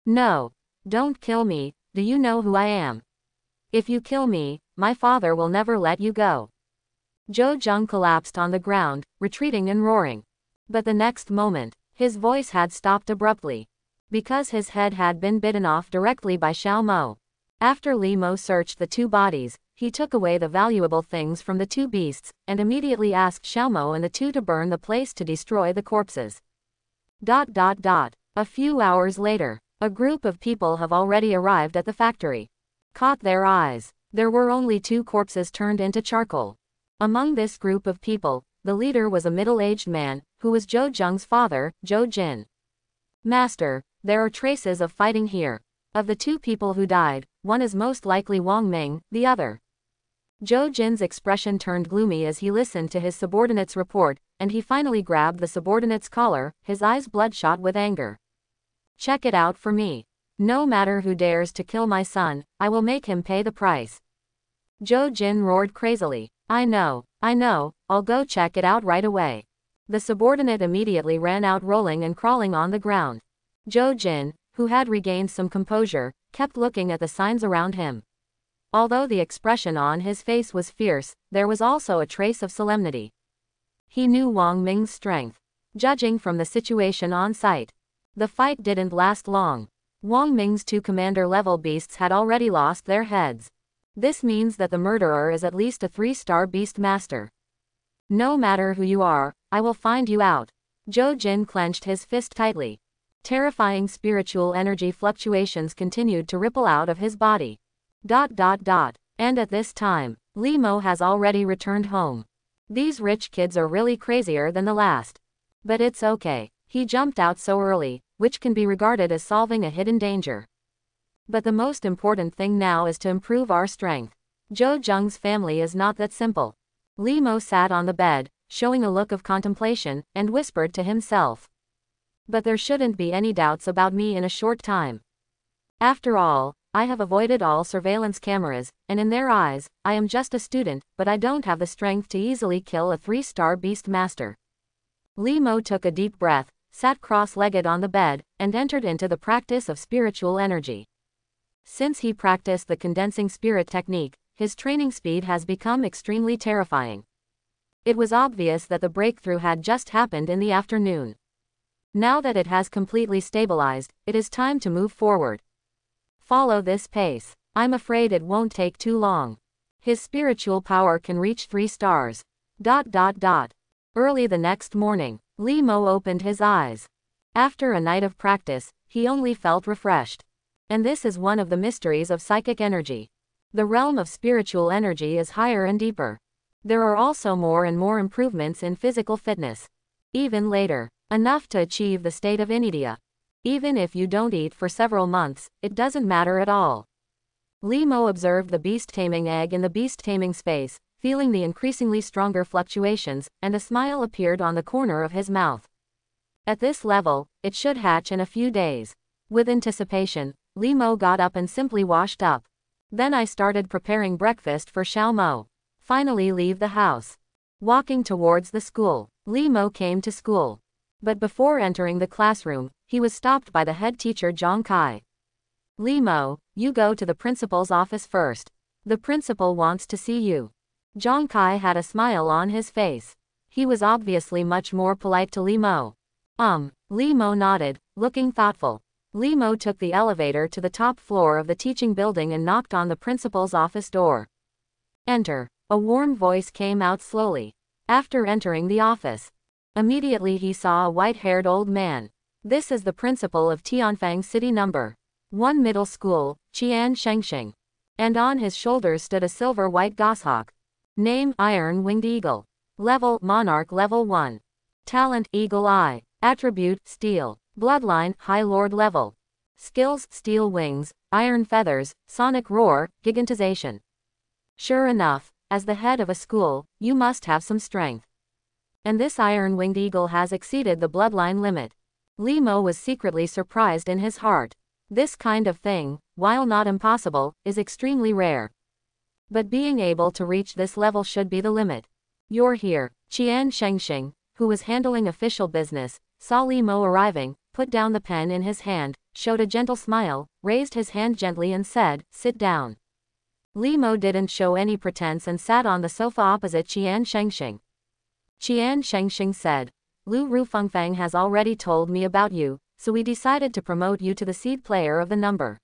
No! Don't kill me, do you know who I am? If you kill me, my father will never let you go. Zhou Zheng collapsed on the ground, retreating and roaring. But the next moment, his voice had stopped abruptly. Because his head had been bitten off directly by Xiao Mo. After Li Mo searched the 2 bodies, he took away the valuable things from the 2 beasts, and immediately asked Xiao Mo and the 2 to burn the place to destroy the corpses. A few hours later, a group of people have already arrived at the factory. Caught their eyes. There were only 2 corpses turned into charcoal. Among this group of people, the leader was a middle-aged man, who was Zhou Zheng's father, Zhou Jin. Master, there are traces of fighting here. Of the 2 people who died, one is most likely Wang Ming, the other. Zhou Jin's expression turned gloomy as he listened to his subordinate's report, and he finally grabbed the subordinate's collar, his eyes bloodshot with anger. Check it out for me. No matter who dares to kill my son, I will make him pay the price. Zhou Jin roared crazily. I know, I'll go check it out right away. The subordinate immediately ran out rolling and crawling on the ground. Zhou Jin, who had regained some composure, kept looking at the signs around him. Although the expression on his face was fierce, there was also a trace of solemnity. He knew Wang Ming's strength. Judging from the situation on site, the fight didn't last long. Wang Ming's 2 commander-level beasts had already lost their heads. This means that the murderer is at least a 3-star beast master. No matter who you are, I will find you out. Zhou Jin clenched his fist tightly. Terrifying spiritual energy fluctuations continued to ripple out of his body. And at this time, Li Mo has already returned home. These rich kids are really crazier than the last. But it's okay. He jumped out so early, which can be regarded as solving a hidden danger. But the most important thing now is to improve our strength. Zhou Zheng's family is not that simple. Li Mo sat on the bed, showing a look of contemplation, and whispered to himself. But there shouldn't be any doubts about me in a short time. After all, I have avoided all surveillance cameras, and in their eyes, I am just a student, but I don't have the strength to easily kill a 3-star beast master. Li Mo took a deep breath, sat cross-legged on the bed, and entered into the practice of spiritual energy. Since he practiced the condensing spirit technique, his training speed has become extremely terrifying. It was obvious that the breakthrough had just happened in the afternoon. Now that it has completely stabilized, it is time to move forward. Follow this pace. I'm afraid it won't take too long. His spiritual power can reach 3 stars. Early the next morning, Li Mo opened his eyes. After a night of practice, he only felt refreshed. And this is one of the mysteries of psychic energy. The realm of spiritual energy is higher and deeper. There are also more and more improvements in physical fitness. Even later, enough to achieve the state of inedia. Even if you don't eat for several months, it doesn't matter at all. Li Mo observed the beast-taming egg in the beast-taming space, feeling the increasingly stronger fluctuations, and a smile appeared on the corner of his mouth. At this level, it should hatch in a few days. With anticipation, Li Mo got up and simply washed up. Then I started preparing breakfast for Xiao Mo. Finally leave the house. Walking towards the school, Li Mo came to school. But before entering the classroom, he was stopped by the head teacher Zhang Kai. Li Mo, you go to the principal's office first. The principal wants to see you. Zhang Kai had a smile on his face. He was obviously much more polite to Li Mo. Li Mo nodded, looking thoughtful. Li Mo took the elevator to the top floor of the teaching building and knocked on the principal's office door. Enter. A warm voice came out slowly. After entering the office, immediately he saw a white-haired old man. This is the principal of Tianfang City No. 1 Middle School, Qian Shengxing. And on his shoulders stood a silver-white goshawk. Name: Iron-Winged Eagle. Level: Monarch Level 1. Talent: Eagle Eye. Attribute: Steel. Bloodline: High Lord level. Skills: Steel Wings, Iron Feathers, Sonic Roar, Gigantization. Sure enough, as the head of a school, you must have some strength. And this Iron-Winged Eagle has exceeded the bloodline limit. Li Mo was secretly surprised in his heart. This kind of thing, while not impossible, is extremely rare. But being able to reach this level should be the limit. You're here. Qian Shengxing, who was handling official business, saw Li Mo arriving, put down the pen in his hand, showed a gentle smile, raised his hand gently and said, "Sit down." Li Mo didn't show any pretense and sat on the sofa opposite Qian Shengxing. Qian Shengxing said, "Lu Rufengfang has already told me about you, so we decided to promote you to the seed player of the No.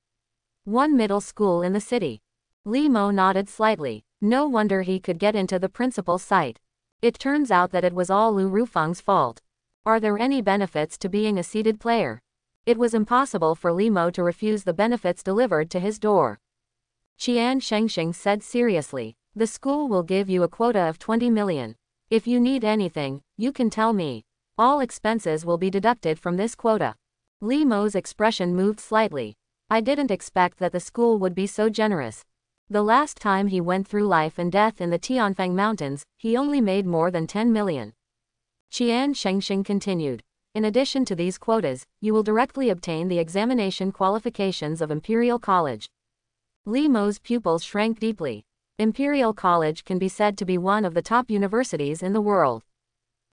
1 middle school in the city." Li Mo nodded slightly. No wonder he could get into the principal's sight. It turns out that it was all Lu Rufeng's fault. Are there any benefits to being a seeded player? It was impossible for Li Mo to refuse the benefits delivered to his door. Qian Shengxing said seriously. The school will give you a quota of 20 million. If you need anything, you can tell me. All expenses will be deducted from this quota. Li Mo's expression moved slightly. I didn't expect that the school would be so generous. The last time he went through life and death in the Tianfang Mountains, he only made more than 10 million. Qian Shengxing continued. In addition to these quotas, you will directly obtain the examination qualifications of Imperial College. Li Mo's pupils shrank deeply. Imperial College can be said to be one of the top universities in the world.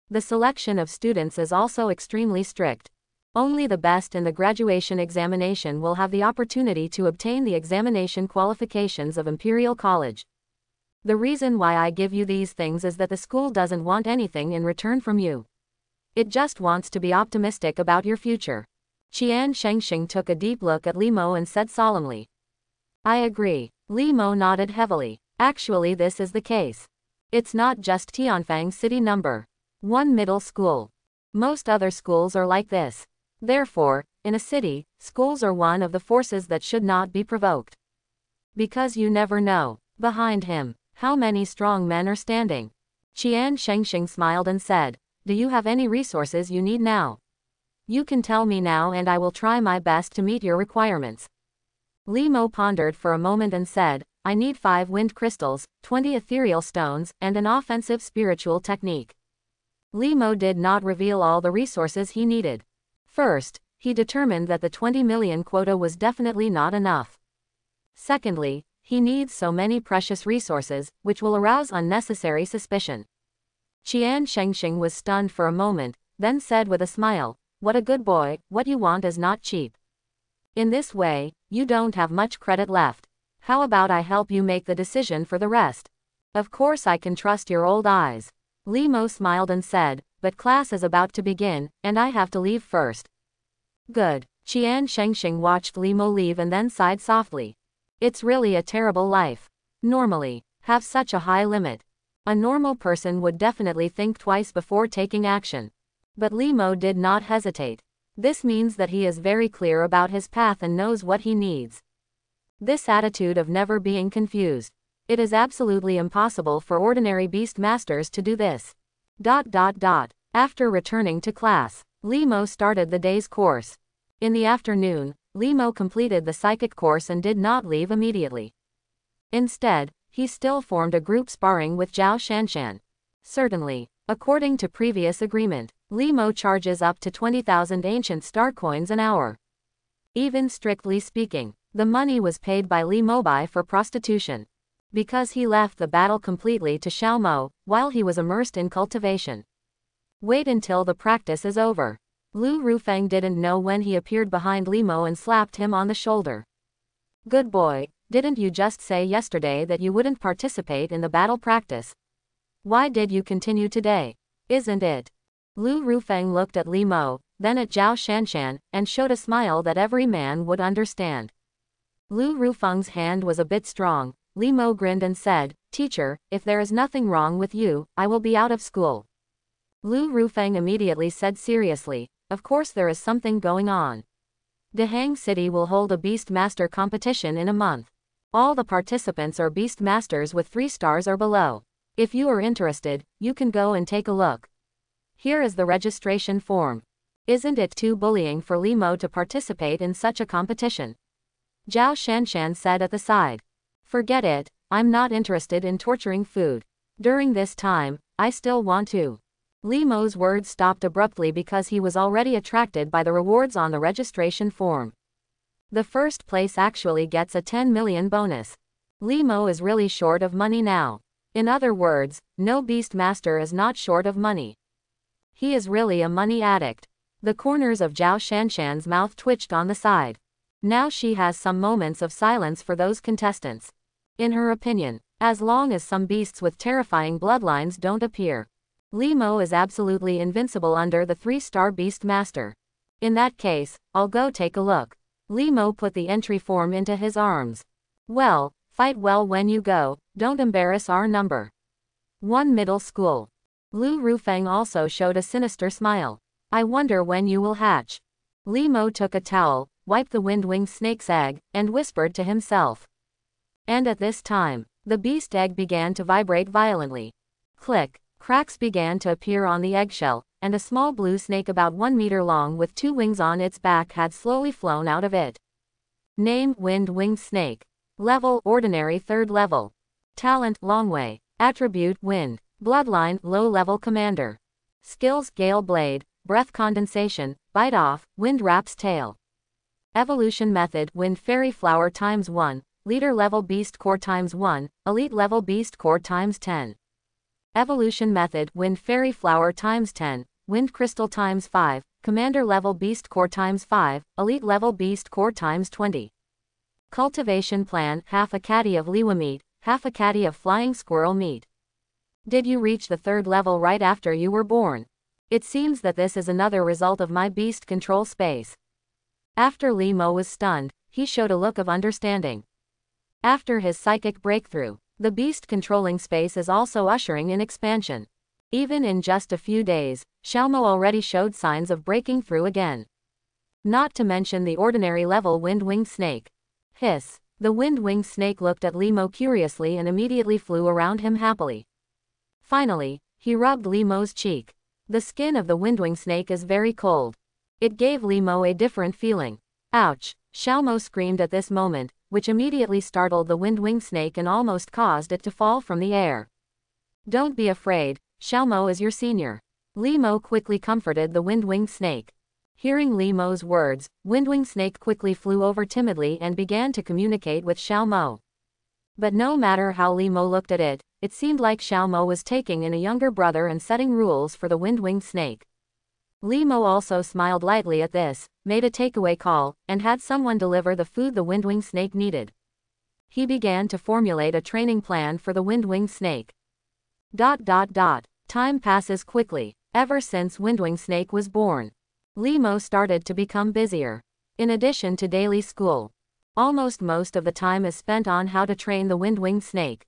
The selection of students is also extremely strict. Only the best in the graduation examination will have the opportunity to obtain the examination qualifications of Imperial College. The reason why I give you these things is that the school doesn't want anything in return from you. It just wants to be optimistic about your future. Qian Shengxing took a deep look at Li Mo and said solemnly. I agree. Li Mo nodded heavily. Actually, this is the case. It's not just Tianfang City number 1 middle school. Most other schools are like this. Therefore, in a city, schools are one of the forces that should not be provoked. Because you never know, behind him, how many strong men are standing. Qian Shengxing smiled and said, do you have any resources you need now? You can tell me now and I will try my best to meet your requirements. Li Mo pondered for a moment and said, I need 5 wind crystals, 20 ethereal stones, and an offensive spiritual technique. Li Mo did not reveal all the resources he needed. First, he determined that the 20 million quota was definitely not enough. Secondly, he needs so many precious resources, which will arouse unnecessary suspicion. Qian Shengxing was stunned for a moment, then said with a smile, what a good boy, what you want is not cheap. In this way, you don't have much credit left. How about I help you make the decision for the rest? Of course I can trust your old eyes. Li Mo smiled and said, but class is about to begin, and I have to leave first. Good. Qian Shengxing watched Li Mo leave and then sighed softly. It's really a terrible life. Normally, have such a high limit. A normal person would definitely think twice before taking action. But Li Mo did not hesitate. This means that he is very clear about his path and knows what he needs. This attitude of never being confused. It is absolutely impossible for ordinary beast masters to do this. After returning to class, Li Mo started the day's course. In the afternoon, Li Mo completed the psychic course and did not leave immediately. Instead, he still formed a group sparring with Zhao Shanshan. Certainly, according to previous agreement, Li Mo charges up to 20,000 ancient star coins an hour. Even strictly speaking, the money was paid by Li Mobai for prostitution. Because he left the battle completely to Xiao Mo, while he was immersed in cultivation. Wait until the practice is over. Lu Rufeng didn't know when he appeared behind Li Mo and slapped him on the shoulder. Good boy, didn't you just say yesterday that you wouldn't participate in the battle practice? Why did you continue today? Isn't it? Lu Rufeng looked at Li Mo, then at Zhao Shanshan, and showed a smile that every man would understand. Lu Rufeng's hand was a bit strong. Li Mo grinned and said, Teacher, if there is nothing wrong with you, I will be out of school. Lu Rufeng immediately said seriously, of course there is something going on. Dahang City will hold a Beast Master competition in a month. All the participants are Beast Masters with 3 stars or below. If you are interested, you can go and take a look. Here is the registration form. Isn't it too bullying for Li Mo to participate in such a competition? Zhao Shanshan said at the side. Forget it, I'm not interested in torturing food. During this time, I still want to. Li Mo's words stopped abruptly because he was already attracted by the rewards on the registration form. The first place actually gets a 10 million bonus. Li Mo is really short of money now. In other words, no beast master is not short of money. He is really a money addict. The corners of Zhao Shanshan's mouth twitched on the side. Now she has some moments of silence for those contestants. In her opinion, as long as some beasts with terrifying bloodlines don't appear, Li Mo is absolutely invincible under the 3-star Beast Master. In that case, I'll go take a look. Li Mo put the entry form into his arms. Well, fight well when you go, don't embarrass our number. 1 middle school. Lu Rufeng also showed a sinister smile. I wonder when you will hatch. Li Mo took a towel, wiped the wind-winged snake's egg, and whispered to himself. And at this time, the beast egg began to vibrate violently. Click, cracks began to appear on the eggshell, and a small blue snake about 1 meter long with 2 wings on its back had slowly flown out of it. Name: Wind-winged snake. Level: Ordinary 3rd level. Talent: Longway. Attribute: Wind. Bloodline: Low-level commander. Skills: Gale Blade, Breath Condensation, Bite Off, Wind Rap's Tail. Evolution method: Wind Fairy Flower times 1, Leader level Beast Core times 1, Elite level Beast Core times 10. Evolution method: Wind Fairy Flower times 10, Wind Crystal times 5, Commander level Beast Core times 5, Elite level Beast Core times 20. Cultivation plan: half a caddy of Liwa meat, half a caddy of flying squirrel meat. Did you reach the 3rd level right after you were born? It seems that this is another result of my beast control space. After Limo was stunned, he showed a look of understanding. After his psychic breakthrough, the beast controlling space is also ushering in expansion. Even in just a few days, Xiaomo already showed signs of breaking through again. Not to mention the ordinary level wind-winged snake. Hiss. The wind-winged snake looked at Limo curiously and immediately flew around him happily. Finally, he rubbed Limo's cheek. The skin of the wind-winged snake is very cold. It gave Limo a different feeling. Ouch! Xiaomo screamed at this moment, which immediately startled the wind-winged snake and almost caused it to fall from the air. Don't be afraid, Xiaomo is your senior. Limo quickly comforted the wind-winged snake. Hearing Limo's words, wind-winged snake quickly flew over timidly and began to communicate with Xiaomo. But no matter how Limo looked at it, it seemed like Xiaomo was taking in a younger brother and setting rules for the wind-winged snake. Limo also smiled lightly at this, made a takeaway call, and had someone deliver the food the wind-winged snake needed. He began to formulate a training plan for the wind-winged snake. Time passes quickly. Ever since wind-winged snake was born, Limo started to become busier. In addition to daily school, almost most of the time is spent on how to train the wind-winged snake.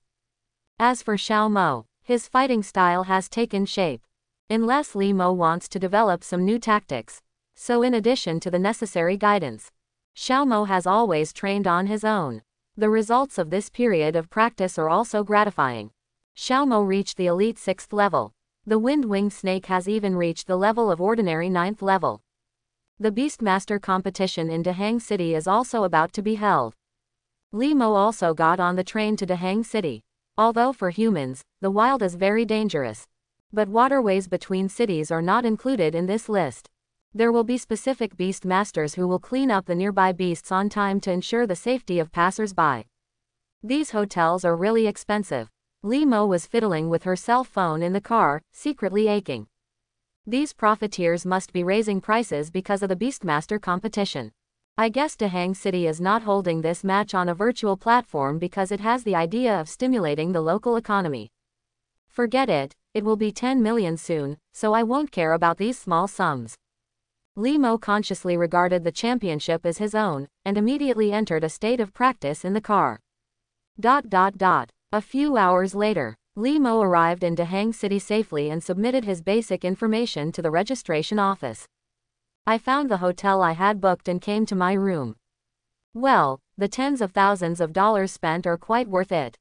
As for Xiaomo, his fighting style has taken shape. Unless Limo wants to develop some new tactics. So in addition to the necessary guidance, Xiaomo has always trained on his own. The results of this period of practice are also gratifying. Xiaomo reached the elite 6th level. The wind-winged snake has even reached the level of ordinary 9th level. The Beastmaster competition in Dahang City is also about to be held. Limo also got on the train to Dahang City. Although for humans, the wild is very dangerous. But waterways between cities are not included in this list. There will be specific Beastmasters who will clean up the nearby beasts on time to ensure the safety of passers-by. These hotels are really expensive. Limo was fiddling with her cell phone in the car, secretly aching. These profiteers must be raising prices because of the Beastmaster competition. I guess Dahang City is not holding this match on a virtual platform because it has the idea of stimulating the local economy. Forget it, it will be 10 million soon, so I won't care about these small sums. Limo consciously regarded the championship as his own, and immediately entered a state of practice in the car. A few hours later, Limo arrived in Dahang City safely and submitted his basic information to the registration office. I found the hotel I had booked and came to my room. Well, the tens of thousands of dollars spent are quite worth it.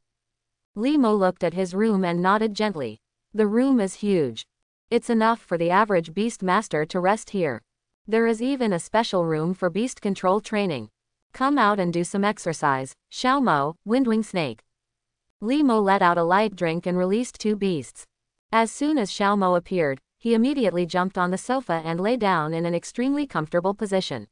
Limo looked at his room and nodded gently. The room is huge. It's enough for the average Beastmaster to rest here. There is even a special room for beast control training. Come out and do some exercise, Xiaomo, Windwing Snake. Limo let out a light drink and released 2 beasts. As soon as Xiaomo appeared, he immediately jumped on the sofa and lay down in an extremely comfortable position.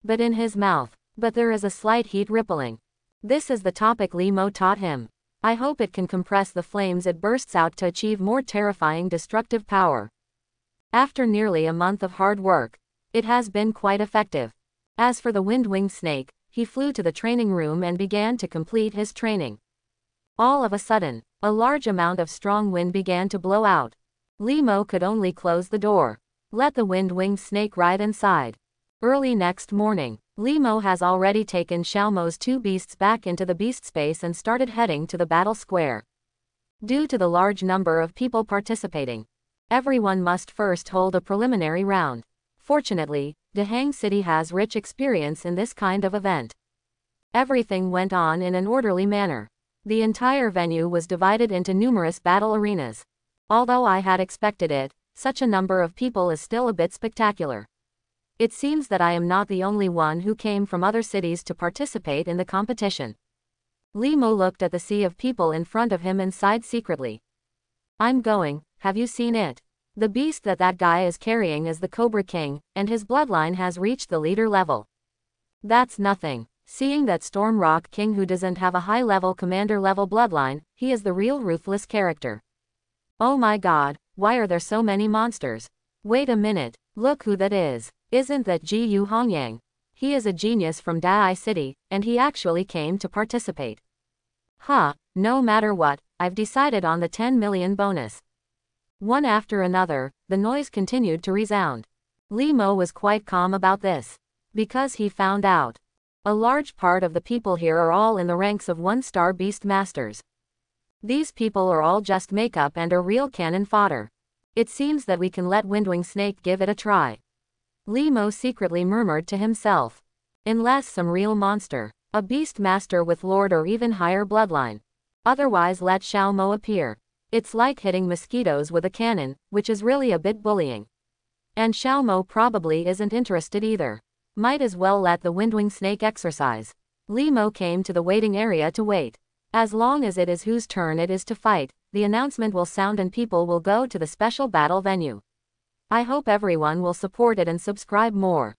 But in his mouth, there is a slight heat rippling. This is the topic Limo taught him. I hope it can compress the flames it bursts out to achieve more terrifying destructive power. After nearly a month of hard work, it has been quite effective. As for the wind-winged snake, he flew to the training room and began to complete his training. All of a sudden, a large amount of strong wind began to blow out. Limo could only close the door. Let the wind-winged snake ride inside. Early next morning, Limo has already taken Xiaomo's 2 beasts back into the beast space and started heading to the battle square. Due to the large number of people participating, everyone must first hold a preliminary round. Fortunately, Dahang City has rich experience in this kind of event. Everything went on in an orderly manner. The entire venue was divided into numerous battle arenas. Although I had expected it, such a number of people is still a bit spectacular. It seems that I am not the only one who came from other cities to participate in the competition. Li Mo looked at the sea of people in front of him and sighed secretly. I'm going, have you seen it? The beast that guy is carrying is the Cobra King, and his bloodline has reached the leader level. That's nothing. Seeing that Storm Rock King who doesn't have a high-level commander-level bloodline, he is the real ruthless character. Oh my god, why are there so many monsters? Wait a minute, look who that is. Isn't that Ji Yu Hongyang? He is a genius from Dai City, and he actually came to participate. No matter what, I've decided on the 10 million bonus. One after another, the noise continued to resound. Li Mo was quite calm about this. Because he found out. A large part of the people here are all in the ranks of 1-star beast masters. These people are all just makeup and are real cannon fodder. It seems that we can let Windwing Snake give it a try. Li Mo secretly murmured to himself. Unless some real monster, a beast master with lord or even higher bloodline. Otherwise let Xiao Mo appear. It's like hitting mosquitoes with a cannon, which is really a bit bullying. And Xiao Mo probably isn't interested either. Might as well let the Windwing Snake exercise. Li Mo came to the waiting area to wait. As long as it is whose turn it is to fight, the announcement will sound and people will go to the special battle venue. I hope everyone will support it and subscribe more.